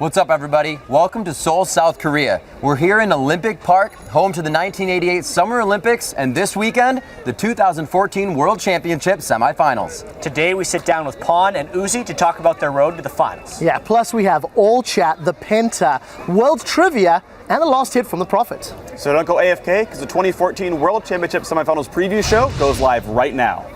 What's up, everybody? Welcome to Seoul, South Korea. We're here in Olympic Park, home to the 1988 Summer Olympics, and this weekend, the 2014 World Championship semifinals. Today, we sit down with Pon and Uzi to talk about their road to the finals. Yeah, plus we have All Chat, the Penta, World Trivia, and the last hit from the Prophet. So don't go AFK, because the 2014 World Championship Semifinals preview show goes live right now.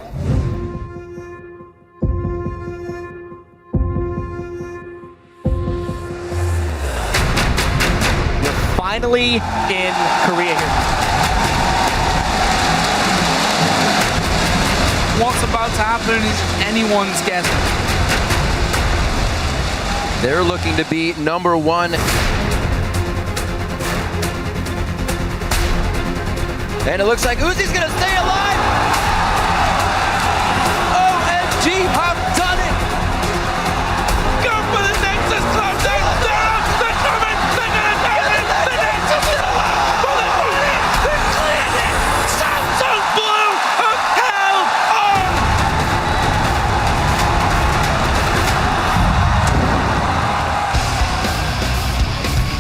Finally in Korea here. What's about to happen is anyone's guess. They're looking to be number one. And it looks like Uzi's gonna stay alive. OMG, have done it. Go for the Nexus Club. They're coming. They're gonna do it. The Nexus is alive. They're cleared it. Samsung Blue have held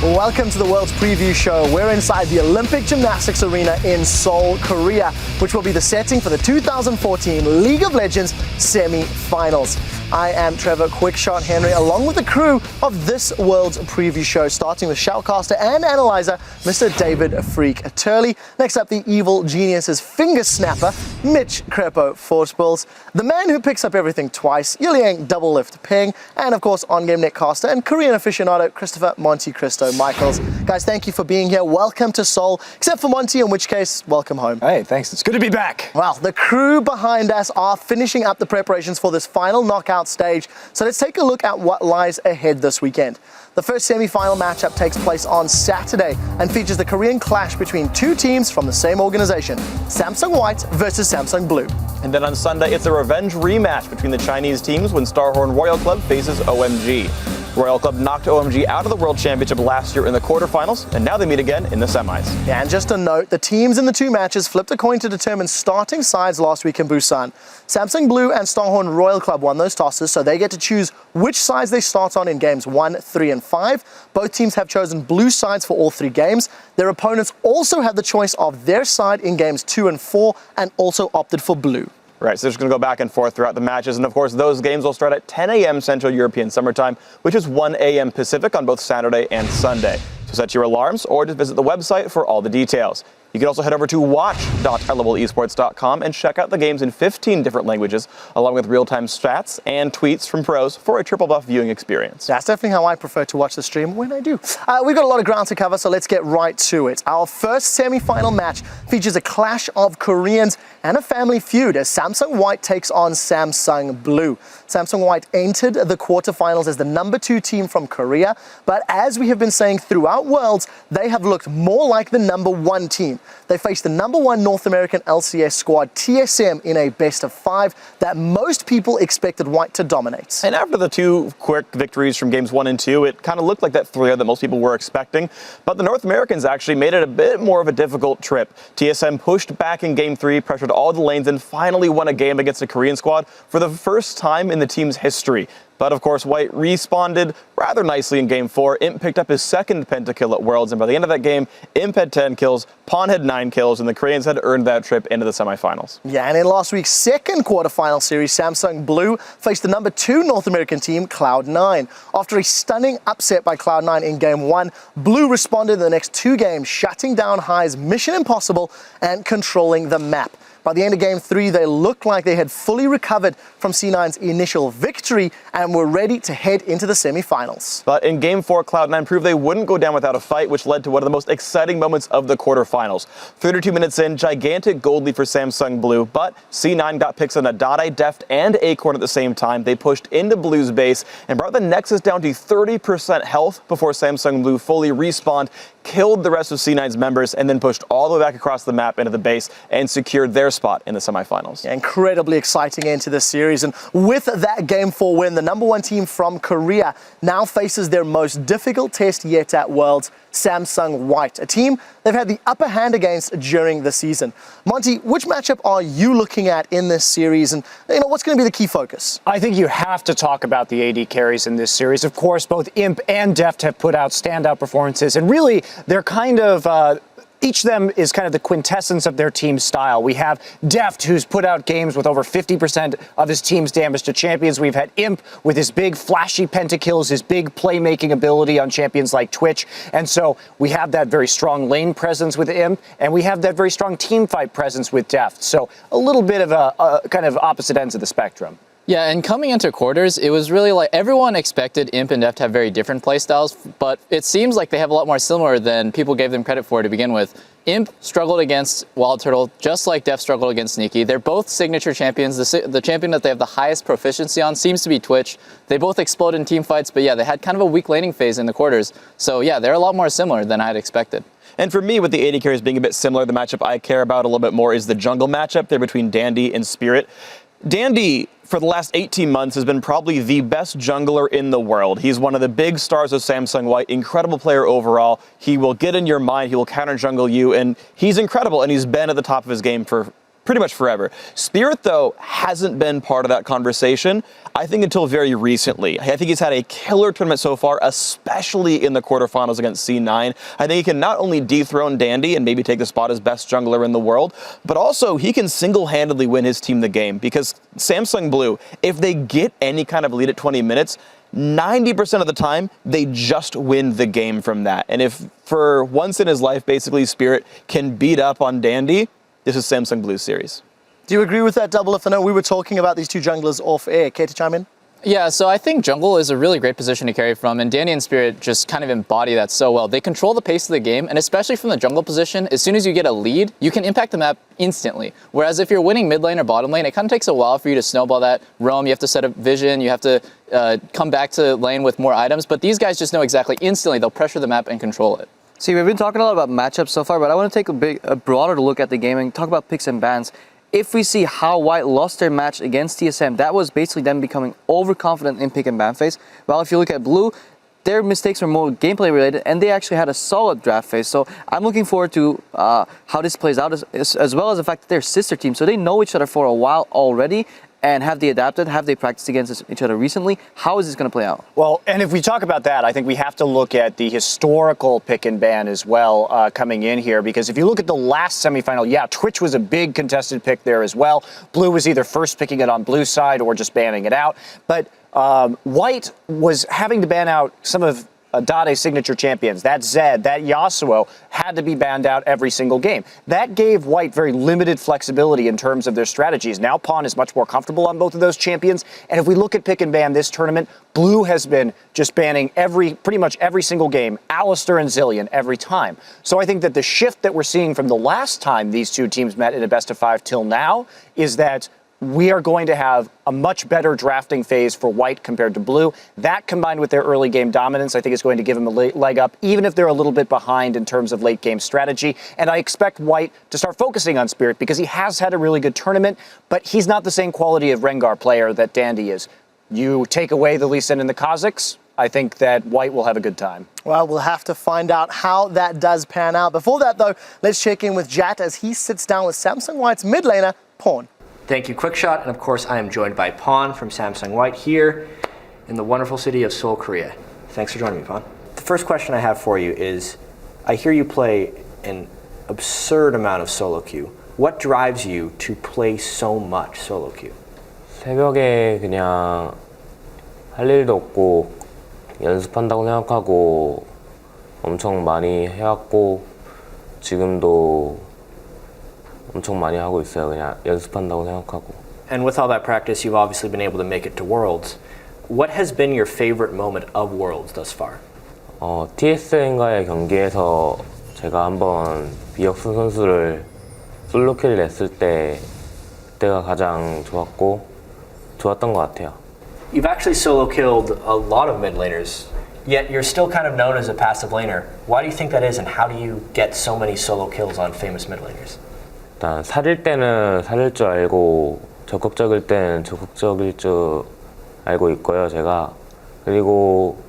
on. Welcome to the World's Preview Show. We're inside the Olympic Gymnastics Arena in Seoul, Korea, which will be the setting for the 2014 League of Legends semi-finals. I am Trevor Quickshot Henry, along with the crew of this World's Preview Show, starting with shoutcaster and analyzer, Mr. David Freak Turley. Next up, the evil genius's finger snapper, Mitch Crepo Forspils, the man who picks up everything twice, Yuliang Double Lift Ping, and of course, on-game netcaster and Korean aficionado, Christopher Monty Cristo Michaels. Guys, thank you for being here. Welcome to Seoul, except for Monty, in which case, welcome home. Hey, thanks. It's good to be back. Well, the crew behind us are finishing up the preparations for this final knockout stage. So let's take a look at what lies ahead this weekend. The first semi-final matchup takes place on Saturday and features the Korean clash between two teams from the same organization, Samsung White versus Samsung Blue. And then on Sunday, it's a revenge rematch between the Chinese teams when Starhorn Royal Club faces OMG. Royal Club knocked OMG out of the World Championship last year in the quarterfinals, and now they meet again in the semis. Yeah, and just a note, the teams in the two matches flipped a coin to determine starting sides last week in Busan. Samsung Blue and Starhorn Royal Club won those tosses, so they get to choose which sides they start on in games 1, 3, and 5. Both teams have chosen blue sides for all 3 games. Their opponents also had the choice of their side in games 2 and 4 and also opted for blue. Right, so they're just going to go back and forth throughout the matches. And of course, those games will start at 10 a.m. Central European Summer Time, which is 1 a.m. Pacific on both Saturday and Sunday. So set your alarms or just visit the website for all the details. You can also head over to watch.lolesports.com and check out the games in 15 different languages, along with real-time stats and tweets from pros for a triple buff viewing experience. That's definitely how I prefer to watch the stream when I do. We've got a lot of ground to cover, so let's get right to it. Our first semi-final match features a clash of Koreans and a family feud as Samsung White takes on Samsung Blue. Samsung White entered the quarterfinals as the number 2 team from Korea, but as we have been saying throughout Worlds, they have looked more like the number 1 team. They faced the number 1 North American LCS squad, TSM, in a best-of-5 that most people expected White to dominate. And after the 2 quick victories from games 1 and 2, it kind of looked like that thriller that most people were expecting. But the North Americans actually made it a bit more of a difficult trip. TSM pushed back in game 3, pressured all the lanes, and finally won a game against the Korean squad for the first time in the team's history. But of course, White responded rather nicely in game 4. Imp picked up his second pentakill at Worlds, and by the end of that game, Imp had 10 kills, Pon had 9 kills, and the Koreans had earned that trip into the semifinals. Yeah, and in last week's second quarterfinal series, Samsung Blue faced the number 2 North American team, Cloud9. After a stunning upset by Cloud9 in game 1, Blue responded in the next 2 games, shutting down High's Mission Impossible and controlling the map. By the end of game 3, they looked like they had fully recovered from C9's initial victory and were ready to head into the semifinals. But in game 4, Cloud9 proved they wouldn't go down without a fight, which led to one of the most exciting moments of the quarterfinals. 32 minutes in, gigantic gold lead for Samsung Blue, but C9 got picks on Adade, Deft, and Acorn at the same time. They pushed into Blue's base and brought the Nexus down to 30% health before Samsung Blue fully respawned, killed the rest of C9's members, and then pushed all the way back across the map into the base and secured their spot in the semifinals. Incredibly exciting end to this series. And with that Game 4 win, the number 1 team from Korea now faces their most difficult test yet at Worlds, Samsung White, a team they've had the upper hand against during the season. Monty, which matchup are you looking at in this series, and what's going to be the key focus? I think you have to talk about the AD carries in this series. Of course, both Imp and Deft have put out standout performances, and really, they're kind of each of them is kind of the quintessence of their team's style. We have Deft, who's put out games with over 50% of his team's damage to champions. We've had Imp with his big flashy pentakills, his big playmaking ability on champions like Twitch. And so we have that very strong lane presence with Imp, and we have that very strong team fight presence with Deft. So a little bit of a kind of opposite ends of the spectrum. Yeah, and coming into quarters, it was really like everyone expected Imp and Deft to have very different playstyles, but it seems like they have a lot more similar than people gave them credit for to begin with. Imp struggled against Wild Turtle, just like Deft struggled against Sneaky. They're both signature champions. The champion that they have the highest proficiency on seems to be Twitch. They both explode in team fights, but yeah, they had kind of a weak laning phase in the quarters. So yeah, they're a lot more similar than I had expected. And for me, with the AD carries being a bit similar, the matchup I care about a little bit more is the jungle matchup there between Dandy and Spirit. Dandy, for the last 18 months, has been probably the best jungler in the world. He's one of the big stars of Samsung White, incredible player overall. He will get in your mind, he will counter jungle you, and he's incredible, and he's been at the top of his game for pretty much forever. Spirit, though, hasn't been part of that conversation, I think, until very recently. I think he's had a killer tournament so far, especially in the quarterfinals against C9. I think he can not only dethrone Dandy and maybe take the spot as best jungler in the world, but also he can single-handedly win his team the game, because Samsung Blue, if they get any kind of lead at 20 minutes, 90% of the time, they just win the game from that. And if for once in his life, basically, Spirit can beat up on Dandy, this is Samsung Blue's series. Do you agree with that, Double? If I know we were talking about these two junglers off air. Care to chime in? Yeah, so I think jungle is a really great position to carry from, and Dandy and Spirit just kind of embody that so well. They control the pace of the game, and especially from the jungle position, as soon as you get a lead, you can impact the map instantly. Whereas if you're winning mid lane or bottom lane, it kind of takes a while for you to snowball that roam. You have to set up vision, you have to come back to lane with more items, but these guys just know exactly instantly. They'll pressure the map and control it. See, we've been talking a lot about matchups so far, but I want to take a broader look at the game and talk about picks and bans. If we see how White lost their match against TSM, that was basically them becoming overconfident in pick and ban phase. While if you look at Blue, their mistakes were more gameplay related, and they actually had a solid draft phase. So I'm looking forward to how this plays out, as well as the fact that they're sister teams, so they know each other for a while already. And have they adapted? Have they practiced against each other recently? How is this going to play out? Well, and if we talk about that, I think we have to look at the historical pick and ban as well coming in here, because if you look at the last semifinal, yeah, Twitch was a big contested pick there as well. Blue was either first picking it on Blue's side or just banning it out. But White was having to ban out some of Dade's signature champions. That Zed, that Yasuo had to be banned out every single game. That gave White very limited flexibility in terms of their strategies. Now Pawn is much more comfortable on both of those champions. And if we look at pick and ban this tournament, Blue has been just banning pretty much every single game, Alistar and Zillion every time. So I think that the shift that we're seeing from the last time these two teams met in a best of 5 till now is that we are going to have a much better drafting phase for White compared to Blue. That, combined with their early game dominance, I think is going to give them a leg up, even if they're a little bit behind in terms of late game strategy. And I expect White to start focusing on Spirit, because he has had a really good tournament, but he's not the same quality of Rengar player that Dandy is. You take away the Lee Sin and the Kazakhs, I think that White will have a good time. Well, we'll have to find out how that does pan out. Before that, though, let's check in with Jat as he sits down with Samsung White's mid laner, Pawn. Thank you, Quickshot, and of course I am joined by Pawn from Samsung White here in the wonderful city of Seoul, Korea. Thanks for joining me, Pawn. The first question I have for you is, I hear you play an absurd amount of solo queue. What drives you to play so much solo queue? 새벽에 그냥 할 일도 없고 연습한다고 생각하고 엄청 많이 해왔고 지금도 엄청 많이 하고 있어요. 그냥 연습한다고 생각하고. And with all that practice, you've obviously been able to make it to Worlds. What has been your favorite moment of Worlds thus far? TSM과의 경기에서 제가 한번 비역순 선수를 솔로 킬을 했을 때 그때가 가장 좋았던 것 같아요. You've actually solo killed a lot of mid laners, yet you're still kind of known as a passive laner. Why do you think that is, and how do you get so many solo kills on famous mid laners? 일단 사릴 때는 사릴 줄 알고 적극적일 때는 적극적일 줄 알고 있고요, 제가. 그리고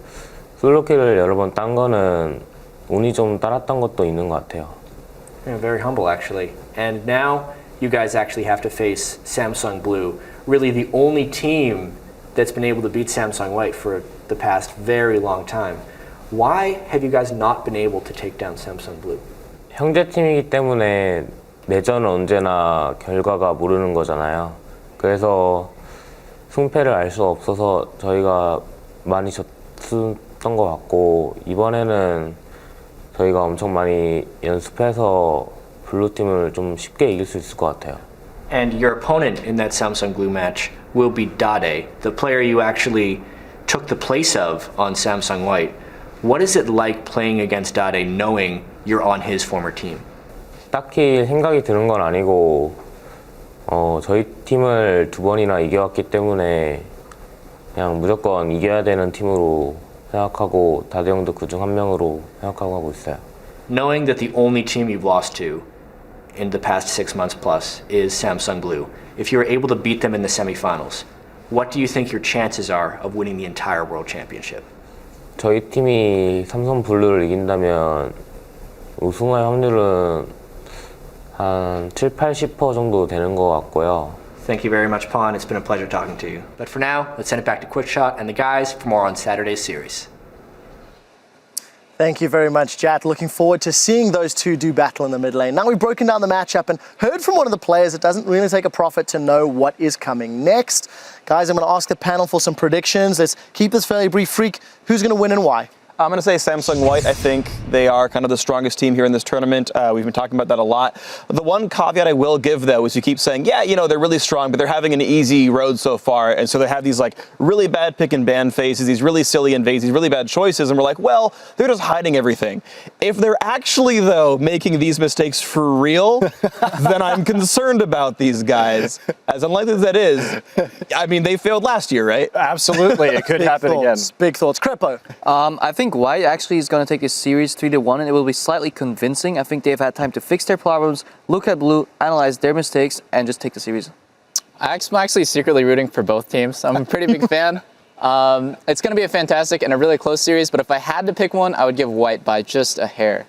솔로킬을 여러 번 딴 거는 운이 좀 따랐던 것도 있는 것 같아요. Yeah, very humble, actually. And now you guys actually have to face Samsung Blue, really the only team that's been able to beat Samsung White for the past very long time. Why have you guys not been able to take down Samsung Blue? 형제팀이기 때문에 내전은 언제나 결과가 모르는 거잖아요. 그래서 승패를 알 수 없어서 저희가 많이 졌던 것 같고, 이번에는 저희가 엄청 많이 연습해서 블루팀을 좀 쉽게 이길 수 있을 것 같아요. And your opponent in that Samsung Blue match will be Dade, the player you actually took the place of on Samsung White. What is it like playing against Dade knowing you're on his former team? 딱히 생각이 드는 건 아니고 저희 팀을 2번이나 이겨왔기 때문에 그냥 무조건 이겨야 되는 팀으로 생각하고 다대 형도 그중 한 명으로 생각하고 하고 있어요. Knowing that the only team you've lost to in the past 6 months plus is Samsung Blue, if you were able to beat them in the semifinals, what do you think your chances are of winning the entire World Championship? 저희 팀이 삼성 블루를 이긴다면 우승할 확률은 한 7-80% 정도 되는 것 같고요. Thank you very much, Pawn. It's been a pleasure talking to you. But for now, let's send it back to QuickShot and the guys for more on Saturday's series. Thank you very much, Jat. Looking forward to seeing those two do battle in the mid lane. Now we've broken down the matchup and heard from one of the players. It doesn't really take a prophet to know what is coming next. Guys, I'm going to ask the panel for some predictions. Let's keep this fairly brief. Freak, who's going to win and why? I'm going to say Samsung White. I think they are kind of the strongest team here in this tournament. We've been talking about that a lot. The one caveat I will give, though, is you keep saying, yeah, you know, they're really strong, but they're having an easy road so far. And so they have these, like, really bad pick and ban phases, these really silly invades, these really bad choices. And we're like, well, they're just hiding everything. If they're actually, though, making these mistakes for real, then I'm concerned about these guys. As unlikely as that is, I mean, they failed last year, right? Absolutely, it could happen again. Big thoughts. Crepo. I think White actually is going to take this series 3-1, and it will be slightly convincing. I think they've had time to fix their problems, look at Blue, analyze their mistakes, and just take the series. I'm actually secretly rooting for both teams. I'm a pretty big fan. It's going to be a fantastic and a really close series, but if I had to pick one, I would give White by just a hair.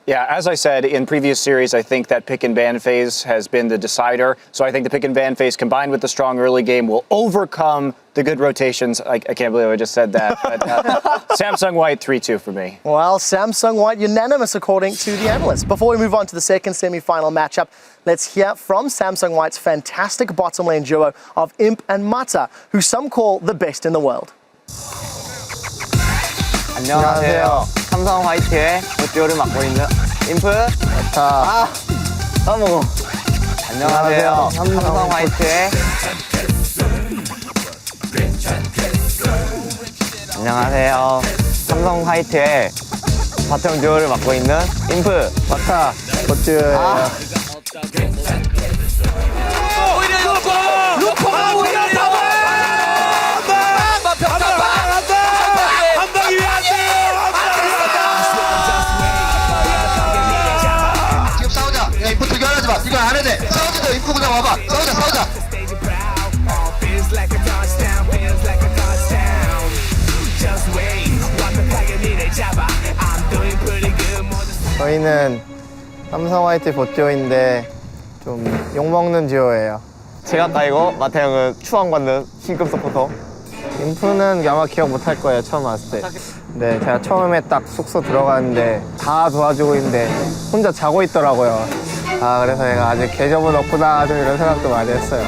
Yeah, as I said in previous series, I think that pick and ban phase has been the decider. So I think the pick and ban phase combined with the strong early game will overcome the good rotations. I can't believe I just said that. But Samsung White 3-2 for me. Well, Samsung White unanimous according to the analysts. Before we move on to the second semi-final matchup, let's hear from Samsung White's fantastic bottom lane duo of Imp and Mata, who some call the best in the world. 안녕하세요. 삼성 화이트의 듀오를 맡고 있는 임프. 너무. 안녕하세요. 삼성 화이트의. 안녕하세요. 삼성 화이트의 바텀 듀오를 맡고 있는 임프. 마타. 버튜예요. 루퍼가 오히려 이거 안 해도 돼. 싸우자. 입고 그냥 와봐. 싸우자. 저희는 삼성 화이트 보듀오인데 좀 욕먹는 듀오예요. 제가 까이고 마타 형은 추앙받는 신급 서포터. 인프는 아마 기억 못할 거예요, 처음 왔을 때. 네, 제가 처음에 딱 숙소 들어갔는데 다 도와주고 있는데 혼자 자고 있더라고요. 그래서 얘가 아직 계정은 없구나, 좀 이런 생각도 많이 했어요.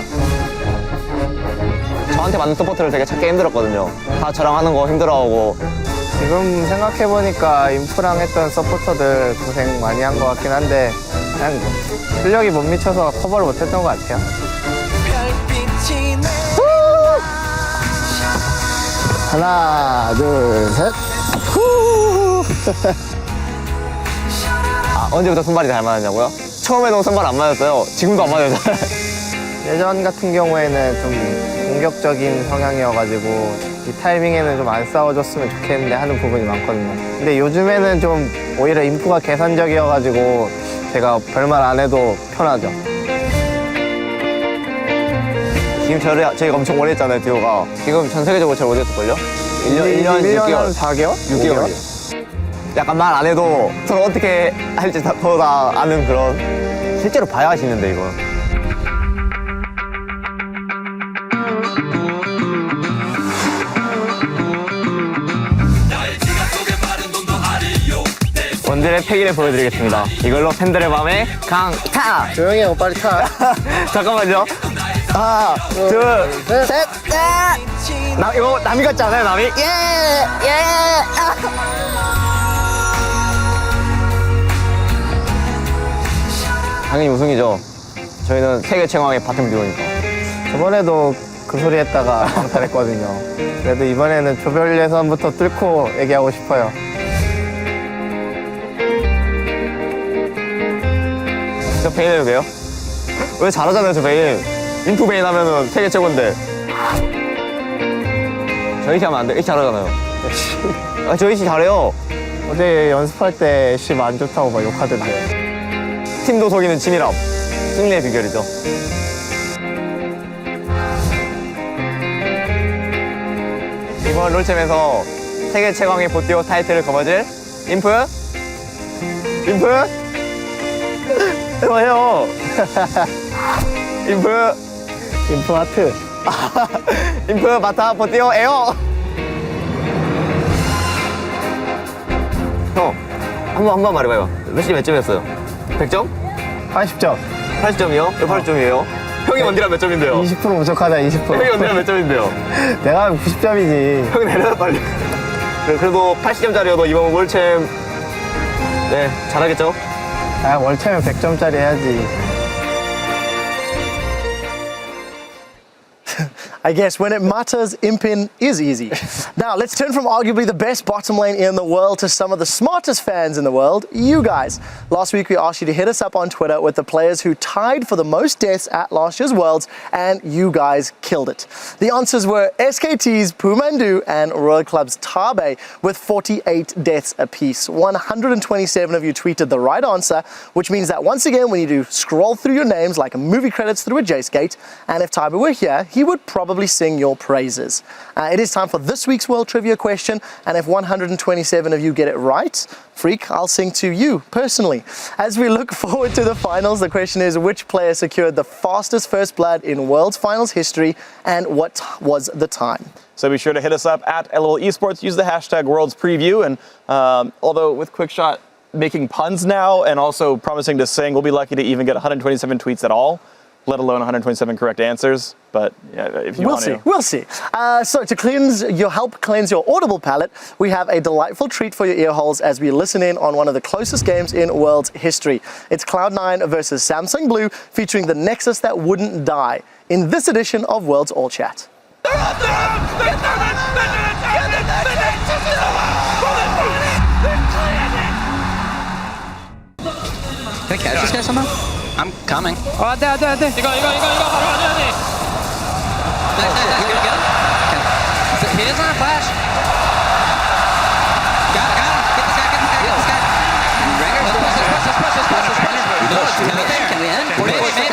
저한테 맞는 서포터를 되게 찾기 힘들었거든요. 다 저랑 하는 거 힘들어하고. 지금 생각해보니까 인프랑 했던 서포터들 고생 많이 한 것 같긴 한데 그냥 실력이 못 미쳐서 커버를 못했던 것 같아요. 하나, 둘, 셋. 언제부터 손발이 잘 맞았냐고요? 처음에도 손발 안 맞았어요. 지금도 안 맞아요. 예전 같은 경우에는 좀 공격적인 성향이어가지고 이 타이밍에는 좀 안 싸워줬으면 좋겠는데 하는 부분이 많거든요. 근데 요즘에는 좀 오히려 인프가 계산적이어가지고 제가 별말 안 해도 편하죠. 지금 저희가 엄청 오래 했잖아요, 듀오가. 지금 전 세계적으로 제일 오래 했을걸요? 1년 6개월. 4개월? 6개월. 약간 말 안 해도 서로 어떻게 할지 서로 다 아는 그런. 실제로 봐야 하시는데, 이거. 원딜의 패기를 보여드리겠습니다. 이걸로 팬들의 마음에 강타! 조용히 하고 빨리 타. 잠깐만요. 하나, 둘, 셋! 이거 남이 같지 않아요, 남이? 당연히 우승이죠. 저희는 세계 최강의 바텀 듀오니까. 저번에도 그 소리 했다가 강탈했거든요. 그래도 이번에는 조별 예선부터 뚫고 얘기하고 싶어요. 저 베인 해도 돼요? 왜 잘하잖아요, 저 베인. 인프 베인 하면은 세계 최고인데. 저 애쉬 하면 안 돼. 애쉬 잘하잖아요. 아, 저 애쉬 잘해요. 어제 연습할 때 애쉬 안 좋다고 막 욕하던데. 팀도 속이는 치밀함. 승리의 비결이죠. 이번 롤챔에서 세계 최강의 보티오 타이틀을 거머쥘 인프? 해봐요. 인프 하트. 인프 바타 보티오 에어. 형, 한 번 말해봐요. 몇 점이었어요? 100점? 80점. 80점이요? 왜 80점이에요? 형이 원딜한 몇 점인데요? 20% 부족하다, 20%. 형이 원딜한 몇 점인데요? 내가 90점이지. 형이 내려놔, 빨리. 그래도 80점짜리여도 이번 월챔, 네, 잘하겠죠? 아, 월챔은 100점짜리 해야지. I guess when it matters, imping is easy. Now, let's turn from arguably the best bottom lane in the world to some of the smartest fans in the world, you guys. Last week, we asked you to hit us up on Twitter with the players who tied for the most deaths at last year's Worlds, and you guys killed it. The answers were SKT's Pumandu and Royal Club's Tabe with 48 deaths apiece. 127 of you tweeted the right answer, which means that once again, we need to scroll through your names like movie credits through a J-Skate, and if Tabe were here, he would probably sing your praises. It is time for this week's World Trivia question, and if 127 of you get it right, Freak, I'll sing to you personally. As we look forward to the finals, the question is which player secured the fastest first blood in World's Finals history, and what was the time? So be sure to hit us up at LOL Esports, use the hashtag Worlds Preview, and although with Quickshot making puns now and also promising to sing, we'll be lucky to even get 127 tweets at all, let alone 127 correct answers. But yeah, if you want to. We'll see. So to help cleanse your audible palate, we have a delightful treat for your ear holes as we listen in on one of the closest games in World's history. It's Cloud9 versus Samsung Blue, featuring the Nexus that wouldn't die in this edition of World's All Chat. Can I catch this guy somehow? I'm coming. 이거 바로 가져야 돼. He doesn't have flash. Got him. Get this guy. Ringer, push. Can we end?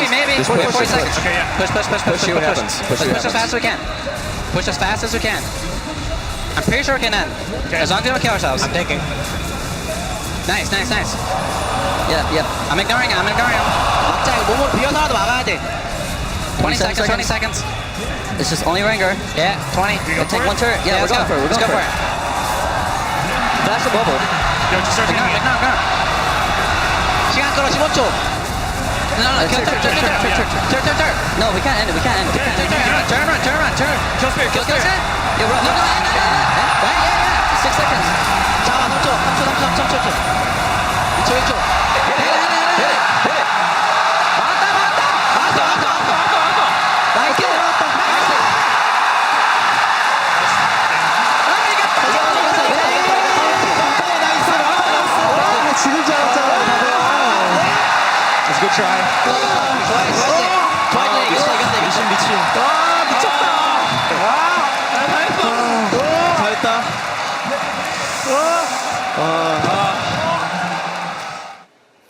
Maybe. 40 seconds. Push. See what happens. Push as fast as we can. Push as fast as we can. I'm pretty sure we can end. As long as we don't kill ourselves. I'm taking. Nice. Yep. I'm ignoring him. 갑자기 몸을 비워서라도 막아야 돼. 20 seconds. It's just only Ringer. Yeah, 20. Take one turret. Yeah, let's go for it. Let's go for it. Flash the bubble. Ignore. 시간 끌어 15초. No, kill turret. No, we can't end it. Turn. Kill spirit. Yeah, run. No, right? Yeah. 6 seconds. 잡아, 3초. 2초. It's a good try. 미친. 와, 미쳤다. 잘했다.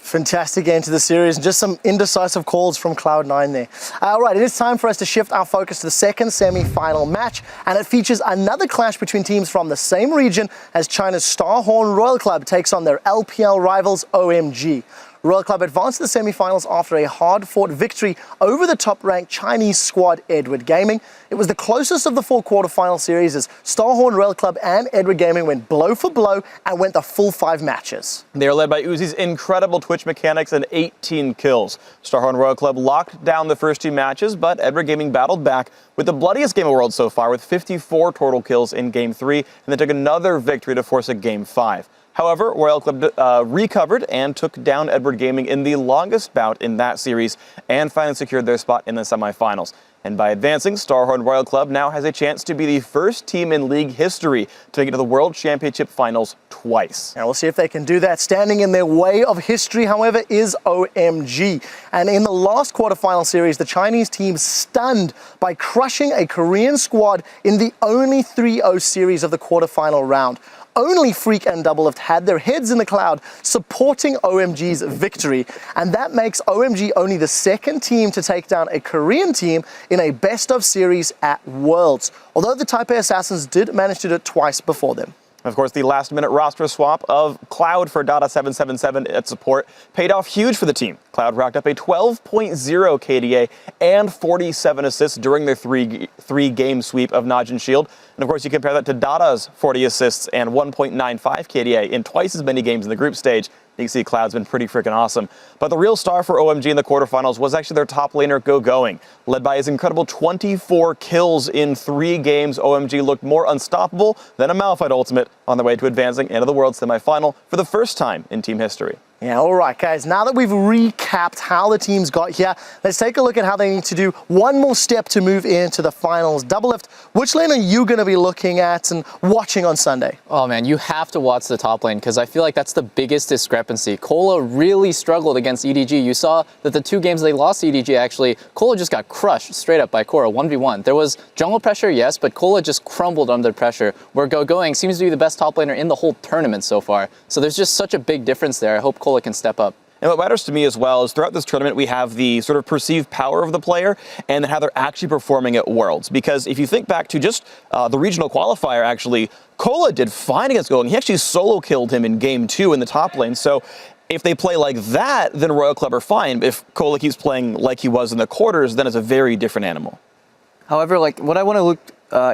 Fantastic end to the series, and just some indecisive calls from Cloud9 there. All right, it is time for us to shift our focus to the second semi-final match, and it features another clash between teams from the same region as China's Starhorn Royal Club takes on their LPL rivals OMG. Royal Club advanced to the semi-finals after a hard-fought victory over the top-ranked Chinese squad Edward Gaming. It was the closest of the 4 quarter-final series as Starhorn Royal Club and Edward Gaming went blow for blow and went the full 5 matches. They are led by Uzi's incredible Twitch mechanics and 18 kills. Starhorn Royal Club locked down the first 2 matches, but Edward Gaming battled back with the bloodiest game of the world so far with 54 total kills in Game 3, and they took another victory to force a Game 5. However, Royal Club recovered and took down Edward Gaming in the longest bout in that series and finally secured their spot in the semifinals. And by advancing, Starhorn Royal Club now has a chance to be the first team in league history to make it to the World Championship Finals twice. And we'll see if they can do that. Standing in their way of history, however, is OMG. And in the last quarterfinal series, the Chinese team stunned by crushing a Korean squad in the only 3-0 series of the quarterfinal round. Only Freak and Doublelift had their heads in the cloud supporting OMG's victory, and that makes OMG only the second team to take down a Korean team in a best-of series at Worlds, although the Taipei Assassins did manage to do it twice before them. Of course, the last-minute roster swap of Cloud for Dada777 at support paid off huge for the team. Cloud racked up a 12.0 KDA and 47 assists during their three-game sweep of Najin Shield. And of course, you compare that to Dada's 40 assists and 1.95 KDA in twice as many games in the group stage. You can see Cloud's been pretty freaking awesome. But the real star for OMG in the quarterfinals was actually their top laner, Going. Led by his incredible 24 kills in 3 games, OMG looked more unstoppable than a Malphite ultimate on their way to advancing into the World Semifinal for the first time in team history. Yeah, all right, guys. Now that we've recapped how the teams got here, let's take a look at how they need to do one more step to move into the finals. Doublelift, which lane are you going to be looking at and watching on Sunday? Oh man, you have to watch the top lane because I feel like that's the biggest discrepancy. Cola really struggled against EDG. You saw that the 2 games they lost to EDG, actually, Cola just got crushed straight up by Korra, 1v1. There was jungle pressure, yes, but Cola just crumbled under pressure, where Going seems to be the best top laner in the whole tournament so far. So there's just such a big difference there. I hope Cola can step up. And what matters to me as well is throughout this tournament, we have the sort of perceived power of the player and how they're actually performing at Worlds. Because if you think back to just the regional qualifier, actually, Cola did fine against Going. He actually solo killed him in Game 2 in the top lane. So if they play like that, then Royal Club are fine. If Cola keeps playing like he was in the quarters, then it's a very different animal. However, like what I want to look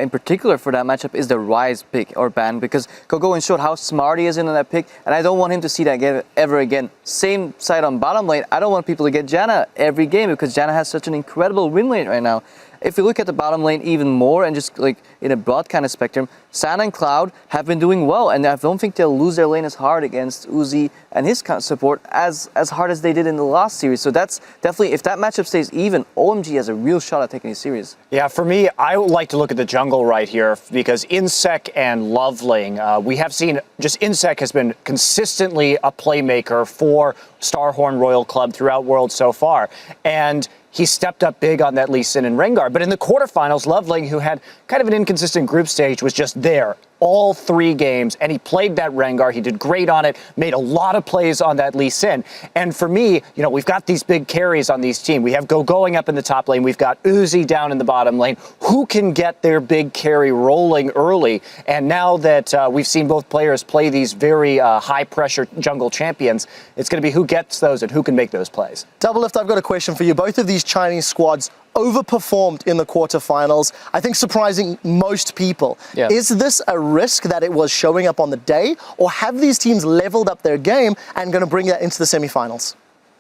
in particular for that matchup is the Rise pick or ban, because Going showed how smart he is in that pick, and I don't want him to see that ever again. Same side on bottom lane, I don't want people to get Janna every game because Janna has such an incredible win rate right now. If you look at the bottom lane even more and just like in a broad kind of spectrum, San and Cloud have been doing well, and I don't think they'll lose their lane as hard against Uzi and his support as hard as they did in the last series. So that's definitely, if that matchup stays even, OMG has a real shot at taking it serious. Yeah, for me, I would like to look at the jungle right here because Insec and Loveling, we have seen just Insec has been consistently a playmaker for Starhorn Royal Club throughout Worlds so far. And he stepped up big on that Lee Sin and Rengar. But in the quarterfinals, Loveling, who had kind of an inconsistent group stage, was just there all 3 games, and he played that Rengar. He did great on it, made a lot of plays on that Lee Sin. And for me, you know, we've got these big carries on these teams. We have Going up in the top lane. We've got Uzi down in the bottom lane. Who can get their big carry rolling early? And now that we've seen both players play these very high-pressure jungle champions, it's going to be who gets those and who can make those plays. Doublelift, I've got a question for you. Both of these Chinese squads overperformed in the quarterfinals, I think surprising most people. Yeah. Is this a risk that it was showing up on the day, or have these teams leveled up their game and going to bring that into the semifinals?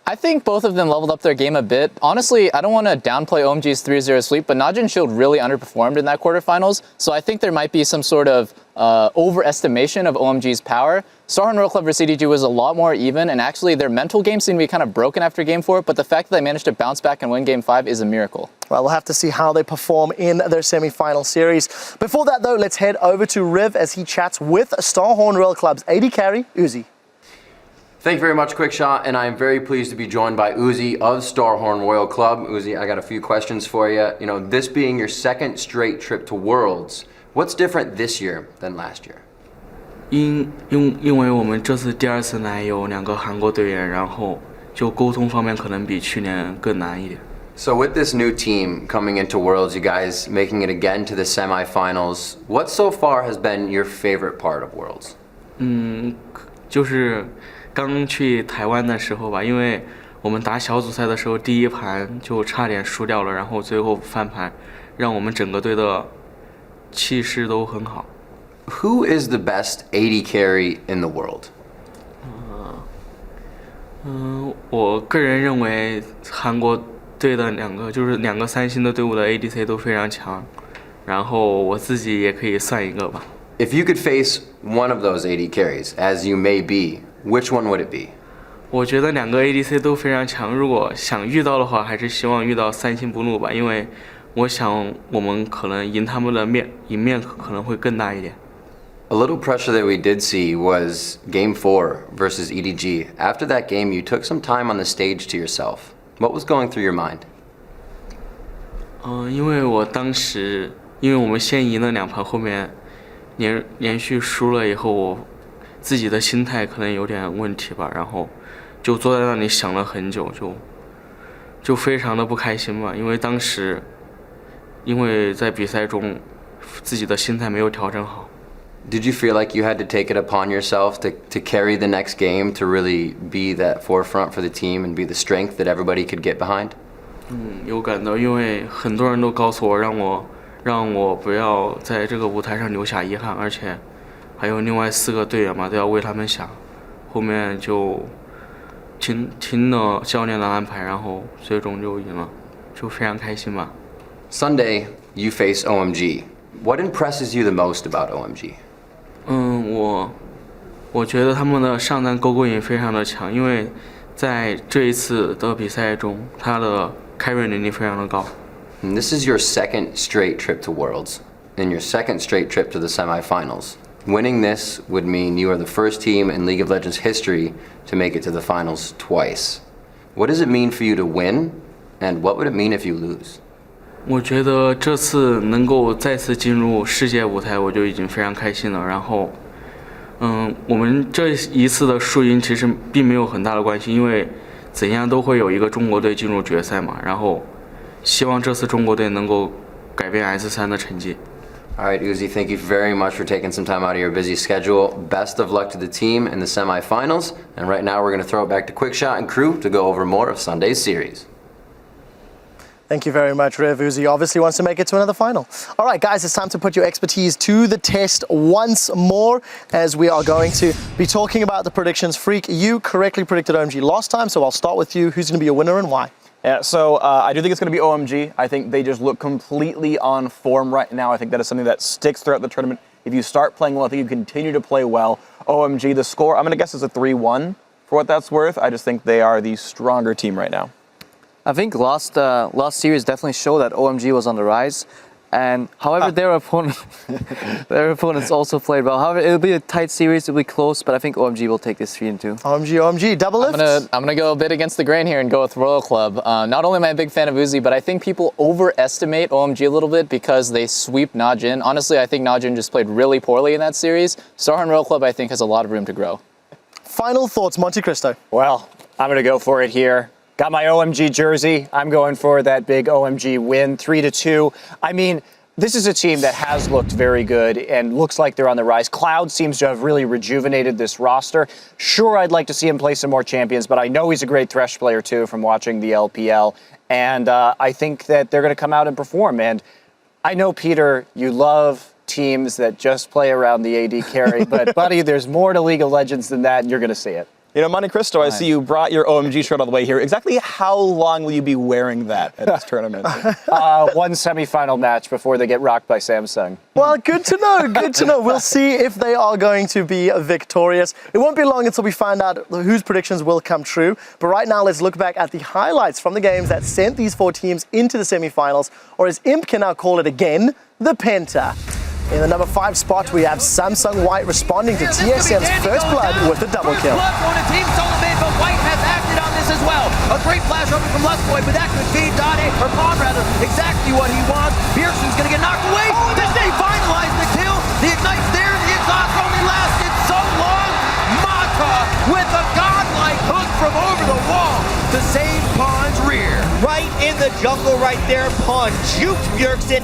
I think both of them leveled up their game a bit. Honestly, I don't want to downplay OMG's 3-0 sweep, but Najin Shield really underperformed in that quarterfinals, so I think there might be some sort of overestimation of OMG's power. Starhorn Royal Club versus CDG was a lot more even, and actually their mental game seemed to be kind of broken after Game 4, but the fact that they managed to bounce back and win Game 5 is a miracle. Well, we'll have to see how they perform in their semi-final series. Before that, though, let's head over to Riv as he chats with Starhorn Royal Club's AD carry, Uzi. Thank you very much, Quickshot, and I am very pleased to be joined by Uzi of Starhorn Royal Club. Uzi, I got a few questions for you. You know, this being your second straight trip to Worlds, what's different this year than last year? 因为我们这次第2次来有2个韩国队员，然后就沟通方面可能比去年更难一点。So with this new team coming into Worlds, you guys making it again to the semifinals, what so far has been your favorite part of Worlds? 就是刚去台湾的时候吧，因为我们打小组赛的时候第1盘就差点输掉了，然后最后翻盘，让我们整个队的气势都很好。Who is the best AD carry in the world? 我个人认为韩国队的2个3星的队伍的 ADC 都非常强，然后我自己也可以算一个吧。If you could face one of those AD carries, as you may be, which one would it be? 我觉得2个 ADC 都非常强，如果想遇到的话，还是希望遇到3星不怒吧，因为我想我们可能赢他们的赢面可能会更大一点。A little pressure that we did see was Game 4 versus EDG. After that game, you took some time on the stage to yourself. What was going through your mind? 因为我当时，因为我们先赢了2盘，后面连续输了以后，我自己的心态可能有点问题吧，然后就坐在那里想了很久，就非常的不开心吧，因为当时因为在比赛中自己的心态没有调整好。Did you feel like you had to take it upon yourself to carry the next game, to really be that forefront for the team and be the strength that everybody could get behind? 有感到，因为很多人都告诉我，让我不要在这个舞台上留下遗憾，而且还有另外4个队员嘛，都要为他们想。后面就听了教练的安排，然后最终就赢了，就非常开心吧。Sunday, you face OMG. What impresses you the most about OMG? 我觉得他们的上单勾引非常的强，因为在这一次的比赛中，他的carry能力非常的高。And this is your second straight trip to Worlds, and your second straight trip to the semifinals. Winning this would mean you are the first team in League of Legends history to make it to the finals twice. What does it mean for you to win, and what would it mean if you lose? 我觉得这次能够再次进入世界舞台，我就已经非常开心了。然后，我们这一次的输赢其实并没有很大的关系，因为怎样都会有一个中国队进入决赛嘛。然后，希望这次中国队能够改变 S3的成绩。All right, Uzi, thank you very much for taking some time out of your busy schedule. Best of luck to the team in the semifinals. And right now, we're going to throw it back to Quickshot and crew to go over more of Sunday's series. Thank you very much, Rev. Uzi obviously wants to make it to another final. All right, guys, it's time to put your expertise to the test once more, as we are going to be talking about the predictions. Freak, you correctly predicted OMG last time, so I'll start with you. Who's going to be a winner and why? Yeah, so I do think it's going to be OMG. I think they just look completely on form right now. I think that is something that sticks throughout the tournament. If you start playing well, I think you continue to play well. OMG, the score, I'm going to guess is a 3-1 for what that's worth. I just think they are the stronger team right now. I think last series definitely showed that OMG was on the rise, and however their opponents also played well. However, it'll be a tight series, it'll be close, but I think OMG will take this 3-2. OMG, double lift. I'm gonna go a bit against the grain here and go with Royal Club. Not only am I a big fan of Uzi, but I think people overestimate OMG a little bit because they sweep Najin. Honestly, I think Najin just played really poorly in that series. Starhan Royal Club, I think, has a lot of room to grow. Final thoughts, Monte Cristo. Well, I'm going to go for it here. Got my OMG jersey. I'm going for that big OMG win, 3-2. I mean, this is a team that has looked very good and looks like they're on the rise. Cloud seems to have really rejuvenated this roster. Sure, I'd like to see him play some more champions, but I know he's a great Thresh player too from watching the LPL. And I think that they're going to come out and perform. And I know, Peter, you love teams that just play around the AD carry, but buddy, there's more to League of Legends than that, and you're going to see it. You know, Monte Cristo, I see you brought your OMG shirt all the way here. Exactly how long will you be wearing that at this tournament? One semifinal match before they get rocked by Samsung. Well, good to know, good to know. We'll see if they are going to be victorious. It won't be long until we find out whose predictions will come true. But right now, let's look back at the highlights from the games that sent these 4 teams into the semifinals, or as Imp can now call it again, the Penta. In the number 5 spot, we have Samsung White responding to TSM's first blood with a double kill. On a team solo mid, but White has acted on this as well. A great flash over from Lustboy, but that could be Dade, or Pawn rather, exactly what he wants. Pearson's gonna get knocked away. Does they finalize the kill? The Ignite's there, the exhaust only lasted so the same Pawn's rear. Right in the jungle right there, Pawn juked Bjergsen.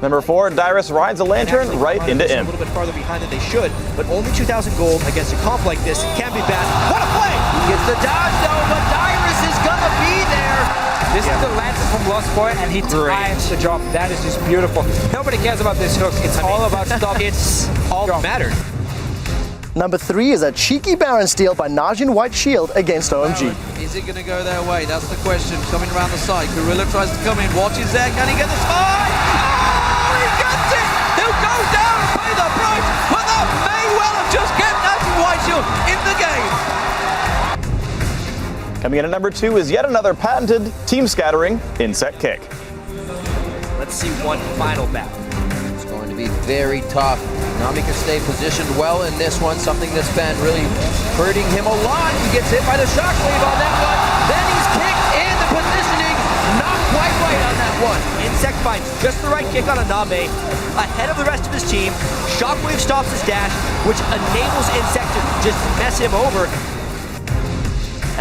Number 4, Dyrus rides a lantern right into A Imp. little bit farther behind than they should, but only 2,000 gold against a comp like this can be bad. What a play! He gets the dodge though, but Dyrus is gonna be there. This is the lantern from Lost Boy, and he times the drop. That is just beautiful. Nobody cares about this hook. It's all about stop. It's all that mattered. Number 3 is a cheeky Baron steal by Najin White Shield against OMG. Is it going to go their way? That's the question. Coming around the side, Gorilla tries to come in. Watches there. Can he get the spy? Oh, he gets it! He'll go down and pay the price, but that may well have just get Najin White Shield in the game. Coming in at number 2 is yet another patented team scattering insect kick. Let's see one final battle. It's going to be very tough. Nami can stay positioned well in this one, something that's been really hurting him a lot. He gets hit by the shockwave on that one. Then he's kicked in the positioning. Not quite right on that one. Insect finds just the right kick on Aname, ahead of the rest of his team. Shockwave stops his dash, which enables Insect to just mess him over.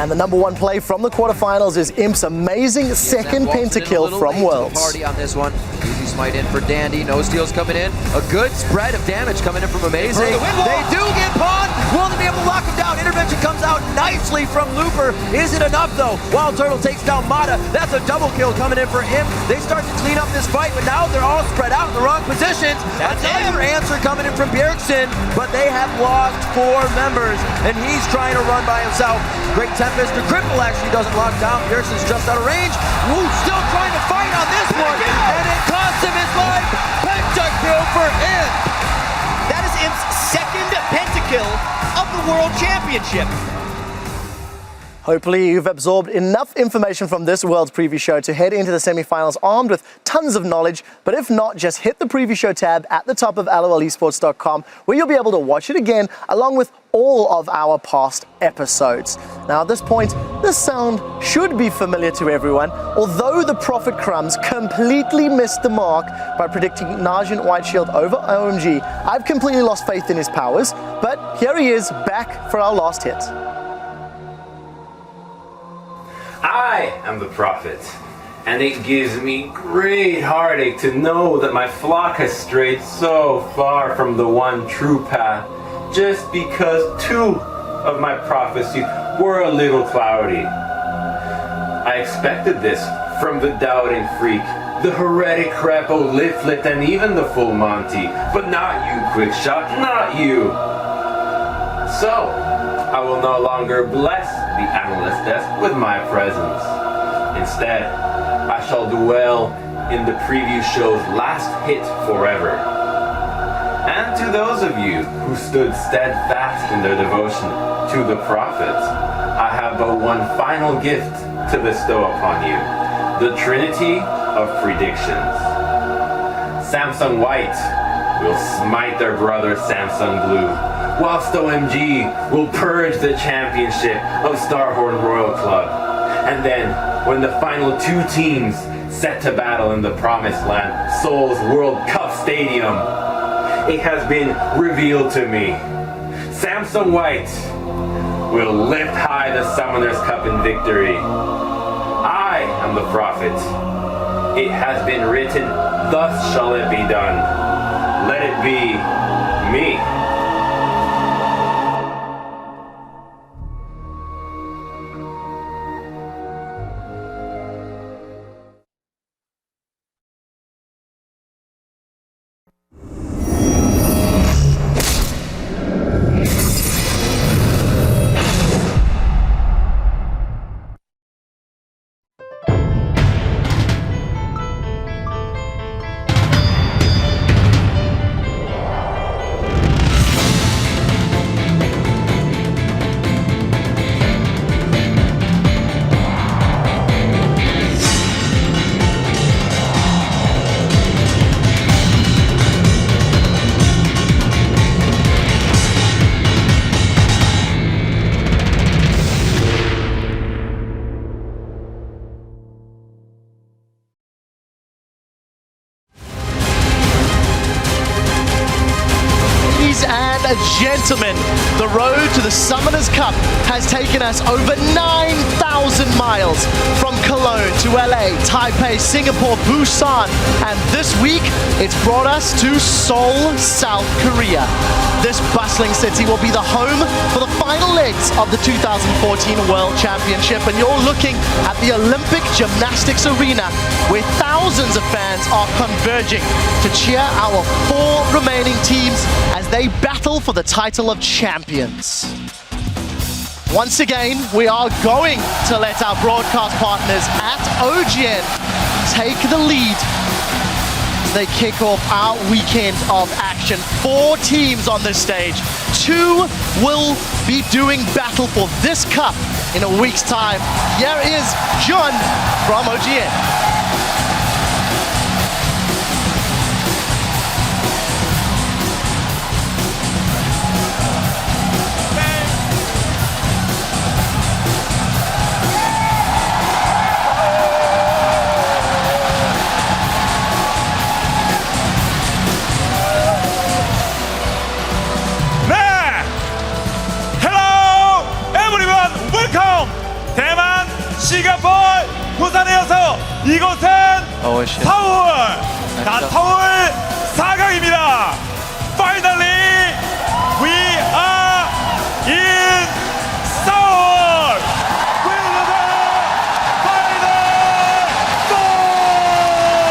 And the number 1 play from the quarterfinals is Imp's amazing second pentakill from Worlds. Party on this one. Easy smite in for Dandy. No steals coming in. A good spread of damage coming in from Amazing. They do get Pawn. Will they be able to lock him down? Intervention comes out nicely from Looper. Is it enough though? Wild Turtle takes down Mata. That's a double kill coming in for Imp. They start to clean up this fight, but now they're all spread out in the wrong positions. That's another answer coming in from Bjergsen, but they have lost 4 members, and he's trying to run by himself. Great Tempest. The cripple actually doesn't lock down. Bjergsen's just out of range. Woo, still trying to fight on this one, and it costs him his life. Pentakill for Imp. That is Imp's second pentakill of the World Championship. Hopefully you've absorbed enough information from this World's Preview Show to head into the semifinals armed with tons of knowledge. But if not, just hit the Preview Show tab at the top of lolesports.com, where you'll be able to watch it again along with all of our past episodes. Now at this point, this sound should be familiar to everyone, although the Prophet Crumbs completely missed the mark by predicting Najin White Shield over OMG. I've completely lost faith in his powers, but here he is back for our last hit. I am the Prophet, and it gives me great heartache to know that my flock has strayed so far from the one true path, just because 2 of my prophecies were a little cloudy. I expected this from the doubting freak, the heretic Crapo, Liflit, and even the full Monty, but not you, Quickshot, not you. So, I will no longer bless the analyst desk with my presence. Instead, I shall dwell in the preview show's last hit forever. And to those of you who stood steadfast in their devotion to the prophets, I have but one final gift to bestow upon you, the Trinity of predictions. Samsung White will smite their brother Samsung Blue, whilst OMG will purge the championship of Starhorn Royal Club. And then, when the final 2 teams set to battle in the Promised Land, Seoul's World Cup Stadium, it has been revealed to me. Samsung White will lift high the Summoner's Cup in victory. I am the Prophet. It has been written, thus shall it be done. Let it be me. gentlemen, the road to the Summoners Cup has taken us over 9,000 miles from Cologne to LA, Taipei, Singapore, Busan, and this week it's brought us to Seoul, South Korea. This bustling city will be the home for the final legs of the 2014 World Championship, and you're looking at the Olympic Gymnastics Arena where thousands of fans are converging to cheer our 4 remaining teams as they battle for the title of champions. Once again, we are going to let our broadcast partners at OGN take the lead. They kick off our weekend of action. 4 teams on this stage. 2 will be doing battle for this cup in a week's time. Here is John from OGN. 대만, 싱가포르, 부산에 이어서 이곳은 서울! 자, 서울 4강입니다. Finally, we are in Seoul! We're the final goal!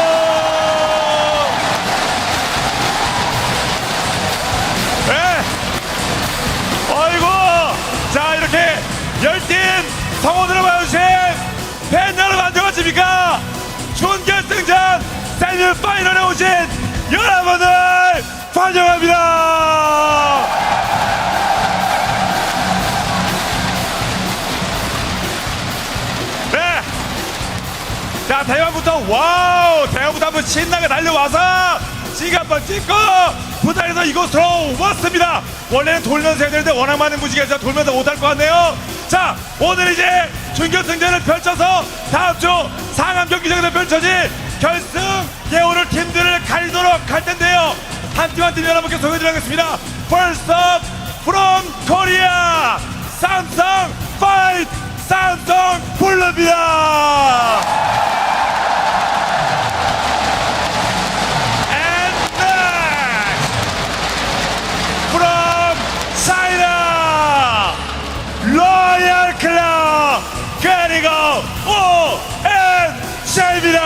네. 어이구, 자, 이렇게 열띤 성원으로 봐주신 팬 여러분 안녕하십니까? 준결승전 세미파이널에 오신 여러분을 환영합니다. 네, 자 대만부터 와우 대만부터 한번 신나게 달려와서 지금 한번 찍고 부산에서 이곳으로 왔습니다. 원래는 돌면서 해야 되는데 워낙 많은 무지개에서 돌면서 못할 것 같네요. 자, 오늘 이제 준결승전을 펼쳐서 다음 주 상암 경기장에서 펼쳐진 결승 예오를 팀들을 가리도록 할 텐데요. 한 팀 한 팀 여러분께 소개해드리겠습니다. First up from Korea, 삼성 파이트 삼성 블루입니다. And next from China, 로얄 클럽 그리고 ONC입니다.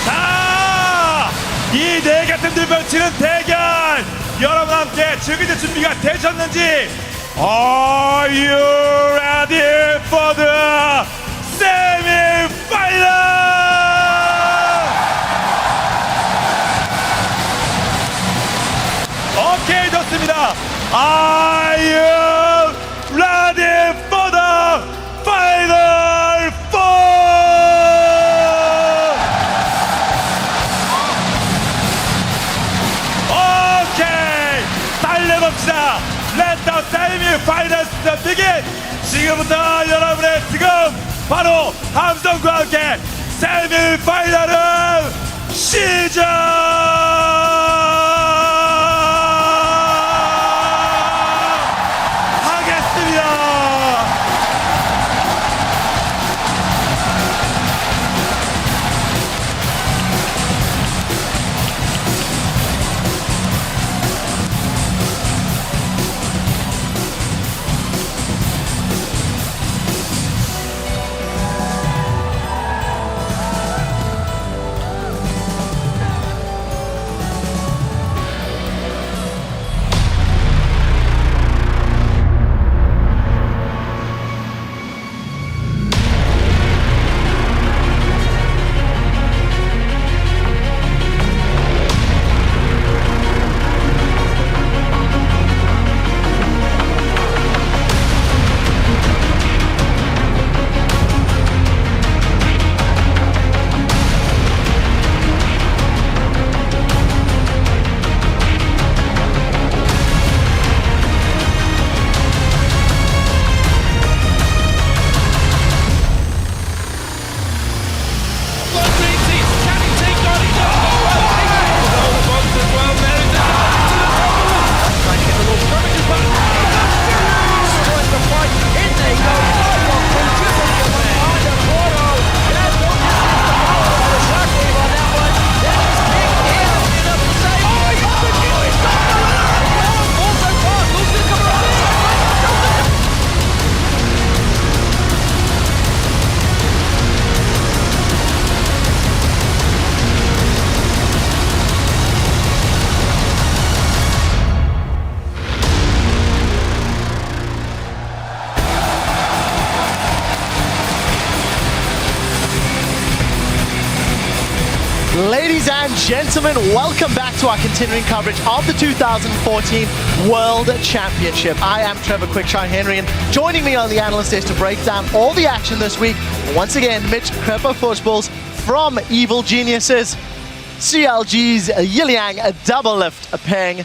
자, 이 네 개 팀들 펼치는 대결 여러분 함께 즐기실 준비가 되셨는지 Are you ready for the semi-final? 오케이, 좋습니다. Are you ready for the final four? 오케이, 달려봅시다. Let the semi-finals begin. 지금부터 여러분의 지금 바로 함성과 함께 세미파이널은 gentlemen, welcome back to our continuing coverage of the 2014 World Championship. I am Trevor Quickshine Henry, and joining me on the analyst desk to break down all the action this week, once again, Mitch Crepo Forceballs from Evil Geniuses, CLG's Yiliang Double Lift Peng,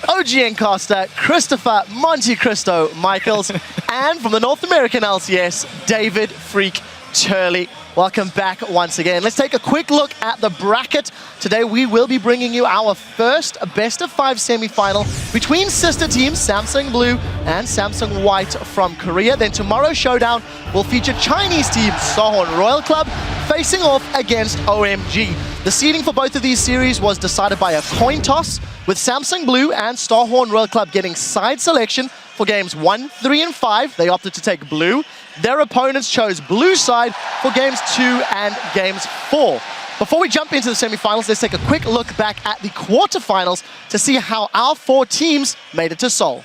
OGN Costa, Christopher Monte Cristo Michaels, and from the North American LCS, David Freak Turley. Welcome back once again. Let's take a quick look at the bracket. Today we will be bringing you our first best-of-5 semi-final between sister teams Samsung Blue and Samsung White from Korea. Then tomorrow's showdown will feature Chinese team Sawhorn Royal Club facing off against OMG. The seeding for both of these series was decided by a coin toss, with Samsung Blue and Sawhorn Royal Club getting side selection for games 1, 3, and 5. They opted to take blue. Their opponents chose blue side for games 2 and games 4. Before we jump into the semifinals, let's take a quick look back at the quarterfinals to see how our 4 teams made it to Seoul.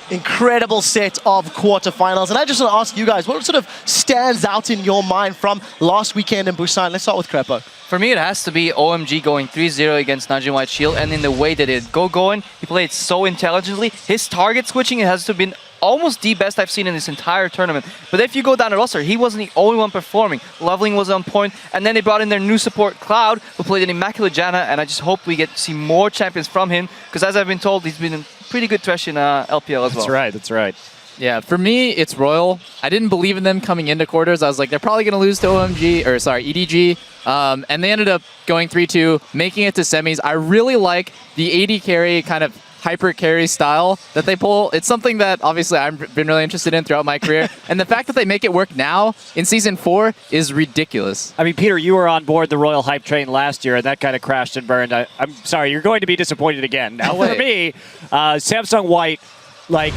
Incredible set of quarterfinals. And I just want to ask you guys, what sort of stands out in your mind from last weekend in Busan? Let's start with Crepo. For me, it has to be OMG going 3-0 against Nanjing White Shield, and in the way that it going, he played so intelligently. His target switching has to have been almost the best I've seen in this entire tournament. But if you go down the roster, he wasn't the only one performing. Leveling was on point, and then they brought in their new support, Cloud, who played an immaculate Janna, and I just hope we get to see more champions from him, because as I've been told, he's been in pretty good trash in LPL as well. That's right. Yeah, for me, it's Royal. I didn't believe in them coming into quarters. I was like, they're probably going to lose to EDG. And they ended up going 3-2, making it to semis. I really like the AD carry kind of hyper carry style that they pull. It's something that obviously I've been really interested in throughout my career. And the fact that they make it work now in Season 4 is ridiculous. I mean, Peter, you were on board the Royal Hype train last year, and that kind of crashed and burned. I'm sorry, you're going to be disappointed again. Now, for me, Samsung White, like,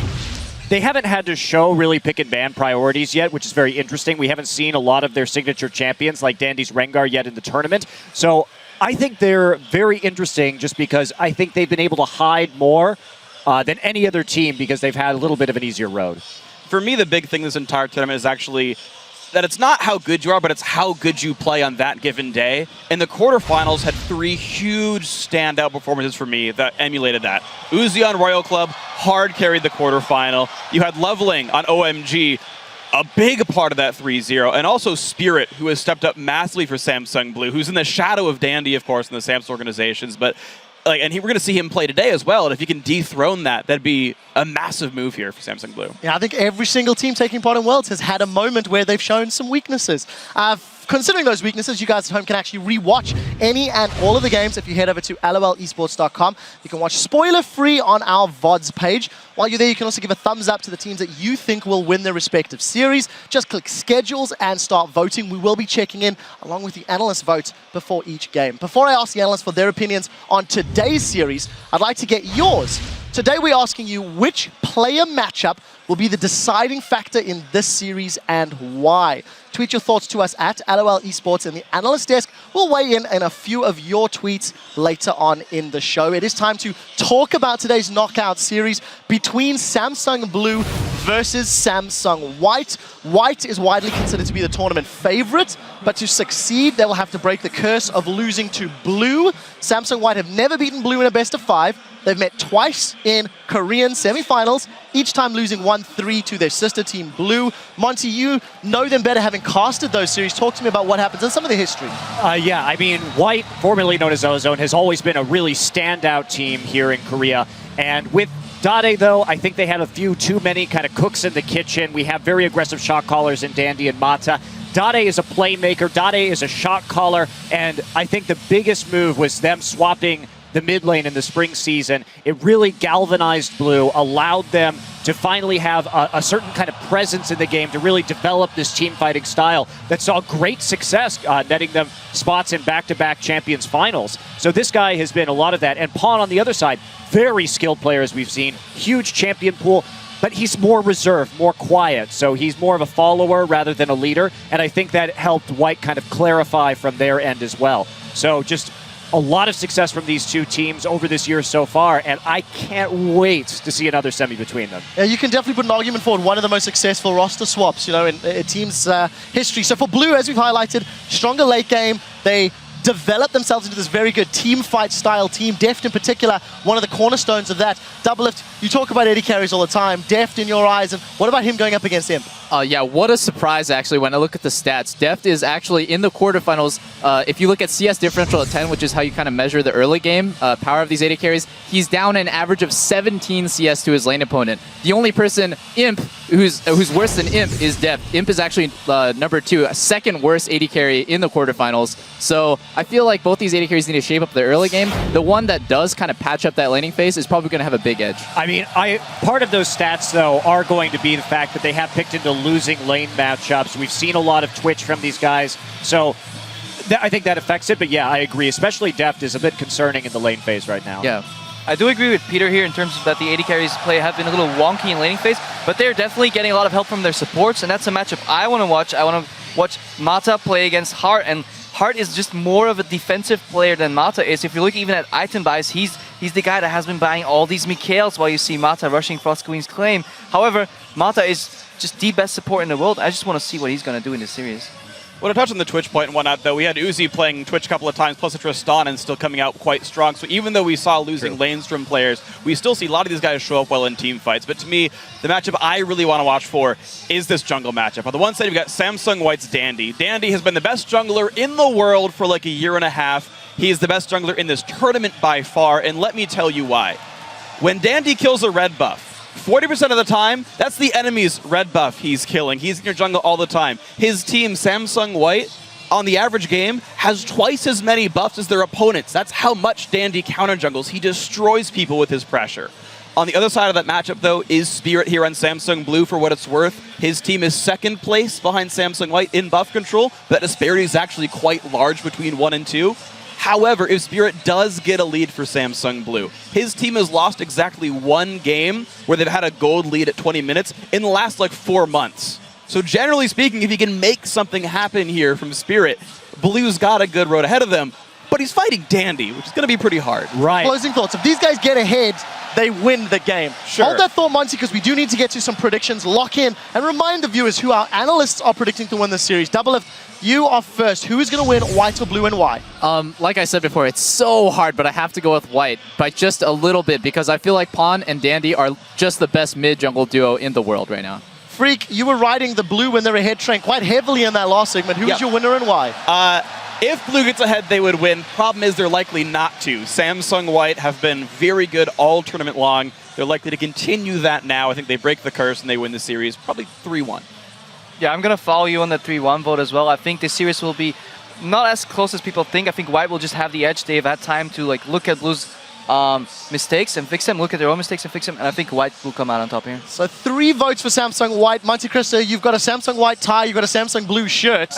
they haven't had to show really pick and ban priorities yet, which is very interesting. We haven't seen a lot of their signature champions like Dandy's Rengar yet in the tournament. So I think they're very interesting just because I think they've been able to hide more than any other team because they've had a little bit of an easier road. For me, the big thing this entire tournament is actually that it's not how good you are, but it's how good you play on that given day. And the quarterfinals had 3 huge standout performances for me that emulated that. Uzi on Royal Club hard carried the quarterfinal. You had Leveling on OMG, a big part of that 3-0, and also Spirit, who has stepped up massively for Samsung Blue, who's in the shadow of Dandy, of course, in the Samsung organizations, but and we're going to see him play today as well, and if he can dethrone that, that'd be a massive move here for Samsung Blue. Yeah, I think every single team taking part in Worlds has had a moment where they've shown some weaknesses. Considering those weaknesses, you guys at home can actually re-watch any and all of the games if you head over to lolesports.com. You can watch spoiler-free on our VODs page. While you're there, you can also give a thumbs up to the teams that you think will win their respective series. Just click schedules and start voting. We will be checking in along with the analyst votes before each game. Before I ask the analysts for their opinions on today's series, I'd like to get yours. Today we're asking you which player matchup will be the deciding factor in this series and why. Tweet your thoughts to us at LOL Esports, and the analyst desk will weigh in a few of your tweets later on in the show. It is time to talk about today's knockout series between Samsung Blue versus Samsung White. White is widely considered to be the tournament favorite, but to succeed, they will have to break the curse of losing to Blue. Samsung White have never beaten Blue in a best of 5. They've met twice in Korean semifinals, each time losing 1-3 to their sister team, Blue. Monty, you know them better, having casted those series. Talk to me about what happens and some of the history. Yeah, I mean, White, formerly known as Ozone, has always been a really standout team here in Korea. And with Dade, though, I think they had a few too many kind of cooks in the kitchen. We have very aggressive shot callers in Dandy and Mata. Dade is a playmaker, Dade is a shot caller, and I think the biggest move was them swapping the mid lane in the spring season. It really galvanized Blue, allowed them to finally have a certain kind of presence in the game to really develop this team fighting style that saw great success, netting them spots in back-to-back Champions finals. So this guy has been a lot of that. And Pawn on the other side, very skilled player as we've seen, huge champion pool, but he's more reserved, more quiet. So he's more of a follower rather than a leader. And I think that helped White kind of clarify from their end as well. So just a lot of success from these two teams over this year so far, and I can't wait to see another semi between them. Yeah, you can definitely put an argument forward, one of the most successful roster swaps, in a team's history. So for Blue, as we've highlighted, stronger late game. They develop themselves into this very good team fight style team. Deft in particular, one of the cornerstones of that. Doublelift, you talk about AD carries all the time. Deft in your eyes, and what about him going up against Imp? Yeah, what a surprise, actually, when I look at the stats. Deft is actually in the quarterfinals. If you look at CS differential at 10, which is how you kind of measure the early game power of these AD carries, he's down an average of 17 CS to his lane opponent. The only person, Imp, who's worse than Imp is Deft. Imp is actually number 2, second worst AD carry in the quarterfinals. So I feel like both these AD carries need to shape up their early game. The one that does kind of patch up that laning phase is probably going to have a big edge. I mean, part of those stats, though, are going to be the fact that they have picked into losing lane matchups. We've seen a lot of twitch from these guys, so I think that affects it. But yeah, I agree. Especially Deft is a bit concerning in the lane phase right now. Yeah. I do agree with Peter here in terms of that the AD carries play have been a little wonky in laning phase, but they're definitely getting a lot of help from their supports, and that's a matchup I want to watch. I want to watch Mata play against Hart, and Hart is just more of a defensive player than Mata is. If you look even at item buys, he's the guy that has been buying all these Mikhails while you see Mata rushing Frost Queen's claim. However, Mata is just the best support in the world. I just want to see what he's going to do in this series. Well, to touch on the Twitch point and whatnot, though, we had Uzi playing Twitch a couple of times, plus a Tristan, and still coming out quite strong. So even though we saw losing Lanestrom players, we still see a lot of these guys show up well in team fights. But to me, the matchup I really want to watch for is this jungle matchup. On the one side, you've got Samsung White's Dandy. Dandy has been the best jungler in the world for like a year and a half. He is the best jungler in this tournament by far, and let me tell you why. When Dandy kills a red buff, 40% of the time, that's the enemy's red buff he's killing. He's in your jungle all the time. His team, Samsung White, on the average game, has twice as many buffs as their opponents. That's how much Dandy counter jungles. He destroys people with his pressure. On the other side of that matchup, though, is Spirit here on Samsung Blue for what it's worth. His team is second place behind Samsung White in buff control. That disparity is actually quite large between 1 and 2. However, if Spirit does get a lead for Samsung Blue, his team has lost exactly one game where they've had a gold lead at 20 minutes in the last, 4 months. So generally speaking, if he can make something happen here from Spirit, Blue's got a good road ahead of them, but he's fighting Dandy, which is going to be pretty hard. Right. Closing thoughts. If these guys get ahead, they win the game. Sure. Hold that thought, Monty, because we do need to get to some predictions. Lock in and remind the viewers who our analysts are predicting to win this series. Doublelift, you are first. Who is going to win, White or Blue, and why? Like I said before, it's so hard, but I have to go with White by just a little bit because I feel like Pawn and Dandy are just the best mid-jungle duo in the world right now. Freak, you were riding the Blue when they're ahead train quite heavily in that last segment. Who is your winner and why? If Blue gets ahead, they would win. Problem is they're likely not to. Samsung White have been very good all tournament long. They're likely to continue that now. I think they break the curse and they win the series, probably 3-1. Yeah, I'm going to follow you on the 3-1 vote as well. I think this series will be not as close as people think. I think White will just have the edge. They've had time to look at Blue's mistakes and fix them, look at their own mistakes and fix them, and I think white will come out on top here. So 3 votes for Samsung White. Monte Cristo, you've got a Samsung White tie, you've got a Samsung Blue shirt.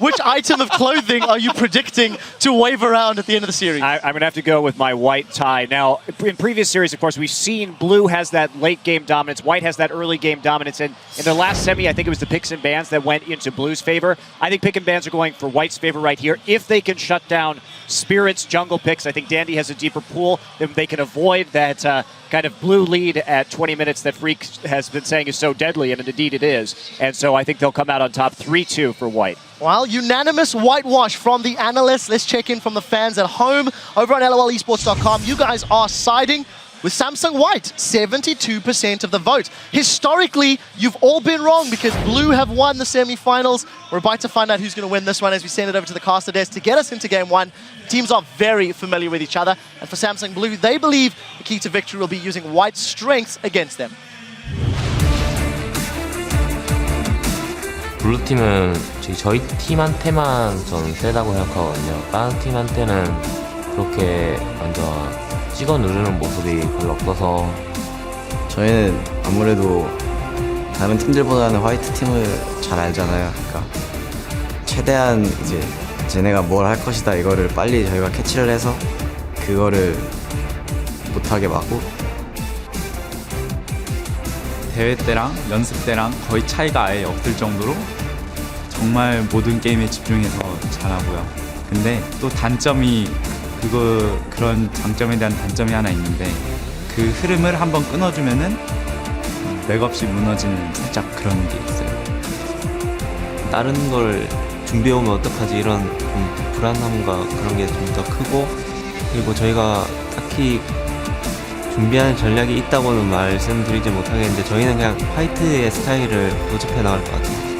Which item of clothing are you predicting to wave around at the end of the series? I'm going to have to go with my white tie. Now, in previous series, of course, we've seen Blue has that late game dominance, White has that early game dominance, and in the last semi, I think it was the picks and bans that went into Blue's favor. I think pick and bans are going for White's favor right here. If they can shut down Spirit's jungle picks, I think Dandy has a deeper pool, then they can avoid that kind of Blue lead at 20 minutes that Freak has been saying is so deadly, and indeed it is. And so I think they'll come out on top 3-2 for White. Well, unanimous whitewash from the analysts. Let's check in from the fans at home. Over on LOLesports.com, you guys are siding with Samsung White, 72% of the vote. Historically, you've all been wrong because Blue have won the semi-finals. We're about to find out who's going to win this one as we send it over to the caster desk to get us into game 1. Teams are very familiar with each other. And for Samsung Blue, they believe the key to victory will be using White's strengths against them. 블루팀은 저희 팀한테만 저는 세다고 생각하거든요. 다른 팀한테는 그렇게 완전 찍어 누르는 모습이 별로 없어서 저희는 아무래도 다른 팀들보다는 화이트 팀을 잘 알잖아요. 그러니까 최대한 이제 쟤네가 뭘 할 것이다 이거를 빨리 저희가 캐치를 해서 그거를 못하게 막고 대회 때랑 연습 때랑 거의 차이가 아예 없을 정도로 정말 모든 게임에 집중해서 잘하고요. 근데 또 단점이 그런 장점에 대한 단점이 하나 있는데 그 흐름을 한번 끊어주면은 맥없이 무너지는 살짝 그런 게 있어요. 다른 걸 준비해오면 어떡하지 이런 좀 불안함과 그런 게 좀 더 크고 그리고 저희가 딱히 준비하는 전략이 있다고는 말씀드리지 못하겠는데 저희는 그냥 화이트의 스타일을 고집해 나갈 것 같아요.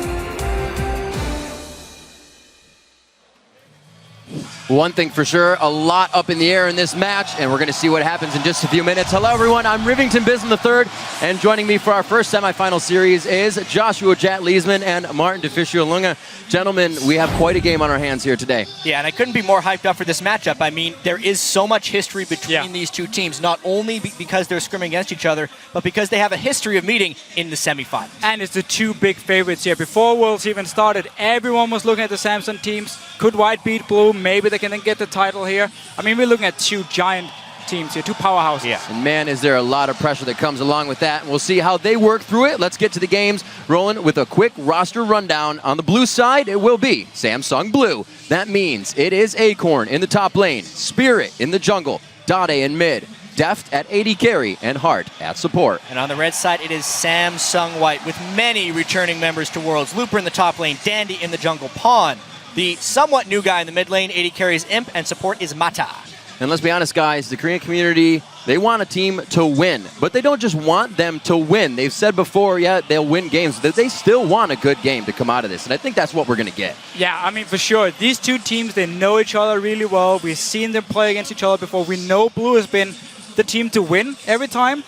One thing for sure, a lot up in the air in this match, and we're going to see what happens in just a few minutes. Hello, everyone. I'm Rivington Bism III, and joining me for our first semifinal series is Joshua Jat Leesman and Martin DeFiscio Lunga. Gentlemen, we have quite a game on our hands here today. Yeah, and I couldn't be more hyped up for this matchup. I mean, there is so much history between these two teams, not only because they're scrimming against each other, but because they have a history of meeting in the semifinals. And it's the two big favorites here. Before Worlds even started, everyone was looking at the Samsung teams. Could White beat Blue? Maybe they can then get the title here. I mean, we're looking at two giant teams here, two powerhouses. Yeah. And man, is there a lot of pressure that comes along with that. And we'll see how they work through it. Let's get to the games. Rolling with a quick roster rundown. On the blue side, it will be Samsung Blue. That means it is Acorn in the top lane, Spirit in the jungle, Dade in mid, Deft at AD carry, and Hart at support. And on the red side, it is Samsung White with many returning members to Worlds. Looper in the top lane, Dandy in the jungle, Pawn. The somewhat new guy in the mid lane, AD carries Imp, and support is Mata. And let's be honest, guys, the Korean community, they want a team to win. But they don't just want them to win. They've said before, yeah, they'll win games. They still want a good game to come out of this. And I think that's what we're going to get. Yeah, I mean, for sure. These two teams, they know each other really well. We've seen them play against each other before. We know Blue has been the team to win every time.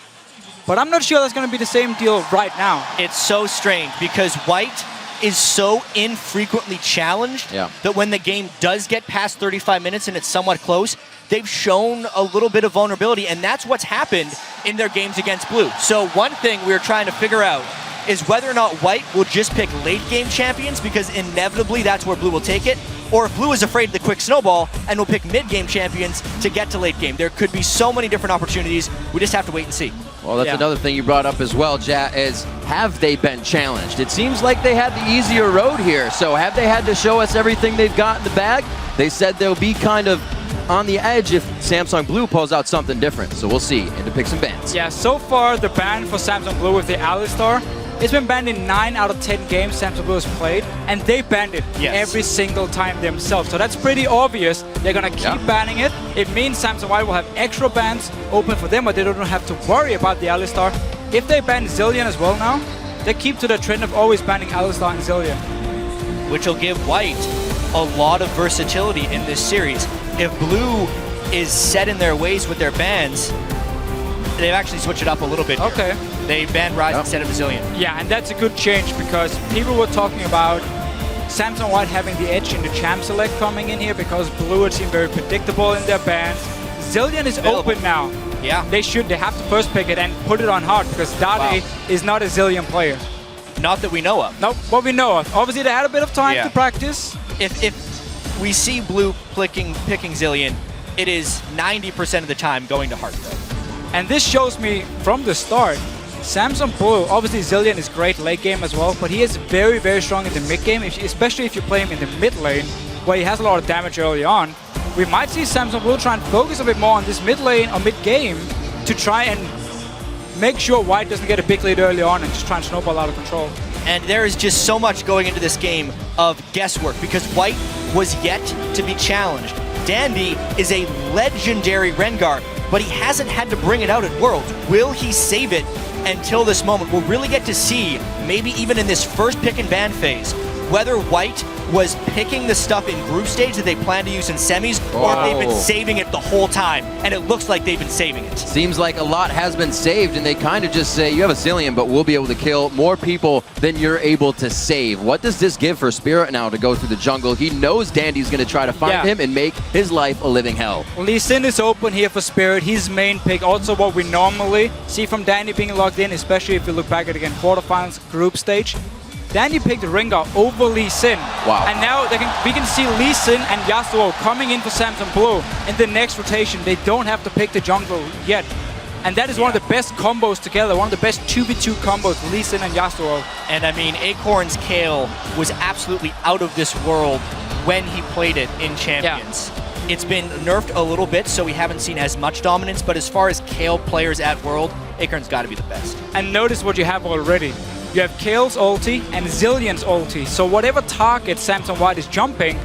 But I'm not sure that's going to be the same deal right now. It's so strange because White is so infrequently challenged that when the game does get past 35 minutes and it's somewhat close, they've shown a little bit of vulnerability, and that's what's happened in their games against Blue. So one thing we're trying to figure out is whether or not White will just pick late game champions, because inevitably that's where Blue will take it, or if Blue is afraid of the quick snowball and will pick mid-game champions to get to late game. There could be so many different opportunities. We just have to wait and see. Well, that's another thing you brought up as well, Jat, is have they been challenged? It seems like they had the easier road here. So have they had to show us everything they've got in the bag? They said they'll be kind of on the edge if Samsung Blue pulls out something different. So we'll see into picks and bans. Yeah, so far the ban for Samsung Blue with the Alistar, it's been banned in 9 out of 10 games Samsung Blue has played, and they banned it every single time themselves. So that's pretty obvious. They're going to keep banning it. It means Samsung White will have extra bans open for them, but they don't have to worry about the Alistar. If they ban Zillion as well now, they keep to the trend of always banning Alistar and Zillion. Which will give White a lot of versatility in this series. If Blue is set in their ways with their bans, they've actually switched it up a little bit. Okay. They banned Rise instead of Zillion. Yeah, and that's a good change because people were talking about Samsung White having the edge in the champ select coming in here because Blue had seemed very predictable in their bans. Zillion is open now. Yeah. They have to first pick it and put it on hard because Dade is not a Zillion player. Not that we know of. Nope, what we know of. Obviously, they had a bit of time to practice. If we see Blue picking Zillion, it is 90% of the time going to hard though. And this shows me from the start, Samsung Blue, obviously Zillion is great late game as well, but he is very, very strong in the mid game, especially if you play him in the mid lane, where he has a lot of damage early on. We might see Samsung Blue try and focus a bit more on this mid lane or mid game to try and make sure White doesn't get a big lead early on and just try and snowball out of control. And there is just so much going into this game of guesswork because White was yet to be challenged. Dandy is a legendary Rengar, but he hasn't had to bring it out at Worlds. Will he save it until this moment? We'll really get to see, maybe even in this first pick and ban phase, whether White was picking the stuff in group stage that they plan to use in semis, or if they've been saving it the whole time, and it looks like they've been saving it. Seems like a lot has been saved, and they kind of just say, you have a Zillion, but we'll be able to kill more people than you're able to save. What does this give for Spirit now to go through the jungle? He knows Dandy's going to try to find him and make his life a living hell. Lee Sin is open here for Spirit, his main pick. Also what we normally see from Dandy being logged in, especially if you look back at, again, quarterfinals, group stage. Dandy picked Rengar over Lee Sin. Wow. And now we can see Lee Sin and Yasuo coming in for Samsung Blue in the next rotation. They don't have to pick the jungle yet. And that is one of the best combos together, one of the best 2v2 combos, Lee Sin and Yasuo. And I mean, Acorn's Kayle was absolutely out of this world when he played it in Champions. Yeah. It's been nerfed a little bit, so we haven't seen as much dominance, but as far as Kayle players at World, Acorn's got to be the best. And notice what you have already. You have Kayle's ulti and Zillion's ulti. So whatever target Samsung White is jumping,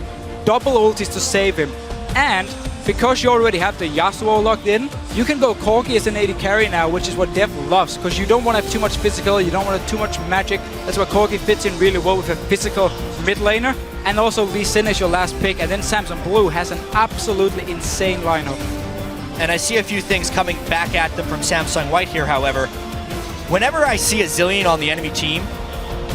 double ultis to save him. And because you already have the Yasuo locked in, you can go Corki as an AD carry now, which is what Dev loves, because you don't want to have too much physical, you don't want to have too much magic. That's why Corki fits in really well with a physical mid laner. And also Lee Sin is your last pick, and then Samsung Blue has an absolutely insane lineup. And I see a few things coming back at them from Samsung White here, however. Whenever I see a Zillion on the enemy team,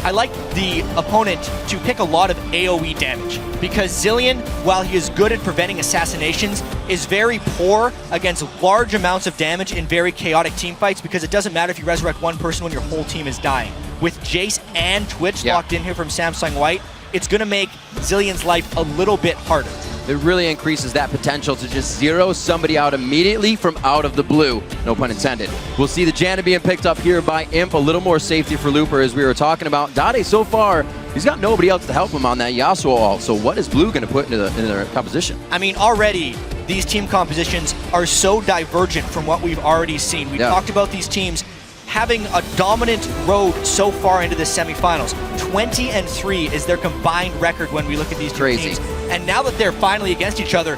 I like the opponent to pick a lot of AoE damage, because Zillion, while he is good at preventing assassinations, is very poor against large amounts of damage in very chaotic team fights, because it doesn't matter if you resurrect one person when your whole team is dying. With Jace and Twitch locked in here from Samsung White, it's going to make Zillion's life a little bit harder. It really increases that potential to just zero somebody out immediately from out of the blue. No pun intended. We'll see the Janna being picked up here by Imp. A little more safety for Looper, as we were talking about. Dade, so far, he's got nobody else to help him on that Yasuo ult. So what is Blue going to put into their composition? I mean, already, these team compositions are so divergent from what we've already seen. We've talked about these teams having a dominant road so far into the semifinals. 20-3 is their combined record when we look at these two teams. And now that they're finally against each other,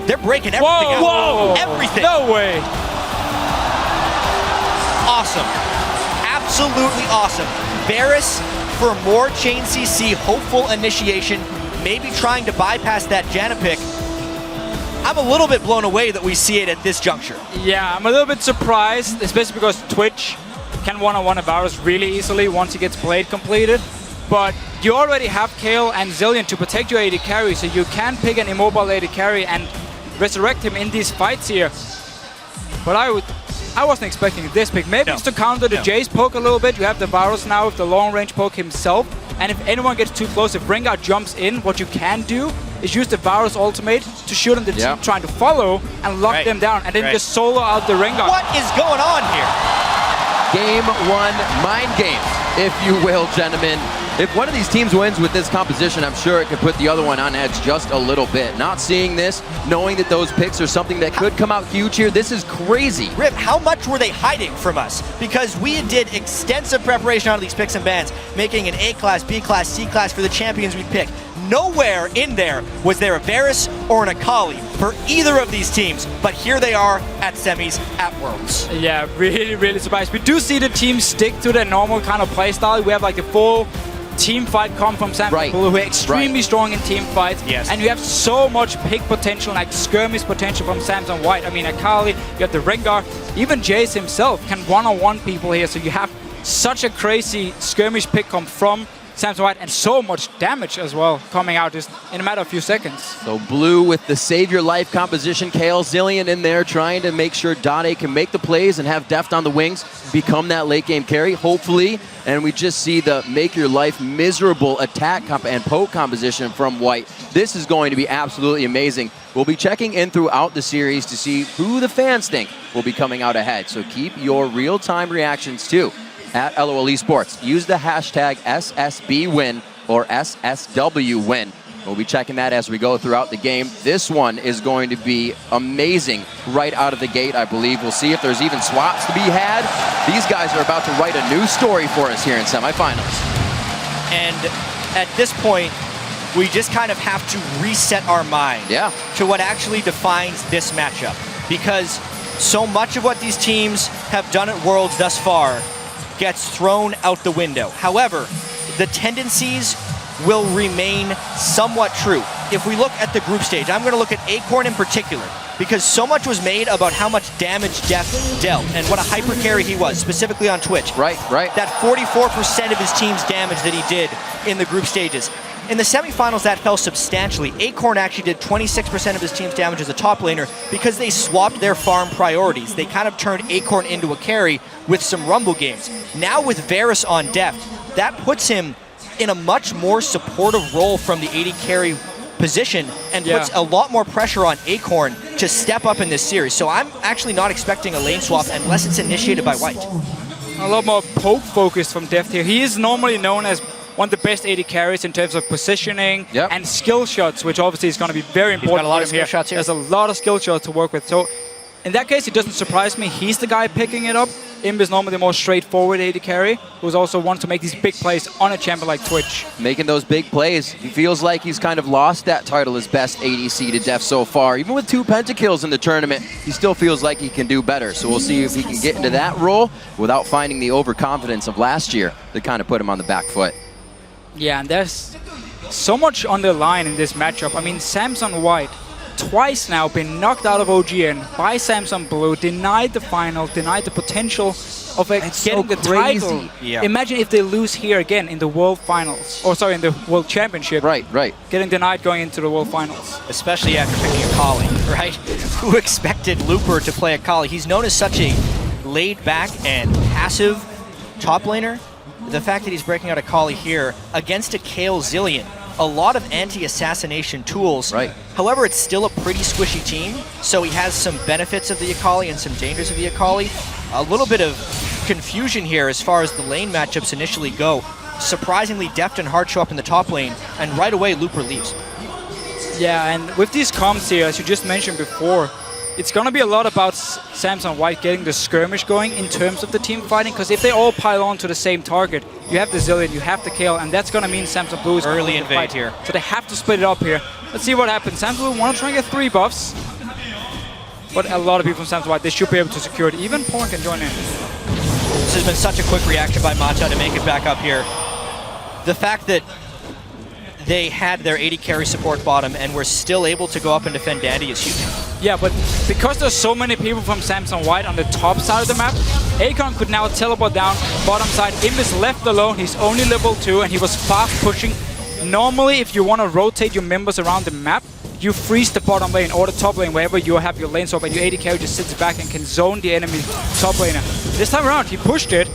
they're breaking everything out. Whoa! Everything. No way. Awesome. Absolutely awesome. Varus for more Chain CC, hopeful initiation, maybe trying to bypass that Janna pick. I'm a little bit blown away that we see it at this juncture. Yeah, I'm a little bit surprised, especially because Twitch can one-on-one a Varus really easily once he gets Blade completed. But you already have Kayle and Zillion to protect your AD carry, so you can pick an immobile AD carry and resurrect him in these fights here. But I wasn't expecting this pick. Maybe it's to counter the Jace poke a little bit. You have the Varus now with the long-range poke himself. And if anyone gets too close, if Rengar jumps in, what you can do is use the Varus ultimate to shoot on the team trying to follow and lock them down, and then just solo out the Rengar. What is going on here? Game one, mind games, if you will, gentlemen. If one of these teams wins with this composition, I'm sure it could put the other one on edge just a little bit. Not seeing this, knowing that those picks are something that could come out huge here, this is crazy. Rip, how much were they hiding from us? Because we did extensive preparation on these picks and bans, making an A-class, B-class, C-class for the champions we pick. Nowhere in there was there a Varus or an Akali for either of these teams, but here they are at semis at Worlds. Yeah, really, really surprised. We do see the teams stick to their normal kind of playstyle. We have like a full team fight come from Samsung Blue, who are extremely strong in team fights. And you have so much pick potential, like skirmish potential from Samsung White. I mean, Akali, you have the Rengar, even Jace himself can one-on-one people here, so you have such a crazy skirmish pick come from Samson White, and so much damage as well coming out just in a matter of a few seconds. So Blue with the Save Your Life composition, Kale Zillion in there trying to make sure Dade can make the plays and have Deft on the wings, become that late game carry, hopefully. And we just see the make your life miserable attack and poke composition from White. This is going to be absolutely amazing. We'll be checking in throughout the series to see who the fans think will be coming out ahead. So keep your real-time reactions too at LOL Esports. Use the hashtag SSBWin or SSWWin. We'll be checking that as we go throughout the game. This one is going to be amazing right out of the gate, I believe. We'll see if there's even swaps to be had. These guys are about to write a new story for us here in semifinals. And at this point, we just kind of have to reset our mind to what actually defines this matchup. Because so much of what these teams have done at Worlds thus far gets thrown out the window. However, the tendencies will remain somewhat true. If we look at the group stage, I'm going to look at Acorn in particular, because so much was made about how much damage Deft dealt and what a hyper carry he was, specifically on Twitch. Right. That 44% of his team's damage that he did in the group stages. In the semifinals, that fell substantially. Acorn actually did 26% of his team's damage as a top laner because they swapped their farm priorities. They kind of turned Acorn into a carry with some Rumble games. Now with Varus on Deft, that puts him in a much more supportive role from the AD carry position and puts a lot more pressure on Acorn to step up in this series. So I'm actually not expecting a lane swap unless it's initiated by White. A lot more poke focus from Deft here. He is normally known as one of the best AD carries in terms of positioning and skill shots, which obviously is going to be very important. He's got a lot of skill shots here. There's a lot of skill shots to work with. So in that case, it doesn't surprise me. He's the guy picking it up. Imb is normally the more straightforward AD carry, who's also wants to make these big plays on a champion like Twitch. Making those big plays. He feels like he's kind of lost that title as best ADC to Deft so far. Even with 2 pentakills in the tournament, he still feels like he can do better. So we'll see if he can get into that role without finding the overconfidence of last year that kind of put him on the back foot. Yeah, and there's so much on the line in this matchup. I mean, Samson White twice now been knocked out of OGN by Samson Blue, denied the final, denied the potential of getting the title. Yeah. Imagine if they lose here again in the World Finals, or sorry, in the World Championship. Right. Getting denied going into the World Finals. Especially after picking Akali, right? Who expected Looper to play Akali? He's known as such a laid-back and passive top laner. The fact that he's breaking out Akali here against a Kale Zillion, a lot of anti-assassination tools. However, it's still a pretty squishy team, so he has some benefits of the Akali and some dangers of the Akali. A little bit of confusion here as far as the lane matchups initially go. Surprisingly, Deft and Hard show up in the top lane, and right away, Looper leaves. Yeah, and with these comms here, as you just mentioned before, it's going to be a lot about Samson White getting the skirmish going in terms of the team fighting, because if they all pile on to the same target, you have the Zillion, you have the Kale, and that's going to mean Samson Blue is early invade here. So they have to split it up here. Let's see what happens. Samson Blue want to try and get 3 buffs, but a lot of people from Samson White, they should be able to secure it. Even Porn can join in. This has been such a quick reaction by Mata to make it back up here. The fact that they had their AD carry support bottom and were still able to go up and defend Dandy is huge. Yeah, but because there's so many people from Samson White on the top side of the map, Acorn could now teleport down bottom side. Imb is left alone, he's only level 2 and he was fast pushing. Normally, if you want to rotate your members around the map, you freeze the bottom lane or the top lane wherever you have your lane swap, and your AD carry just sits back and can zone the enemy top laner. This time around, he pushed it,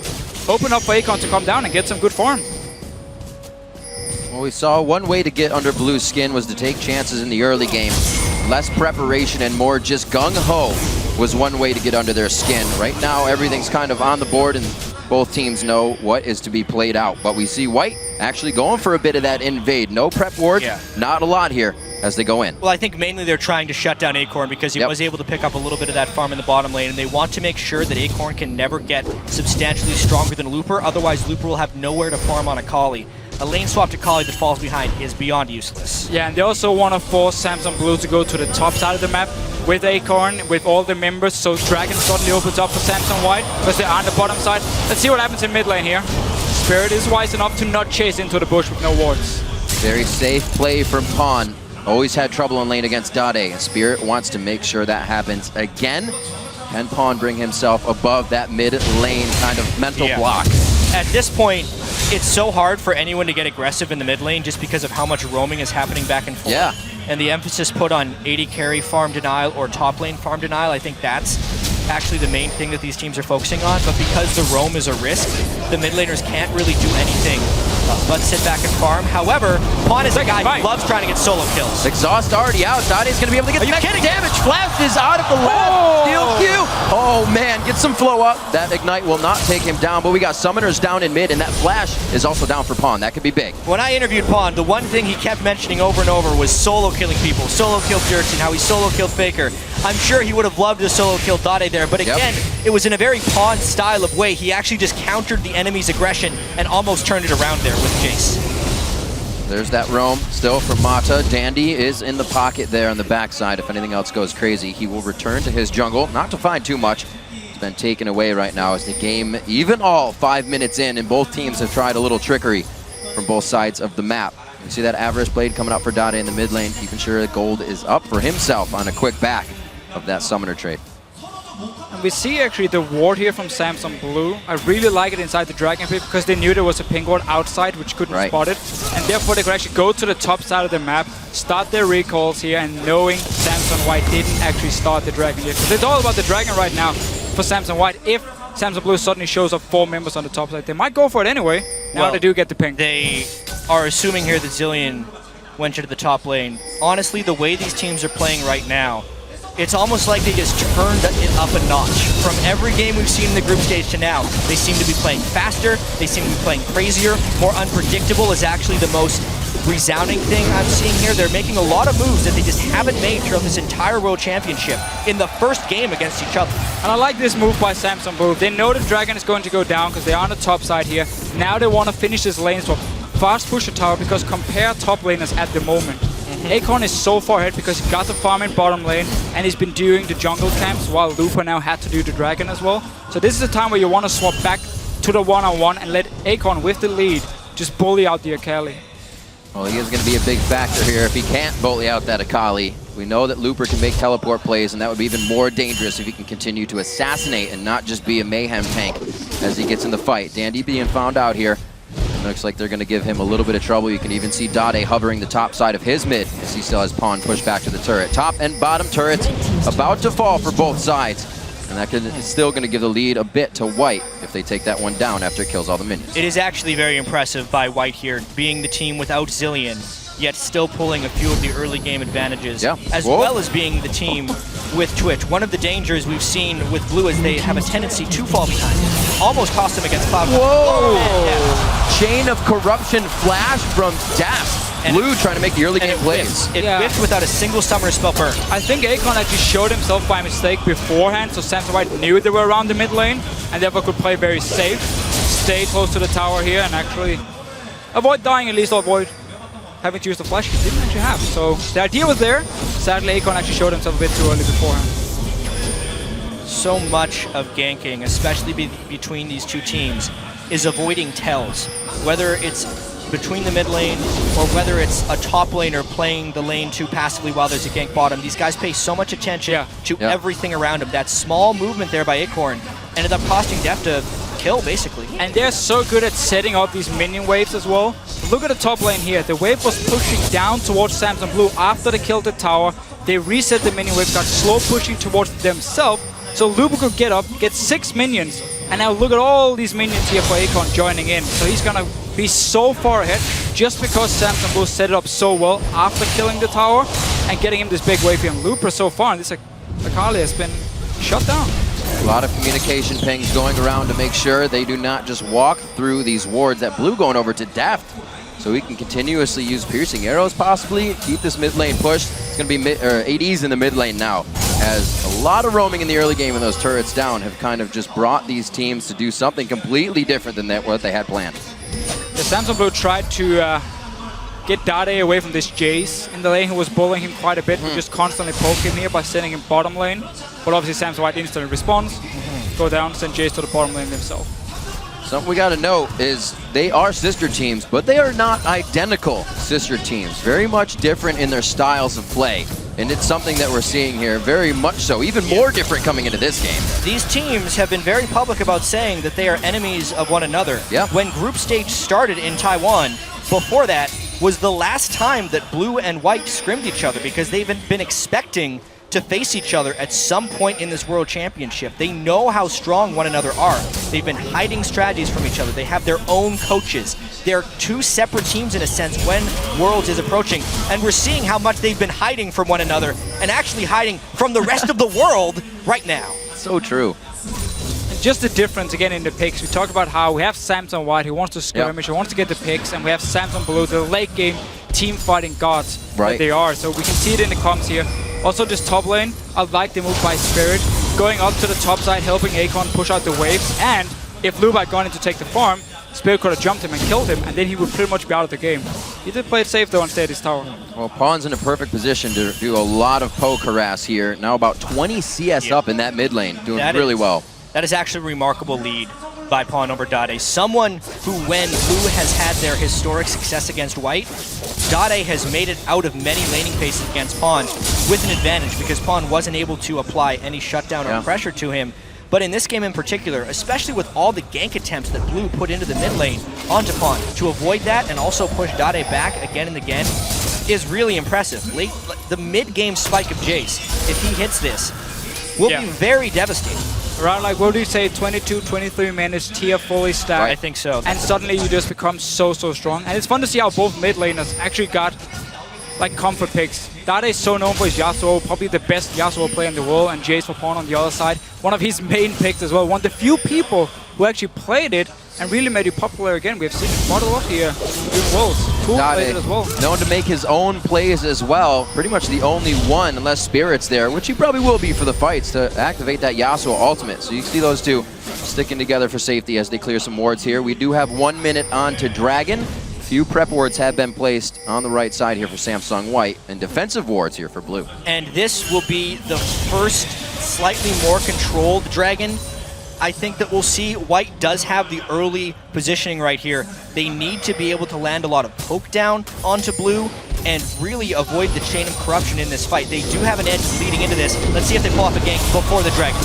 opened up for Acorn to come down and get some good farm. Well, we saw one way to get under Blue's skin was to take chances in the early game. Less preparation and more just gung-ho was one way to get under their skin. Right now, everything's kind of on the board and both teams know what is to be played out. But we see White actually going for a bit of that invade. No prep ward, not a lot here as they go in. Well, I think mainly they're trying to shut down Acorn because he was able to pick up a little bit of that farm in the bottom lane, and they want to make sure that Acorn can never get substantially stronger than Looper, otherwise Looper will have nowhere to farm on Akali. A lane swap to Akali that falls behind is beyond useless. Yeah, and they also want to force Samson Blue to go to the top side of the map with Acorn, with all the members, so Dragon suddenly opens up for Samson White because they're on the bottom side. Let's see what happens in mid lane here. Spirit is wise enough to not chase into the bush with no wards. Very safe play from Pawn. Always had trouble in lane against Dade. Spirit wants to make sure that happens again. Can Pawn bring himself above that mid lane kind of mental block? At this point, It's so hard for anyone to get aggressive in the mid lane just because of how much roaming is happening back and forth. Yeah. And the emphasis put on AD carry farm denial or top lane farm denial, I think that's actually the main thing that these teams are focusing on. But because the roam is a risk, the mid laners can't really do anything but sit back and farm. However, Pawn is a guy who loves trying to get solo kills. Exhaust already out. Dade's going to be able to get the next damage. Flash is out of the left. Steal Q. Oh, man. Get some flow up. That Ignite will not take him down, but we got Summoners down in mid, and that Flash is also down for Pawn. That could be big. When I interviewed Pawn, the one thing he kept mentioning over and over was solo killing people. Solo killed Jerks and how he solo killed FLICKR. I'm sure he would have loved to solo kill Dade there, but again, it was in a very Pawn style of way. He actually just countered the enemy's aggression and almost turned it around there with Jace. There's that roam still from Mata. Dandy is in the pocket there on the backside. If anything else goes crazy, he will return to his jungle. Not to find too much. It's been taken away right now as the game, even all 5 minutes in, and both teams have tried a little trickery from both sides of the map. You see that Avarice Blade coming out for Dade in the mid lane, keeping sure that gold is up for himself on a quick back of that Summoner trade. And we see actually the ward here from Samsung Blue. I really like it inside the Dragon Pit because they knew there was a ping ward outside which couldn't spot it. And therefore they could actually go to the top side of the map, start their recalls here, and knowing Samsung White didn't actually start the Dragon yet. Because it's all about the Dragon right now for Samsung White. If Samsung Blue suddenly shows up 4 members on the top side, they might go for it anyway. Now they do get the ping. They are assuming here that Zilean went to the top lane. Honestly, the way these teams are playing right now, it's almost like they just turned it up a notch. From every game we've seen in the group stage to now, they seem to be playing faster, they seem to be playing crazier, more unpredictable is actually the most resounding thing I'm seeing here. They're making a lot of moves that they just haven't made throughout this entire World Championship in the first game against each other. And I like this move by Samsung Blue. They know the Dragon is going to go down because they're on the top side here. Now they want to finish this lane swap. Fast push the tower because compare top laners at the moment. Acorn is so far ahead because he got the farm in bottom lane and he's been doing the jungle camps while Looper now had to do the Dragon as well. So this is the time where you want to swap back to the one-on-one and let Acorn with the lead just bully out the Akali. Well, he is going to be a big factor here if he can't bully out that Akali. We know that Looper can make teleport plays, and that would be even more dangerous if he can continue to assassinate and not just be a mayhem tank as he gets in the fight. Dandy being found out here. Looks like they're going to give him a little bit of trouble. You can even see Dade hovering the top side of his mid as he still has Pawn pushed back to the turret. Top and bottom turrets about to fall for both sides. And that is still going to give the lead a bit to White if they take that one down after it kills all the minions. It is actually very impressive by White here, being the team without Zilean, yet still pulling a few of the early game advantages, as well as being the team with Twitch. One of the dangers we've seen with Blue is they have a tendency to fall behind. Almost cost them against Cloud. Whoa! Chain of corruption flash from Daft. Blue trying to make the early game plays. It whiffed without a single summoner spell burn. I think Acorn actually showed himself by mistake beforehand, so Samsung White knew they were around the mid lane and therefore could play very safe, stay close to the tower here and actually avoid dying, at least avoid having to use the flash he didn't actually have. So the idea was there. Sadly, Acorn actually showed himself a bit too early beforehand. So much of ganking, especially between these two teams, is avoiding tells. Whether it's between the mid lane or whether it's a top laner playing the lane too passively while there's a gank bottom, these guys pay so much attention to everything around them. That small movement there by Acorn ended up costing Deft a kill, basically. And they're so good at setting up these minion waves as well. Look at the top lane here. The wave was pushing down towards Samsung Blue after they killed the tower. They reset the minion wave, got slow pushing towards themselves, so Lubu could get up, get 6 minions, and now look at all these minions here for Acorn joining in. So he's gonna be so far ahead just because Samsung Blue set it up so well after killing the tower and getting him this big wave here on Looper so far. And this Akali has been shut down. A lot of communication pings going around to make sure they do not just walk through these wards. That Blue going over to Daft, so he can continuously use piercing arrows possibly, keep this mid lane pushed. It's going to be ADs in the mid lane now, as a lot of roaming in the early game and those turrets down have kind of just brought these teams to do something completely different than what they had planned. The Samsung Blue tried to get Dade away from this Jace in the lane who was bullying him quite a bit. We just constantly poke him here by sending him bottom lane. But obviously Samsung White instantly responds, go down, send Jace to the bottom lane himself. Something we got to note is they are sister teams, but they are not identical sister teams. Very much different in their styles of play. And it's something that we're seeing here, very much so, even more different coming into this game. These teams have been very public about saying that they are enemies of one another. Yeah. When group stage started in Taiwan, before that was the last time that blue and white scrimmed each other, because they've been expecting to face each other at some point in this World Championship. They know how strong one another are. They've been hiding strategies from each other. They have their own coaches. They're two separate teams in a sense when Worlds is approaching, and we're seeing how much they've been hiding from one another and actually hiding from the rest of the world right now. So true. Just the difference again in the picks. We talked about how we have Samsung White who wants to skirmish, who wants to get the picks, and we have Samsung Blue, the late game team fighting gods that they are. So we can see it in the comms here. Also this top lane, I like the move by Spirit, going up to the top side, helping Akon push out the waves, and if Lube had gone in to take the farm, Spirit could have jumped him and killed him, and then he would pretty much be out of the game. He did play it safe though and stay at his tower. Well, Pawn's in a perfect position to do a lot of poke harass here. Now about 20 CS up in that mid lane, doing really well. That is actually a remarkable lead by Pawn over Dade. Someone who, when Blue has had their historic success against White, Dade has made it out of many laning phases against Pawn with an advantage, because Pawn wasn't able to apply any shutdown or pressure to him. But in this game in particular, especially with all the gank attempts that Blue put into the mid lane onto Pawn, to avoid that and also push Dade back again and again is really impressive. The mid-game spike of Jace, if he hits this, will be very devastating. Around, like, what do you say, 22, 23 minutes, tier fully stacked. I think so. And suddenly you just become so strong. And it's fun to see how both mid laners actually got, like, comfort picks. Dade is so known for his Yasuo, probably the best Yasuo player in the world, and Jace for Pawn on the other side. One of his main picks as well. One of the few people who actually played it and really made it popular again. We have seen it model up here in Worlds. Cool played it as well. Known to make his own plays as well. Pretty much the only one, unless Spirit's there, which he probably will be for the fights, to activate that Yasuo ultimate. So you see those two sticking together for safety as they clear some wards here. We do have 1 minute on to Dragon. A few prep wards have been placed on the right side here for Samsung White, and defensive wards here for Blue. And this will be the first slightly more controlled Dragon I think that we'll see. White does have the early positioning right here. They need to be able to land a lot of poke down onto Blue and really avoid the chain of corruption in this fight. They do have an edge leading into this. Let's see if they pull off a gank before the Dragon.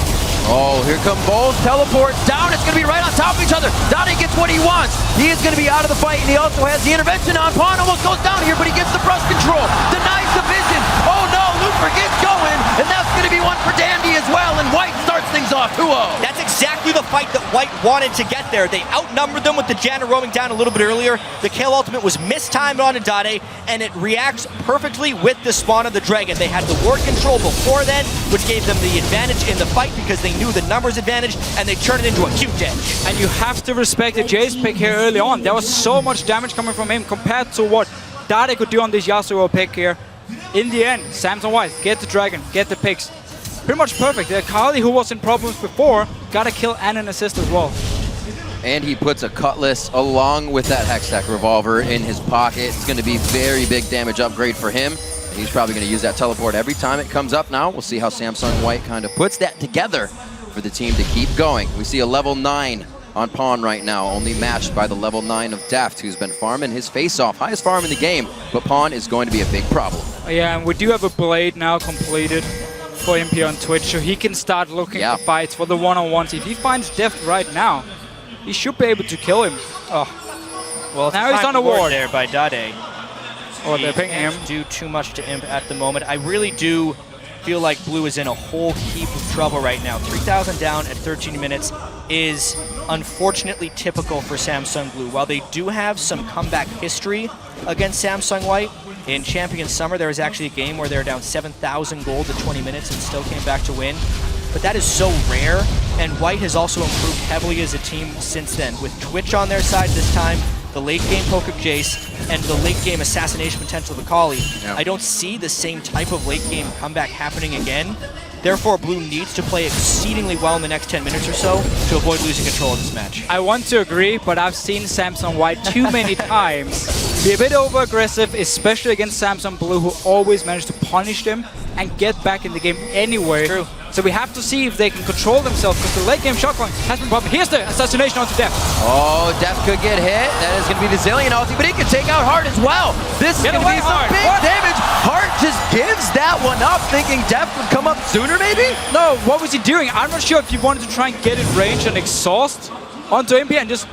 Oh, here come both. Teleports down. It's going to be right on top of each other. Dade gets what he wants. He is going to be out of the fight, and he also has the intervention on. Pawn almost goes down here, but he gets the brush control. Denies the vision. Oh no, Looper gets going, and that's going to be one for Dandy as well, and White starts things off 2-0. That's exactly the fight that White wanted to get there. They outnumbered them with the Janna roaming down a little bit earlier. The Kayle ultimate was mistimed onto Dade, and it reacts perfectly with the spawn of the Dragon. They had the ward control before then, which gave them the advantage in the fight because they knew the numbers advantage, and they turned it into a cute edge. And you have to respect the Jace pick here early on. There was so much damage coming from him compared to what Dade could do on this Yasuo pick here. In the end, Samsung White, get the Dragon, get the picks. Pretty much perfect. Kali, who was in problems before, got a kill and an assist as well. And he puts a Cutlass along with that Hextech Revolver in his pocket. It's going to be very big damage upgrade for him. And he's probably going to use that teleport every time it comes up now. We'll see how Samsung White kind of puts that together for the team to keep going. We see a level 9 on Pawn right now, only matched by the level 9 of Deft, who's been farming his face-off. Highest farm in the game, but Pawn is going to be a big problem. Yeah, and we do have a Blade now completed for him here on Twitch, so he can start looking for fights for the one-on-ones. If he finds Deft right now, he should be able to kill him. Oh, well, now he's on a ward there by Dade. Oh, they're picking him. Do too much to Imp at the moment. I really do feel like Blue is in a whole heap of trouble right now. 3,000 down at 13 minutes is unfortunately typical for Samsung Blue. While they do have some comeback history against Samsung White, in Champion Summer there was actually a game where they were down 7,000 gold at 20 minutes and still came back to win. But that is so rare, and White has also improved heavily as a team since then. With Twitch on their side this time, the late game poke of Jace, and the late game assassination potential of Akali, I don't see the same type of late game comeback happening again. Therefore, Blue needs to play exceedingly well in the next 10 minutes or so to avoid losing control of this match. I want to agree, but I've seen Samsung White too many times be a bit over-aggressive, especially against Samsung Blue, who always manage to punish them and get back in the game anyway. True. So we have to see if they can control themselves, because the late game shotgun has been popping. Here's the assassination onto Deft. Oh, Deft could get hit. That is going to be the Zillion ulti, but he can take out Hart as well. This is going to be some big damage. Hart just gives that one up, thinking Def would come up sooner, maybe? No, what was he doing? I'm not sure if he wanted to try and get in range and exhaust onto Impy and just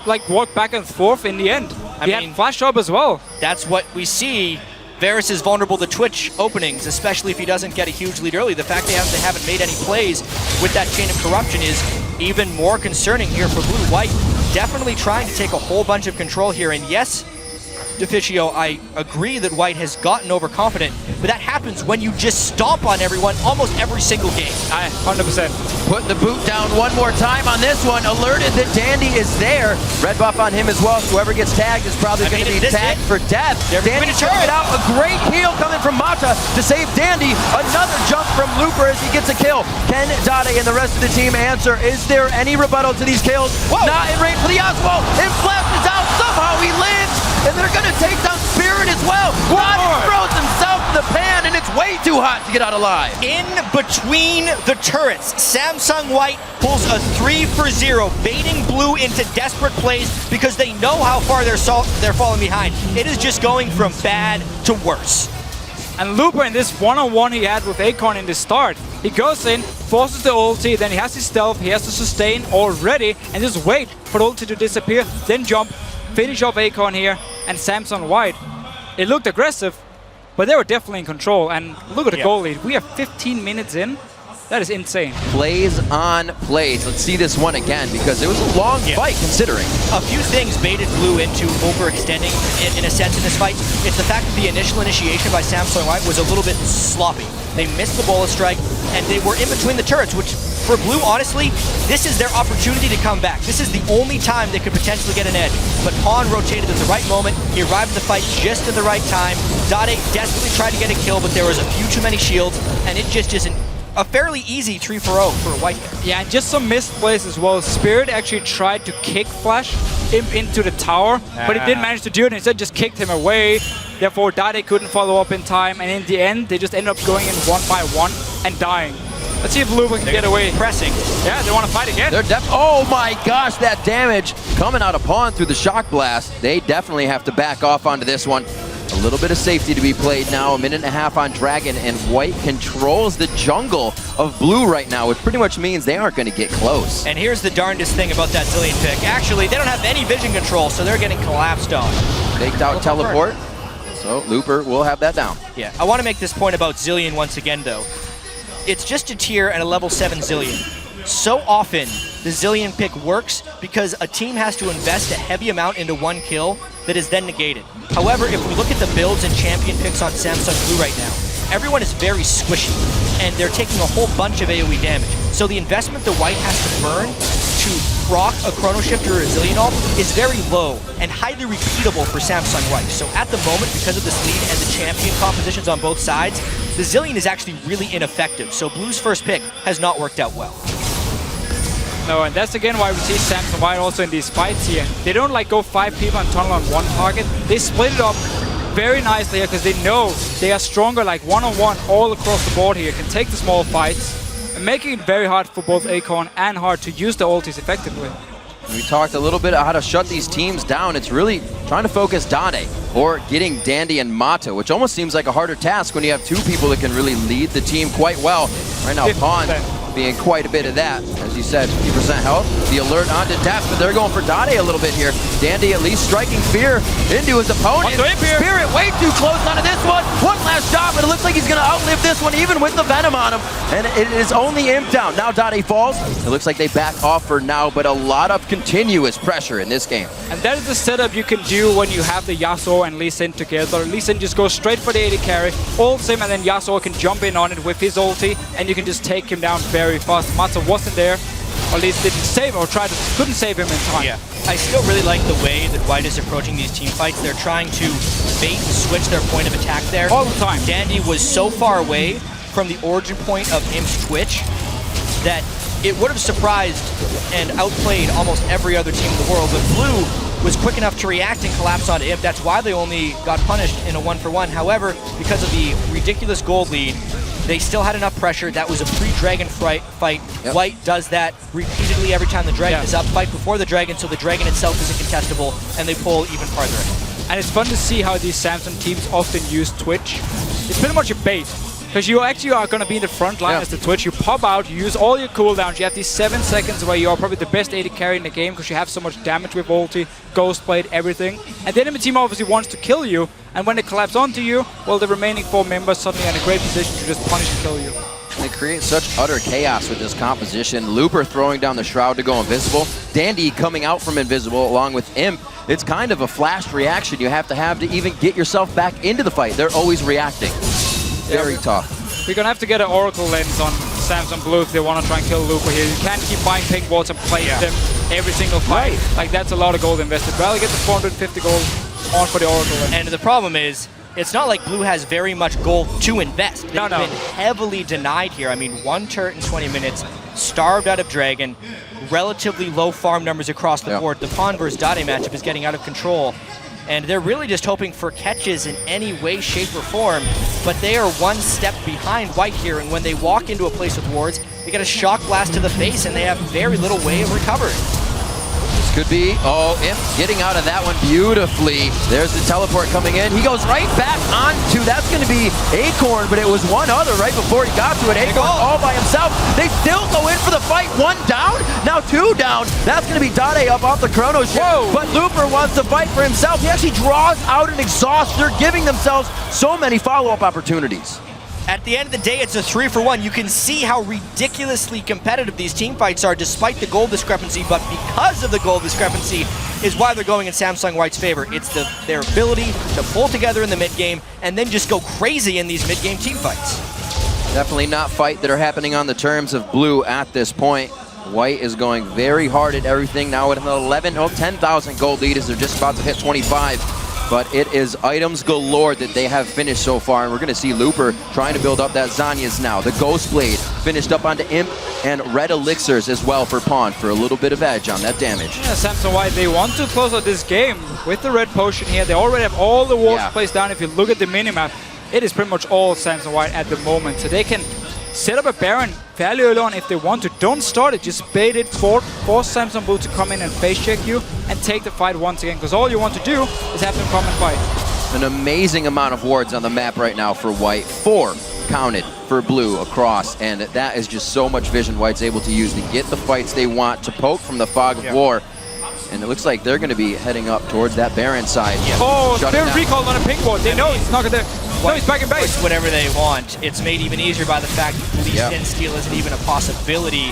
like walk back and forth in the end. He had flash job as well. That's what we see. Varus is vulnerable to Twitch openings, especially if he doesn't get a huge lead early. The fact they haven't made any plays with that chain of corruption is even more concerning here for Blue. White definitely trying to take a whole bunch of control here, and yes, Deficio, I agree that White has gotten overconfident, but that happens when you just stomp on everyone almost every single game. 100%. Putting the boot down one more time on this one, alerted that Dandy is there. Red buff on him as well. Whoever gets tagged is probably going to be tagged for death. Dandy took it out. A great heal coming from Mata to save Dandy. Another jump from Looper as he gets a kill. Can Dade and the rest of the team answer? Is there any rebuttal to these kills? Whoa. Not in range for the Oswald. It flashes out. Somehow he lives. And they're going to take down Spirit as well. Dade throws himself in the pan, and it's way too hot to get out alive. In between the turrets, Samsung White pulls a 3-for-0, baiting Blue into desperate plays because they know how far they're falling behind. It is just going from bad to worse. And Looper in this one-on-one he had with Acorn in the start, he goes in, forces the ulti, then he has his stealth, he has to sustain already, and just wait for the ulti to disappear, then jump, finish off Acorn here, and Samsung White. It looked aggressive, but they were definitely in control, and look at the goal lead. We are 15 minutes in. That is insane. Plays on plays. Let's see this one again, because it was a long fight considering. A few things baited Blue into overextending in a sense in this fight. It's the fact that the initial initiation by Samsung White was a little bit sloppy. They missed the bola strike, and they were in between the turrets, which for Blue, honestly, this is their opportunity to come back. This is the only time they could potentially get an edge. But Pawn rotated at the right moment. He arrived at the fight just at the right time. Dade desperately tried to get a kill, but there was a few too many shields, and it just isn't a fairly easy 3-for-0 for White. Yeah, and just some missed plays as well. Spirit actually tried to kick Flash Imp into the tower, but he didn't manage to do it. Instead, just kicked him away. Therefore, Dade couldn't follow up in time, and in the end, they just ended up going in 1-by-1 and dying. Let's see if Blue can get away. Pressing. Yeah, they want to fight again. They're oh my gosh, that damage coming out of Pawn through the shock blast. They definitely have to back off onto this one. A little bit of safety to be played now. 1.5 minutes on Dragon, and White controls the jungle of Blue right now, which pretty much means they aren't going to get close. And here's the darndest thing about that Zilean pick. Actually, they don't have any vision control, so they're getting collapsed on. Faked out teleport. So Looper will have that down. Yeah, I want to make this point about Zilean once again, though. It's just a tier and a level 7 Zilean. So often, the Zilean pick works because a team has to invest a heavy amount into one kill that is then negated. However, if we look at the builds and champion picks on Samsung Blue right now, everyone is very squishy, and they're taking a whole bunch of AoE damage. So the investment that White has to burn to proc a Chrono Shift or a Zilean ult is very low and highly repeatable for Samsung White. So at the moment, because of this lead and the champion compositions on both sides, the Zilean is actually really ineffective. So Blue's first pick has not worked out well. No, and that's again why we see Samsung White also in these fights here. They don't like go 5 people and tunnel on one target. They split it up very nicely here because they know they are stronger like one-on-one all across the board here. Can take the small fights and making it very hard for both Acorn and Hard to use the ultis effectively. We talked a little bit about how to shut these teams down. It's really trying to focus Dade or getting Dandy and Mata, which almost seems like a harder task when you have 2 people that can really lead the team quite well. Right now, Pawn being quite a bit of that. As you said, 50% health. The alert onto Death, but they're going for Dade a little bit here. Dandy at least striking fear into his opponent. Spirit way too close onto this one. One last shot, but it looks like he's going to outlive this one, even with the Venom on him. And it is only Imp down. Now Dade falls. It looks like they back off for now, but a lot of continuous pressure in this game. And that is the setup you can do when you have the Yasuo and Lee Sin together. Lee Sin just goes straight for the AD carry, ults him, and then Yasuo can jump in on it with his ulti, and you can just take him down very fast. Mata wasn't there, or at least didn't save or couldn't save him in time. Yeah, I still really like the way that White is approaching these team fights. They're trying to bait and switch their point of attack there. All the time. Dandy was so far away from the origin point of Imp's Twitch that it would have surprised and outplayed almost every other team in the world, but Blue was quick enough to react and collapse onto Imp. That's why they only got punished in a 1-for-1. However, because of the ridiculous gold lead, they still had enough pressure. That was a pre-dragon fight. Yep. White does that repeatedly every time the dragon is up. Fight before the dragon, so the dragon itself isn't contestable, and they pull even farther ahead. And it's fun to see how these Samsung teams often use Twitch. It's pretty much a bait. Because you actually are going to be in the front line as the Twitch. You pop out, you use all your cooldowns. You have these 7 seconds where you are probably the best AD carry in the game because you have so much damage with ulti, ghost blade, everything. And the enemy team obviously wants to kill you. And when they collapse onto you, well, the remaining 4 members suddenly are in a great position to just punish and kill you. They create such utter chaos with this composition. Looper throwing down the Shroud to go invisible. Dandy coming out from invisible along with Imp. It's kind of a flash reaction you have to even get yourself back into the fight. They're always reacting. Very tough. We're going to have to get an Oracle lens on Samsung Blue if they want to try and kill Looper here. You can't keep buying pink wards and play them every single fight. Like, that's a lot of gold invested. Rather get the 450 gold on for the Oracle lens. And the problem is, it's not like Blue has very much gold to invest. They've been heavily denied here. I mean, 1 turret in 20 minutes, starved out of Dragon, relatively low farm numbers across the board. The Pawn versus Dade matchup is getting out of control. And they're really just hoping for catches in any way, shape, or form. But they are 1 step behind White here. And when they walk into a place with wards, they get a shock blast to the face, and they have very little way of recovering. Could be. Oh, Imp getting out of that one beautifully. There's the teleport coming in. He goes right back onto, that's going to be Acorn, but it was one other right before he got to it. Acorn all by himself. They still go in for the fight. 1 down, now 2 down. That's going to be Dade up off the Chrono ship. But Looper wants to fight for himself. He actually draws out an exhaust. They're giving themselves so many follow-up opportunities. At the end of the day, it's a 3-for-1. You can see how ridiculously competitive these team fights are despite the gold discrepancy, but because of the gold discrepancy is why they're going in Samsung White's favor. It's their ability to pull together in the mid-game and then just go crazy in these mid-game team fights. Definitely not fight that are happening on the terms of Blue at this point. White is going very hard at everything now with an 10,000 gold lead as they're just about to hit 25. But it is items galore that they have finished so far, and we're going to see Looper trying to build up that Zhonya's now. The Ghost Blade finished up onto Imp, and Red Elixirs as well for Pawn for a little bit of edge on that damage. Yeah, Samsung White, they want to close out this game with the red potion here. They already have all the wards placed down. If you look at the minimap, it is pretty much all Samsung White at the moment. So they can set up a Baron fairly early on if they want to. Don't start it, just bait it, force Samsung Blue to come in and face check you and take the fight once again, because all you want to do is have them come and fight. An amazing amount of wards on the map right now for White. 4 counted for Blue across, and that is just so much vision White's able to use to get the fights they want, to poke from the fog of war. And it looks like they're going to be heading up towards that Baron side. Oh, Spirit Recall on a pink ward. They know he's not going to... No, he's back in base. Push whatever they want. It's made even easier by the fact that Police 10 steal isn't even a possibility.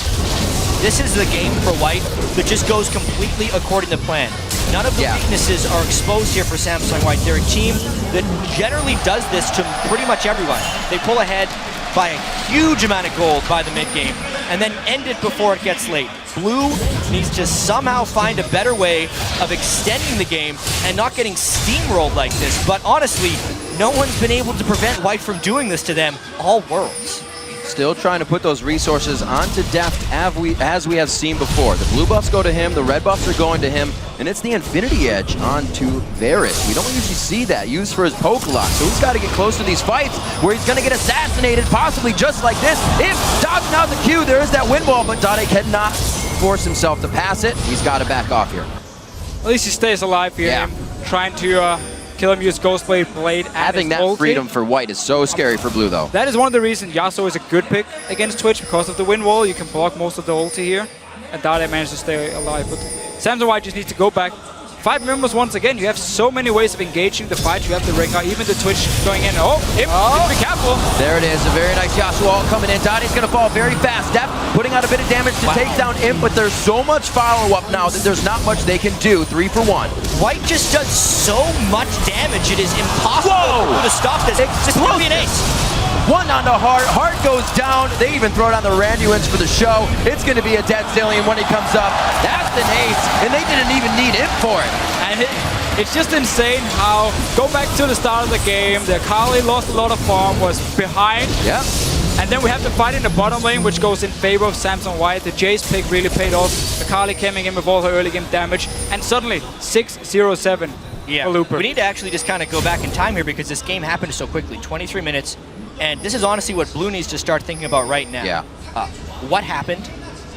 This is the game for White that just goes completely according to plan. None of the weaknesses are exposed here for Samsung White. They're a team that generally does this to pretty much everyone. They pull ahead by a huge amount of gold by the mid-game and then end it before it gets late. Blue needs to somehow find a better way of extending the game and not getting steamrolled like this. But honestly, no one's been able to prevent White from doing this to them all worlds. Still trying to put those resources onto Deft as we have seen before. The blue buffs go to him, the red buffs are going to him, and it's the Infinity Edge onto Varus. We don't usually see that used for his poke lock, so he's got to get close to these fights where he's going to get assassinated, possibly just like this. If dodging out the Q, there is that wind wall, but Dade cannot force himself to pass it. He's got to back off here. At least he stays alive here, trying to kill him, use Ghost Blade, Having that freedom for White is so scary for Blue, though. That is one of the reasons Yasuo is a good pick against Twitch, because of the wind wall. You can block most of the ulti here, and Dade managed to stay alive. But Samsung White just needs to go back. 5 members once again. You have so many ways of engaging the fight. You have the Rengar, even the Twitch going in. Oh, Imp, be careful. There it is, a very nice Yasuo ult coming in. Dade's going to fall very fast. Deft putting out a bit of damage to take down Imp, but there's so much follow-up now that there's not much they can do. 3 for 1. White just does so much damage, it is impossible to stop this. Just be an ace. 1 on the Heart. Heart goes down. They even throw down the Randuins for the show. It's going to be a dead Stallion when he comes up. That's an ace, and they didn't even need him for it. And it's just insane how, go back to the start of the game, the Akali lost a lot of farm, was behind. Yep. And then we have the fight in the bottom lane, which goes in favor of Samsung White. The Jace pick really paid off. Akali coming in with all her early game damage, and suddenly 6-0-7 for Looper. We need to actually just kind of go back in time here because this game happened so quickly. 23 minutes. And this is honestly what Blue needs to start thinking about right now. What happened,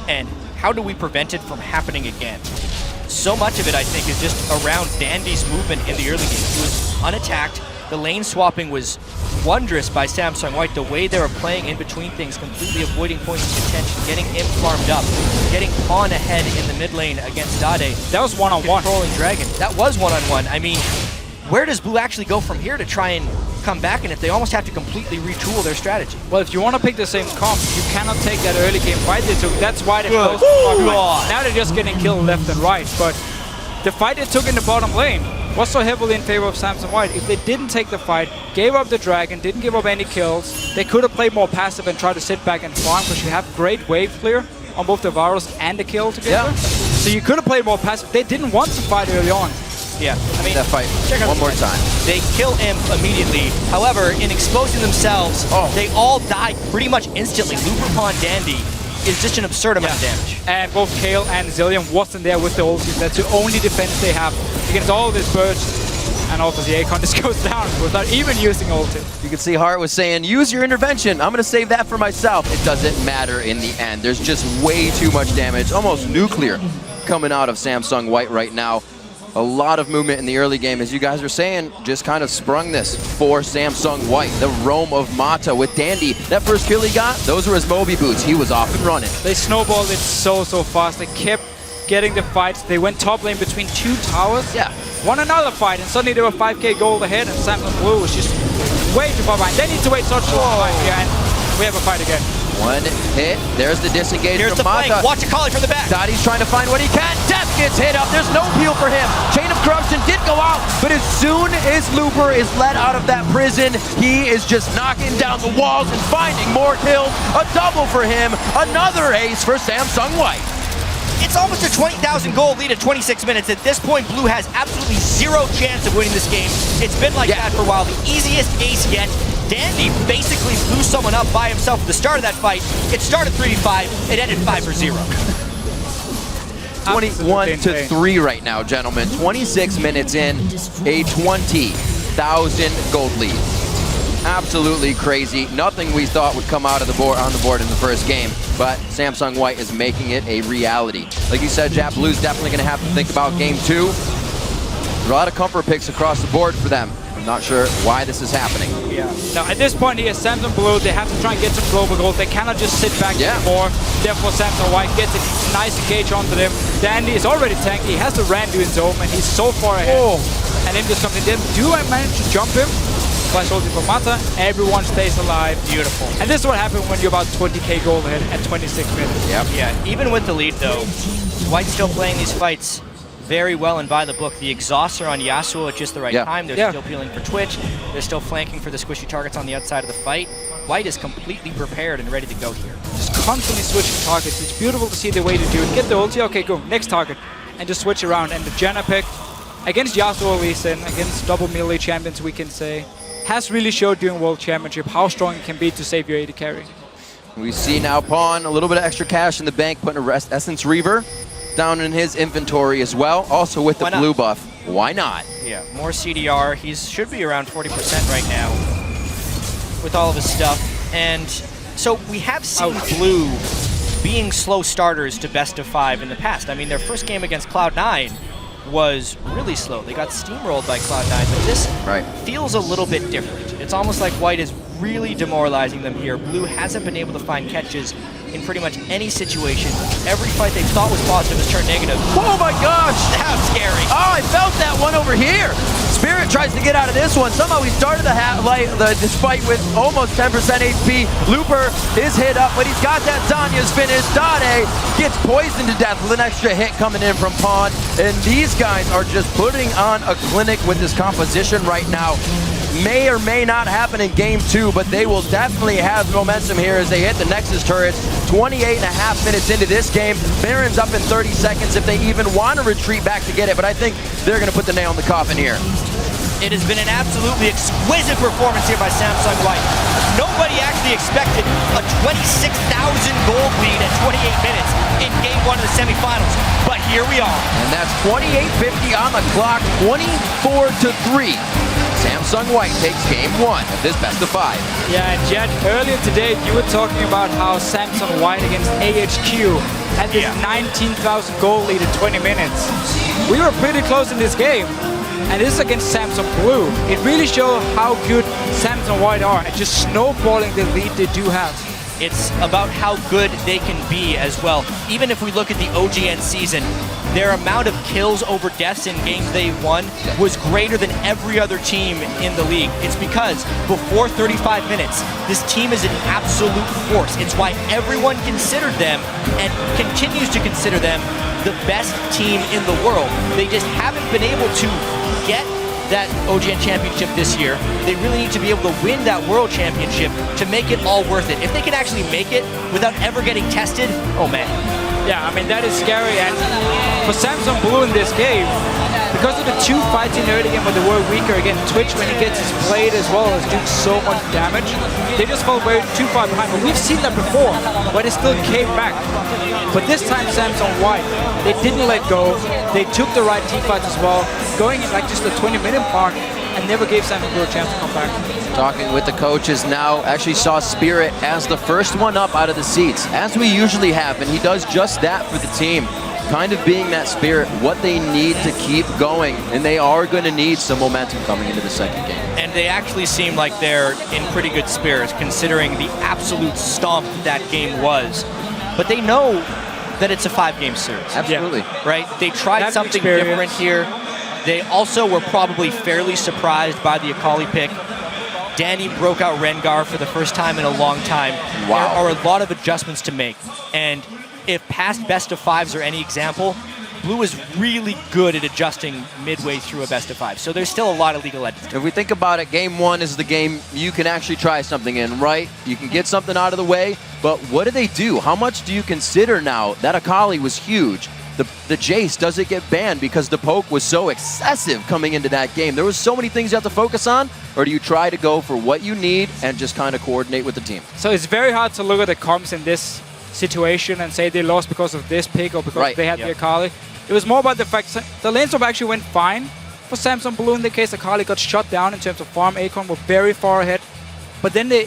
and how do we prevent it from happening again? so much of it, I think, is just around Dandy's movement in the early game. He was unattacked. The lane swapping was wondrous by Samsung White. The way they were playing in between things, completely avoiding points of contention, getting Imp farmed up, getting Pawn ahead in the mid lane against Dade. That was one-on-one. Controlling Dragon. That was one-on-one. I mean, where does Blue actually go from here to try and come back, and if they almost have to completely retool their strategy? Well, if you want to pick the same comp, you cannot take that early game fight they took. That's why they closed the bottom lane. Now they're just getting killed left and right, but the fight they took in the bottom lane was so heavily in favor of Samsung White. If they didn't take the fight, gave up the Dragon, didn't give up any kills, they could have played more passive and tried to sit back and farm, because you have great wave clear on both the Varus and the kill together. Yeah. So you could have played more passive. They didn't want to fight early on. Yeah, I mean, that fight one more time. They kill Imp immediately. However, in exposing themselves, they all die pretty much instantly. Looper Pawn Dandy is just an absurd amount of damage. And both Kale and Zillion wasn't there with the ulti. That's the only defense they have against all of this burst. And also the Akon just goes down without even using ulti. You can see Hart was saying, use your intervention. I'm going to save that for myself. It doesn't matter in the end. There's just way too much damage, almost nuclear, coming out of Samsung White right now. A lot of movement in the early game, as you guys are saying, just kind of sprung this for Samsung White. The roam of Mata with Dandy. That first kill he got, those were his Moby boots. He was off and running. They snowballed it so fast. They kept getting the fights. They went top lane between two towers. Yeah. Won another fight, and suddenly they were 5k gold ahead, and Samsung Blue was just way too far behind. They need to wait such a long time here, and we have a fight again. One hit. There's the disengage Here's from the Mata. flank. Watch Akali from the back. Dottie's trying to find what he can. Death gets hit up. There's no peel for him. Chain of Corruption did go out, but as soon as Looper is let out of that prison, he is just knocking down the walls and finding more kills. A double for him. Another ace for Samsung White. It's almost a 20,000 goal lead at 26 minutes. At this point, Blue has absolutely zero chance of winning this game. It's been like that for a while. The easiest ace yet. Dandy basically blew someone up by himself at the start of that fight. It started 3-5. It ended 5-0. 21-3 right now, gentlemen. 26 minutes in, a 20,000 gold lead. Absolutely crazy. Nothing we thought would come out of the board on the board in the first game, but Samsung White is making it a reality. Like you said, Jap, Blue's definitely going to have to think about game 2. There are a lot of comfort picks across the board for them. I'm not sure why this is happening. Yeah. Now, at this point here, Samsung Blue, they have to try and get some global gold. They cannot just sit back anymore. Therefore, Samsung White gets a nice engage onto them. Dandy is already tanky. He has the Randu in zone, and he's so far ahead. And then just something. Do I manage to jump him? Flash ulti for Mata. Everyone stays alive. Beautiful. And this is what happened when you're about 20k gold ahead at 26 minutes. Yep. Yeah, even with the lead, though, White's still playing these fights very well and by the book. The exhausts are on Yasuo at just the right time. They're still peeling for Twitch. They're still flanking for the squishy targets on the outside of the fight. White is completely prepared and ready to go here. Just constantly switching targets. It's beautiful to see the way to do it. Get the ulti, okay, go, next target. And just switch around. And the Janna pick, against Yasuo Lee Sin, against double melee champions, we can say, has really showed during World Championship how strong it can be to save your AD carry. We see now Pawn, a little bit of extra cash in the bank, putting a Essence Reaver down in his inventory as well, also with the blue buff. Why not? Yeah, more CDR. He should be around 40% right now with all of his stuff. And so we have seen Blue being slow starters to best of 5 in the past. I mean, their first game against Cloud9 was really slow. They got steamrolled by Cloud9, but this feels a little bit different. It's almost like White is really demoralizing them here. Blue hasn't been able to find catches in pretty much any situation. Every fight they thought was positive has turned negative. Oh my gosh! How scary. Oh, I felt that one over here. Spirit tries to get out of this one. Somehow he started this fight with almost 10% HP. Looper is hit up, but he's got that Zanya's finish. Dade gets poisoned to death with an extra hit coming in from Pawn. And these guys are just putting on a clinic with this composition right now. May or may not happen in game 2, but they will definitely have momentum here as they hit the Nexus turrets. 28.5 minutes into this game. Baron's up in 30 seconds if they even want to retreat back to get it, but I think they're going to put the nail in the coffin here. It has been an absolutely exquisite performance here by Samsung White. Nobody actually expected a 26,000 gold lead at 28 minutes in game 1 of the semifinals, but here we are. And that's 28:50 on the clock, 24-3. Samsung White takes game 1 of this best of 5. Yeah, and Jed, earlier today you were talking about how Samsung White against AHQ had this 19,000 goal lead in 20 minutes. we were pretty close in this game. And this is against Samsung Blue. It really shows how good Samsung White are and just snowballing the lead they do have. It's about how good they can be as well. Even if we look at the OGN season, their amount of kills over deaths in games they won was greater than every other team in the league. It's because before 35 minutes, this team is an absolute force. It's why everyone considered them and continues to consider them the best team in the world. They just haven't been able to get that OGN championship this year. They really need to be able to win that world championship to make it all worth it. If they can actually make it without ever getting tested, oh man. Yeah, I mean, that is scary. And for Samsung Blue in this game, because of the two fights in the early game where they were weaker, again, Twitch, when he gets his blade as well, is doing so much damage, they just fell too far behind. But we've seen that before, but they still came back. But this time, Samsung White, they didn't let go. They took the right team fights as well, going in like just the 20-minute mark, and never gave Samsung Blue a chance to come back. Talking with the coaches now, actually saw Spirit as the first one up out of the seats, as we usually have, and he does just that for the team. Kind of being that Spirit, what they need to keep going, and they are going to need some momentum coming into the second game. And they actually seem like they're in pretty good spirits, considering the absolute stomp that game was. But they know that it's a 5-game series. Absolutely. Yeah. Right? They tried something different here. They also were probably fairly surprised by the Akali pick. Danny broke out Rengar for the first time in a long time. Wow. There are a lot of adjustments to make. And if past best of fives are any example, Blue is really good at adjusting midway through a best of five. So there's still a lot of legal edges. If we think about it, game one is the game you can actually try something in, right? You can get something out of the way, but what do they do? How much do you consider now? That Akali was huge. The Jace doesn't get banned because the poke was so excessive coming into that game. There was so many things you have to focus on, or do you try to go for what you need and just kind of coordinate with the team? So it's very hard to look at the comps in this situation and say they lost because of this pick or because they had the Akali. It was more about the fact that the lane swap actually went fine for Samsung Blue in the case. Akali got shut down in terms of farm. Acorn were very far ahead. But then they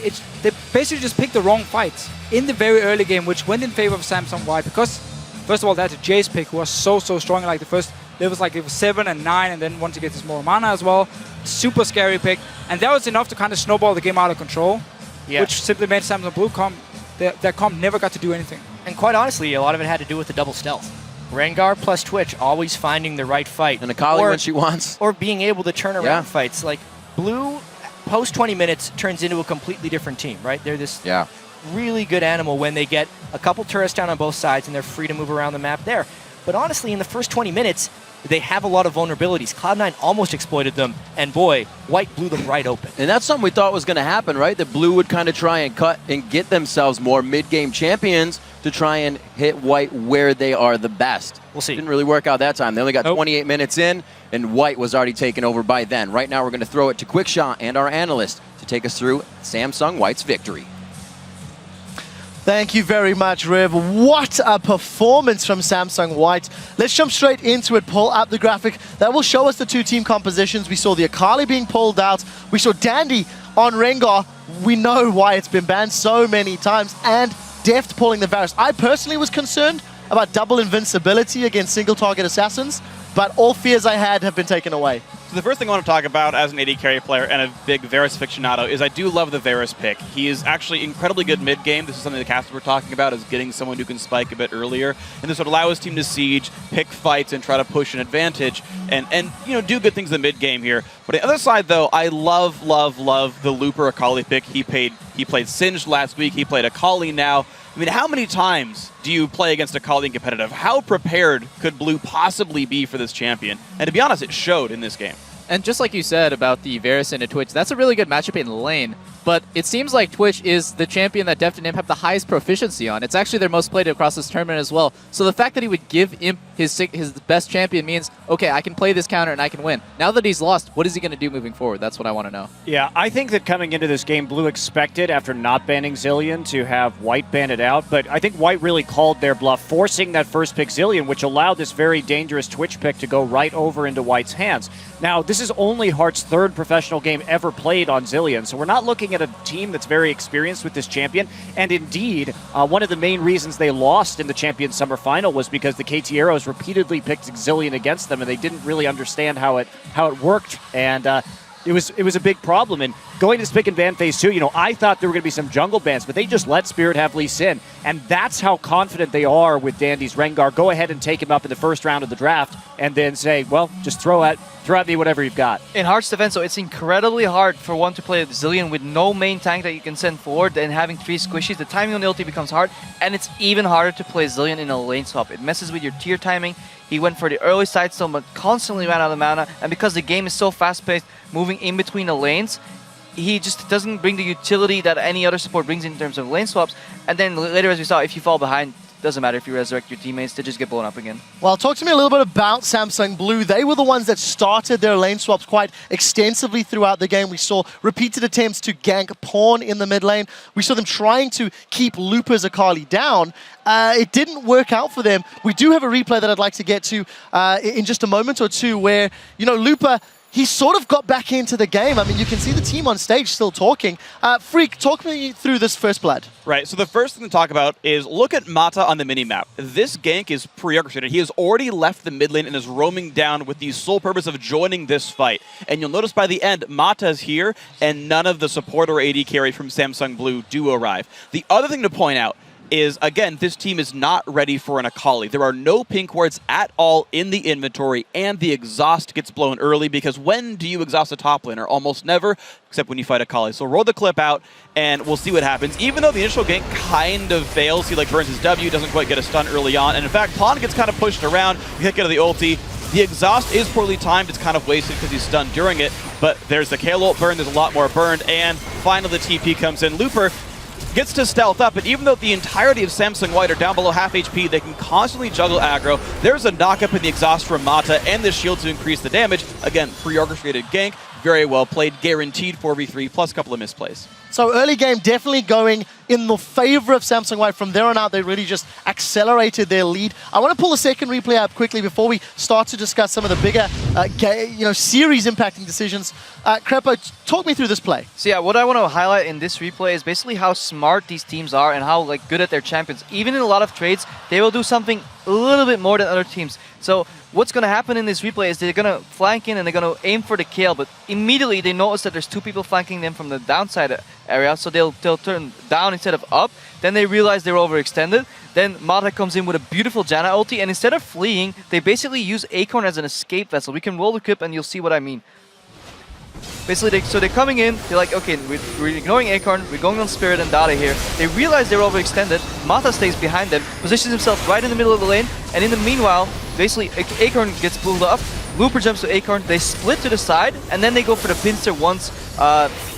basically just picked the wrong fights in the very early game, which went in favor of Samsung White because, first of all, that's a Jace pick who was so strong. Like the first, it was 7 and 9, and then once you get this more mana as well, super scary pick. And that was enough to kind of snowball the game out of control, which simply made Samsung Blue that comp never got to do anything. And quite honestly, a lot of it had to do with the double stealth. Rengar plus Twitch always finding the right fight. And Akali when she wants. Or being able to turn around fights. Like, Blue, post 20 minutes, turns into a completely different team, right? They're this really good animal when they get a couple turrets down on both sides and they're free to move around the map there. But honestly, in the first 20 minutes, they have a lot of vulnerabilities. Cloud9 almost exploited them, and boy, White blew them right open. And that's something we thought was going to happen, right? That Blue would kind of try and cut and get themselves more mid-game champions to try and hit White where they are the best. We'll see. Didn't really work out that time. They only got 28 minutes in, and White was already taken over by then. Right now, we're going to throw it to Quickshot and our analyst to take us through Samsung White's victory. Thank you very much, Riv. What a performance from Samsung White. Let's jump straight into it. Pull up the graphic. That will show us the two team compositions. We saw the Akali being pulled out. We saw Dandy on Rengar. We know why it's been banned so many times. And Deft pulling the Varus. I personally was concerned about double invincibility against single target assassins, but all fears I had have been taken away. So the first thing I want to talk about as an AD carry player and a big Varus aficionado is I do love the Varus pick. He is actually incredibly good mid-game. This is something the casters were talking about, is getting someone who can spike a bit earlier. And this would allow his team to siege, pick fights, and try to push an advantage and do good things in the mid-game here. But on the other side, though, I love the Looper Akali pick. He played Singed last week. He played Akali now. I mean, how many times do you play against Akali in competitive? How prepared could Blue possibly be for this champion? And to be honest, it showed in this game. And just like you said about the Varus into Twitch, that's a really good matchup in lane. But it seems like Twitch is the champion that Deft and Imp have the highest proficiency on. It's actually their most played across this tournament as well. So the fact that he would give Imp his best champion means, okay, I can play this counter and I can win. Now that he's lost, what is he going to do moving forward? That's what I want to know. Yeah, I think that coming into this game, Blue expected, after not banning Zilean, to have White ban it out. But I think White really called their bluff, forcing that first pick Zilean, which allowed this very dangerous Twitch pick to go right over into White's hands. Now, this is only Heart's third professional game ever played on Zillion, so we're not looking at a team that's very experienced with this champion. And indeed, one of the main reasons they lost in the Champions Summer Final was because the KT Arrows repeatedly picked Zillion against them, and they didn't really understand how it worked. And it was a big problem. And going to Spick and Ban Phase 2, I thought there were going to be some jungle bans, but they just let Spirit have Lee Sin. And that's how confident they are with Dandy's Rengar. Go ahead and take him up in the first round of the draft, and then say, well, just throw at me whatever you've got. In Heart's defense, so it's incredibly hard for one to play Zillion with no main tank that you can send forward and having 3 squishies. The timing on the ulti becomes hard, and it's even harder to play Zillion in a lane swap. It messes with your tier timing. He went for the early side stone, but constantly ran out of mana, and because the game is so fast-paced, moving in between the lanes, he just doesn't bring the utility that any other support brings in terms of lane swaps. And then later, as we saw, if you fall behind, doesn't matter if you resurrect your teammates, they just get blown up again. Well, talk to me a little bit about Samsung Blue. They were the ones that started their lane swaps quite extensively throughout the game. We saw repeated attempts to gank Pawn in the mid lane. We saw them trying to keep Looper's Akali down. It didn't work out for them. We do have a replay that I'd like to get to in just a moment or two where, Looper, he sort of got back into the game. I mean, you can see the team on stage still talking. Freak, talk me through this first blood. Right, so the first thing to talk about is look at Mata on the minimap. This gank is pre-orchestrated. He has already left the mid lane and is roaming down with the sole purpose of joining this fight. And you'll notice by the end, Mata's here, and none of the support or AD carry from Samsung Blue do arrive. The other thing to point out is, again, this team is not ready for an Akali. There are no pink wards at all in the inventory, and the exhaust gets blown early because when do you exhaust a top laner? Almost never, except when you fight Akali. So roll the clip out, and we'll see what happens. Even though the initial gank kind of fails, he burns his W, doesn't quite get a stun early on, and in fact, Pawn gets kind of pushed around, you kick out of the ulti. The exhaust is poorly timed, it's kind of wasted because he's stunned during it, but there's the Kayle ult burn, there's a lot more burned, and finally the TP comes in. Looper gets to stealth up, and even though the entirety of Samsung White are down below half HP, they can constantly juggle aggro. There's a knock-up in the exhaust from Mata and the shield to increase the damage. Again, pre-orchestrated gank, very well played, guaranteed 4v3, plus a couple of misplays. So early game definitely going in the favor of Samsung White. From there on out, they really just accelerated their lead. I want to pull a second replay up quickly before we start to discuss some of the bigger, series impacting decisions. Crepo, talk me through this play. So yeah, what I want to highlight in this replay is basically how smart these teams are and how good at their champions. Even in a lot of trades, they will do something a little bit more than other teams. So what's going to happen in this replay is they're going to flank in and they're going to aim for the kill, but immediately they notice that there's 2 people flanking them from the downside area, so they'll turn down instead of up. Then they realize they're overextended. Then Mata comes in with a beautiful Janna ulti, and instead of fleeing, they basically use Acorn as an escape vessel. We can roll the clip and you'll see what I mean. Basically, they're coming in, they're like, okay, we're ignoring Acorn, we're going on Spirit and Data here. They realize they're overextended, Mata stays behind them, positions himself right in the middle of the lane, and in the meanwhile, basically, Acorn gets pulled up, Looper jumps to Acorn, they split to the side, and then they go for the pincer once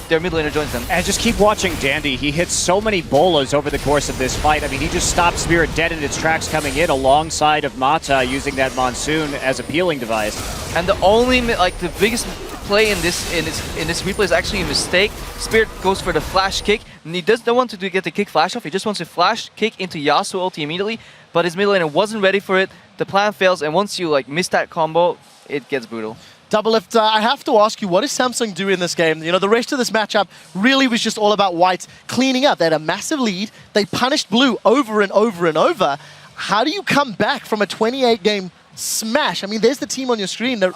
their mid laner joins them. And just keep watching Dandy. He hits so many bolas over the course of this fight. I mean, he just stopped Spirit dead in its tracks coming in alongside of Mata using that Monsoon as a peeling device. And the only, the biggest play in this replay is actually a mistake. Spirit goes for the flash kick, and he doesn't want to get the kick flash off. He just wants to flash kick into Yasuo ulti immediately, but his mid laner wasn't ready for it. The plan fails, and once you miss that combo, it gets brutal. Doublelift, I have to ask you, what does Samsung do in this game? The rest of this matchup really was just all about White cleaning up. They had a massive lead. They punished Blue over and over and over. How do you come back from a 28-game smash? I mean, there's the team on your screen. They're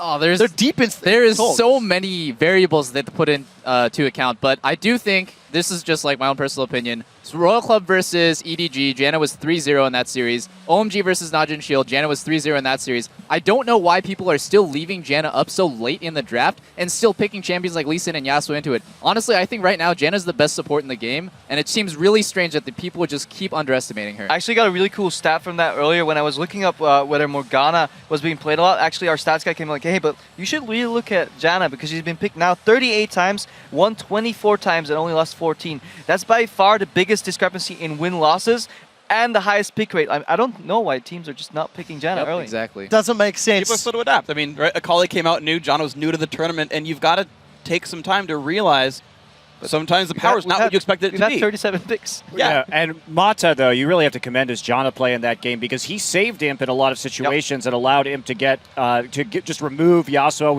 deep in. There is so many variables that to put in to account, but I do think this is just my own personal opinion. So Royal Club versus EDG, Janna was 3-0 in that series. OMG versus Najin Shield, Janna was 3-0 in that series. I don't know why people are still leaving Janna up so late in the draft and still picking champions like Lee Sin and Yasuo into it. Honestly, I think right now Janna's the best support in the game, and it seems really strange that the people would just keep underestimating her. I actually got a really cool stat from that earlier when I was looking up whether Morgana was being played a lot. Actually, our stats guy came like, hey, but you should really look at Janna because she's been picked now 38 times, won 24 times, and only lost 14. That's by far the biggest discrepancy in win-losses and the highest pick rate. I don't know why teams are just not picking Janna early. Exactly. Doesn't make sense. People are slow to adapt. I mean, right, Akali came out new, Janna was new to the tournament, and you've got to take some time to realize Sometimes the power's not what you expect it to be. 37 picks. Yeah, and Mata, though, you really have to commend his Janna play in that game because he saved Imp in a lot of situations and allowed Imp to just remove Yasuo.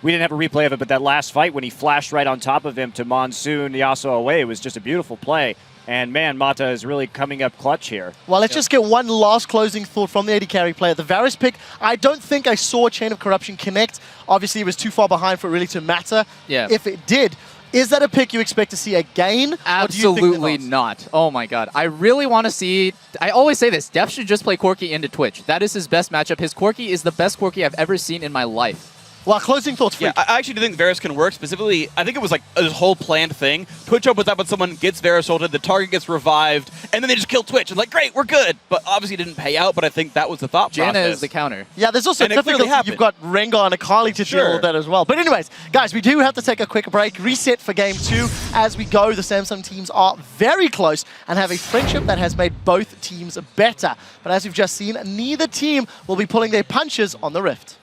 We didn't have a replay of it, but that last fight when he flashed right on top of him to monsoon Yasuo away, it was just a beautiful play. And man, Mata is really coming up clutch here. Well, let's just get one last closing thought from the AD carry player. The Varus pick, I don't think I saw Chain of Corruption connect. Obviously, it was too far behind for it really to matter. Yeah. If it did, is that a pick you expect to see again? Absolutely not. Oh my god. I really want to see... I always say this. Def should just play Corki into Twitch. That is his best matchup. His Corki is the best Corki I've ever seen in my life. Well, closing thoughts, Yeah, I actually do think Varus can work. Specifically, I think it was like this whole planned thing. Twitch opens up and someone gets Varus ulted, the target gets revived, and then they just kill Twitch. And like, great, we're good. But obviously it didn't pay out, but I think that was the thought process. Janna is the counter. Yeah, there's also difficulty. You've got Rengar and Akali to deal with that as well. But anyways, guys, we do have to take a quick break, reset for game 2. As we go, the Samsung teams are very close and have a friendship that has made both teams better. But as we've just seen, neither team will be pulling their punches on the Rift.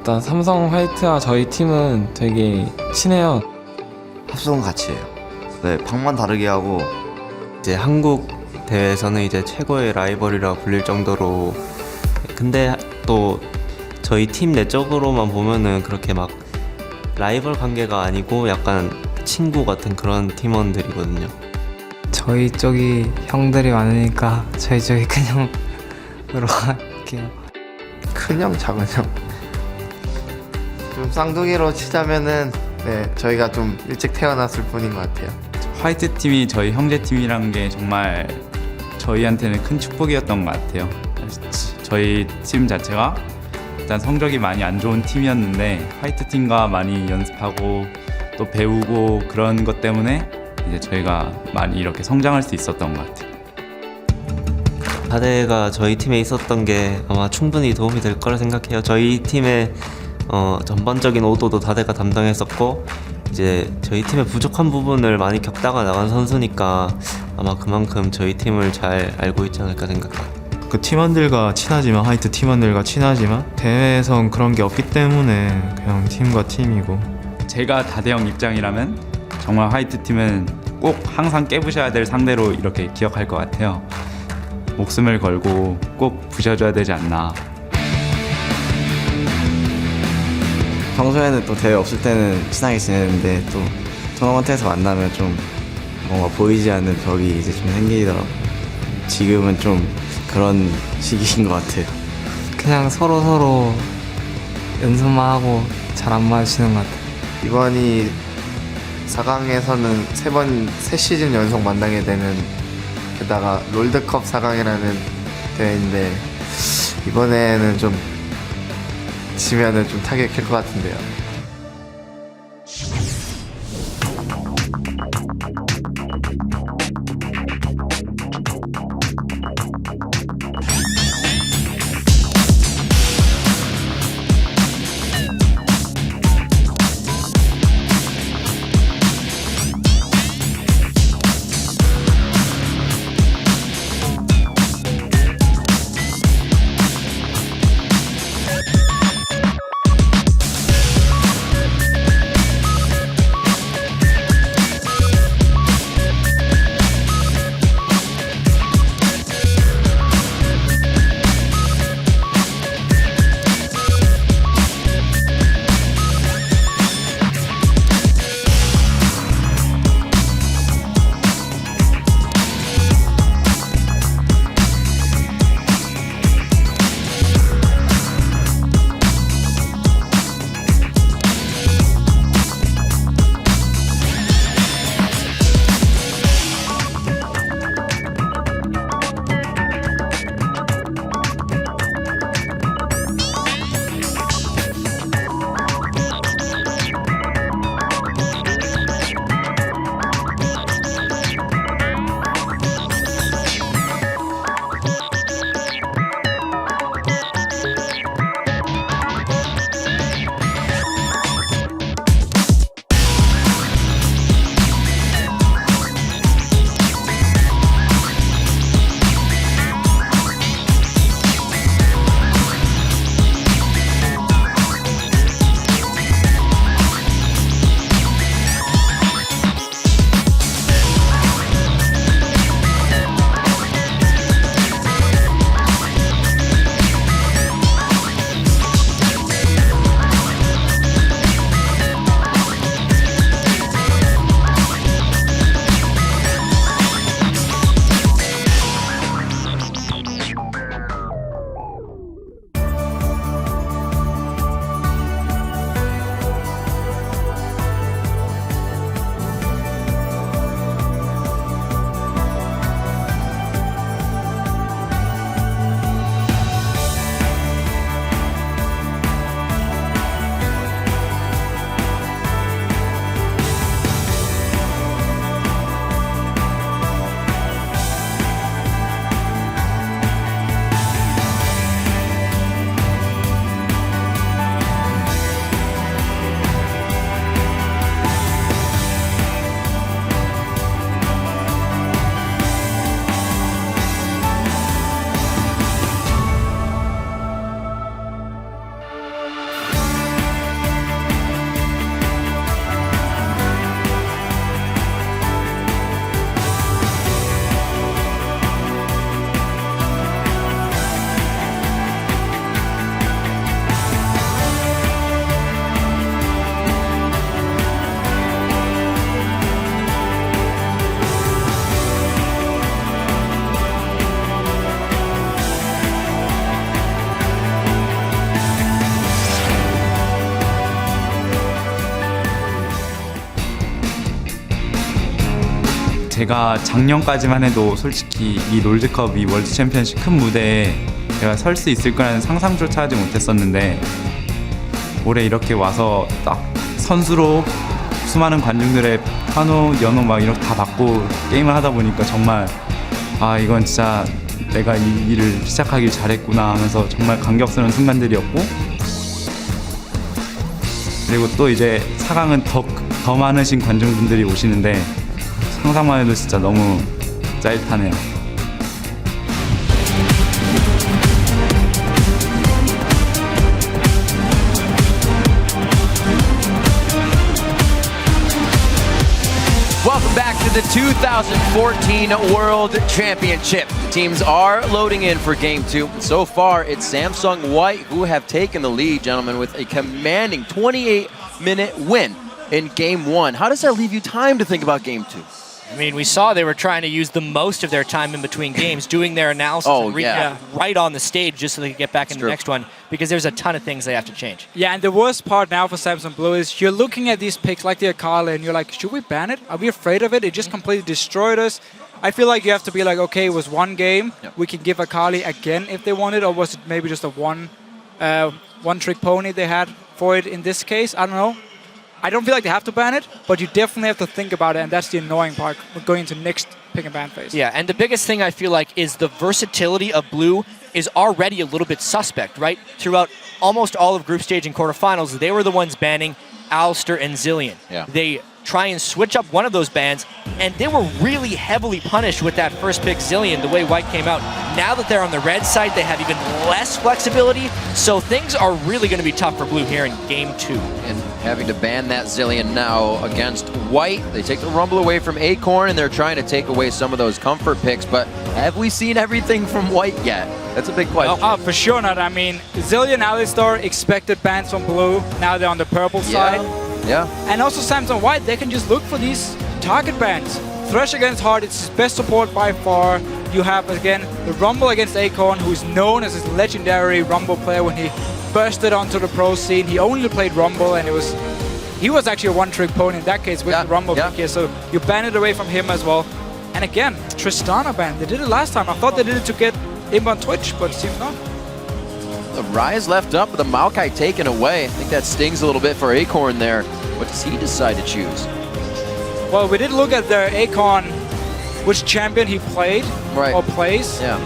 일단 삼성 화이트와 저희 팀은 되게 친해요. 합숙은 같이 해요. 네, 방만 다르게 하고 이제 한국 대회에서는 이제 최고의 라이벌이라 불릴 정도로 근데 또 저희 팀 내적으로만 보면은 그렇게 막 라이벌 관계가 아니고 약간 친구 같은 그런 팀원들이거든요. 저희 쪽이 형들이 많으니까 저희 쪽이 큰 형으로 할게요. 큰 형, 작은 형. 좀 쌍둥이로 치자면은 네, 저희가 좀 일찍 태어났을 뿐인 것 같아요. 화이트 팀이 저희 형제 팀이란 게 정말 저희한테는 큰 축복이었던 것 같아요. 저희 팀 자체가 일단 성적이 많이 안 좋은 팀이었는데 화이트 팀과 많이 연습하고 또 배우고 그런 것 때문에 이제 저희가 많이 이렇게 성장할 수 있었던 것 같아요. 다대가 저희 팀에 있었던 게 아마 충분히 도움이 될 거라 생각해요. 저희 팀의 전반적인 오도도 다대가 담당했었고 이제 저희 팀의 부족한 부분을 많이 겪다가 나간 선수니까 아마 그만큼 저희 팀을 잘 알고 있지 않을까 생각해요. 그 팀원들과 친하지만 화이트 팀원들과 친하지만 대회에선 그런 게 없기 때문에 그냥 팀과 팀이고 제가 다대형 입장이라면 정말 화이트 팀은 꼭 항상 깨부셔야 될 상대로 이렇게 기억할 것 같아요. 목숨을 걸고 꼭 부셔줘야 되지 않나. 평소에는 또 대회 없을 때는 친하게 지내는데 또 토너먼트에서 만나면 좀 뭔가 보이지 않는 벽이 이제 좀 생기더라고요. 지금은 좀 그런 시기인 것 같아요. 그냥 서로 연습만 하고 잘 안 맞으시는 것 같아요. 이번이 4강에서는 3시즌 연속 만나게 되는 게다가 롤드컵 4강이라는 대회인데 이번에는 좀 지면은 좀 타격이 클 것 같은데요. 제가 작년까지만 해도 솔직히 이 롤드컵, 이 월드 챔피언십 큰 무대에 제가 설 수 있을 거라는 상상조차 하지 못했었는데 올해 이렇게 와서 딱 선수로 수많은 관중들의 환호, 연호 막 이렇게 다 받고 게임을 하다 보니까 정말 이건 진짜 내가 이 일을 시작하길 잘했구나 하면서 정말 감격스러운 순간들이었고, 그리고 또 이제 4강은 더 많으신 관중분들이 오시는데 상상만 해도 진짜 너무 짜릿하네요. Welcome back to the 2014 World Championship. Teams are loading in for Game 2. So far, it's Samsung White who have taken the lead, gentlemen, with a commanding 28-minute win in Game 1. How does that leave you time to think about Game 2? I mean, we saw they were trying to use the most of their time in between games, doing their analysis and recap right on the stage just so they could get back in the next one, because there's a ton of things they have to change. Yeah, and the worst part now for Samsung Blue is you're looking at these picks like the Akali and you're like, should we ban it? Are we afraid of it? It just completely destroyed us. I feel like you have to be like, okay, it was one game. We can give Akali again if they wanted, or was it maybe just a one-trick pony they had for it in this case? I don't know. I don't feel like they have to ban it, but you definitely have to think about it, and that's the annoying part going into next pick and ban phase. Yeah, and the biggest thing I feel like is the versatility of Blue is already a little bit suspect, right? Throughout almost all of group stage and quarterfinals, they were the ones banning Alistair and Zillion. Yeah. They try and switch up one of those bans, and they were really heavily punished with that first pick Zillion, the way White came out. Now that they're on the red side, they have even less flexibility, so things are really going to be tough for Blue here in Game 2. And having to ban that Zillion now against White, they take the rumble away from Acorn, and they're trying to take away some of those comfort picks, but have we seen everything from White yet? That's a big question. Oh, for sure not. I mean, Zillion, Alistar expected bans from Blue. Now they're on the purple side. Yeah. And also Samsung White, they can just look for these target bans. Thresh against Hard, it's his best support by far. You have, again, the Rumble against Acorn, who is known as his legendary Rumble player when he bursted onto the pro scene. He only played Rumble, and he was actually a one-trick pony in that case with the Rumble pick here, so you ban it away from him as well. And again, Tristana ban. They did it last time. I thought they did it to get him on Twitch, but it seems not. The Rise left up, but the Maokai taken away. I think that stings a little bit for Acorn there. What does he decide to choose? Well, we did look at the Acorn, which champion he played or plays. Yeah.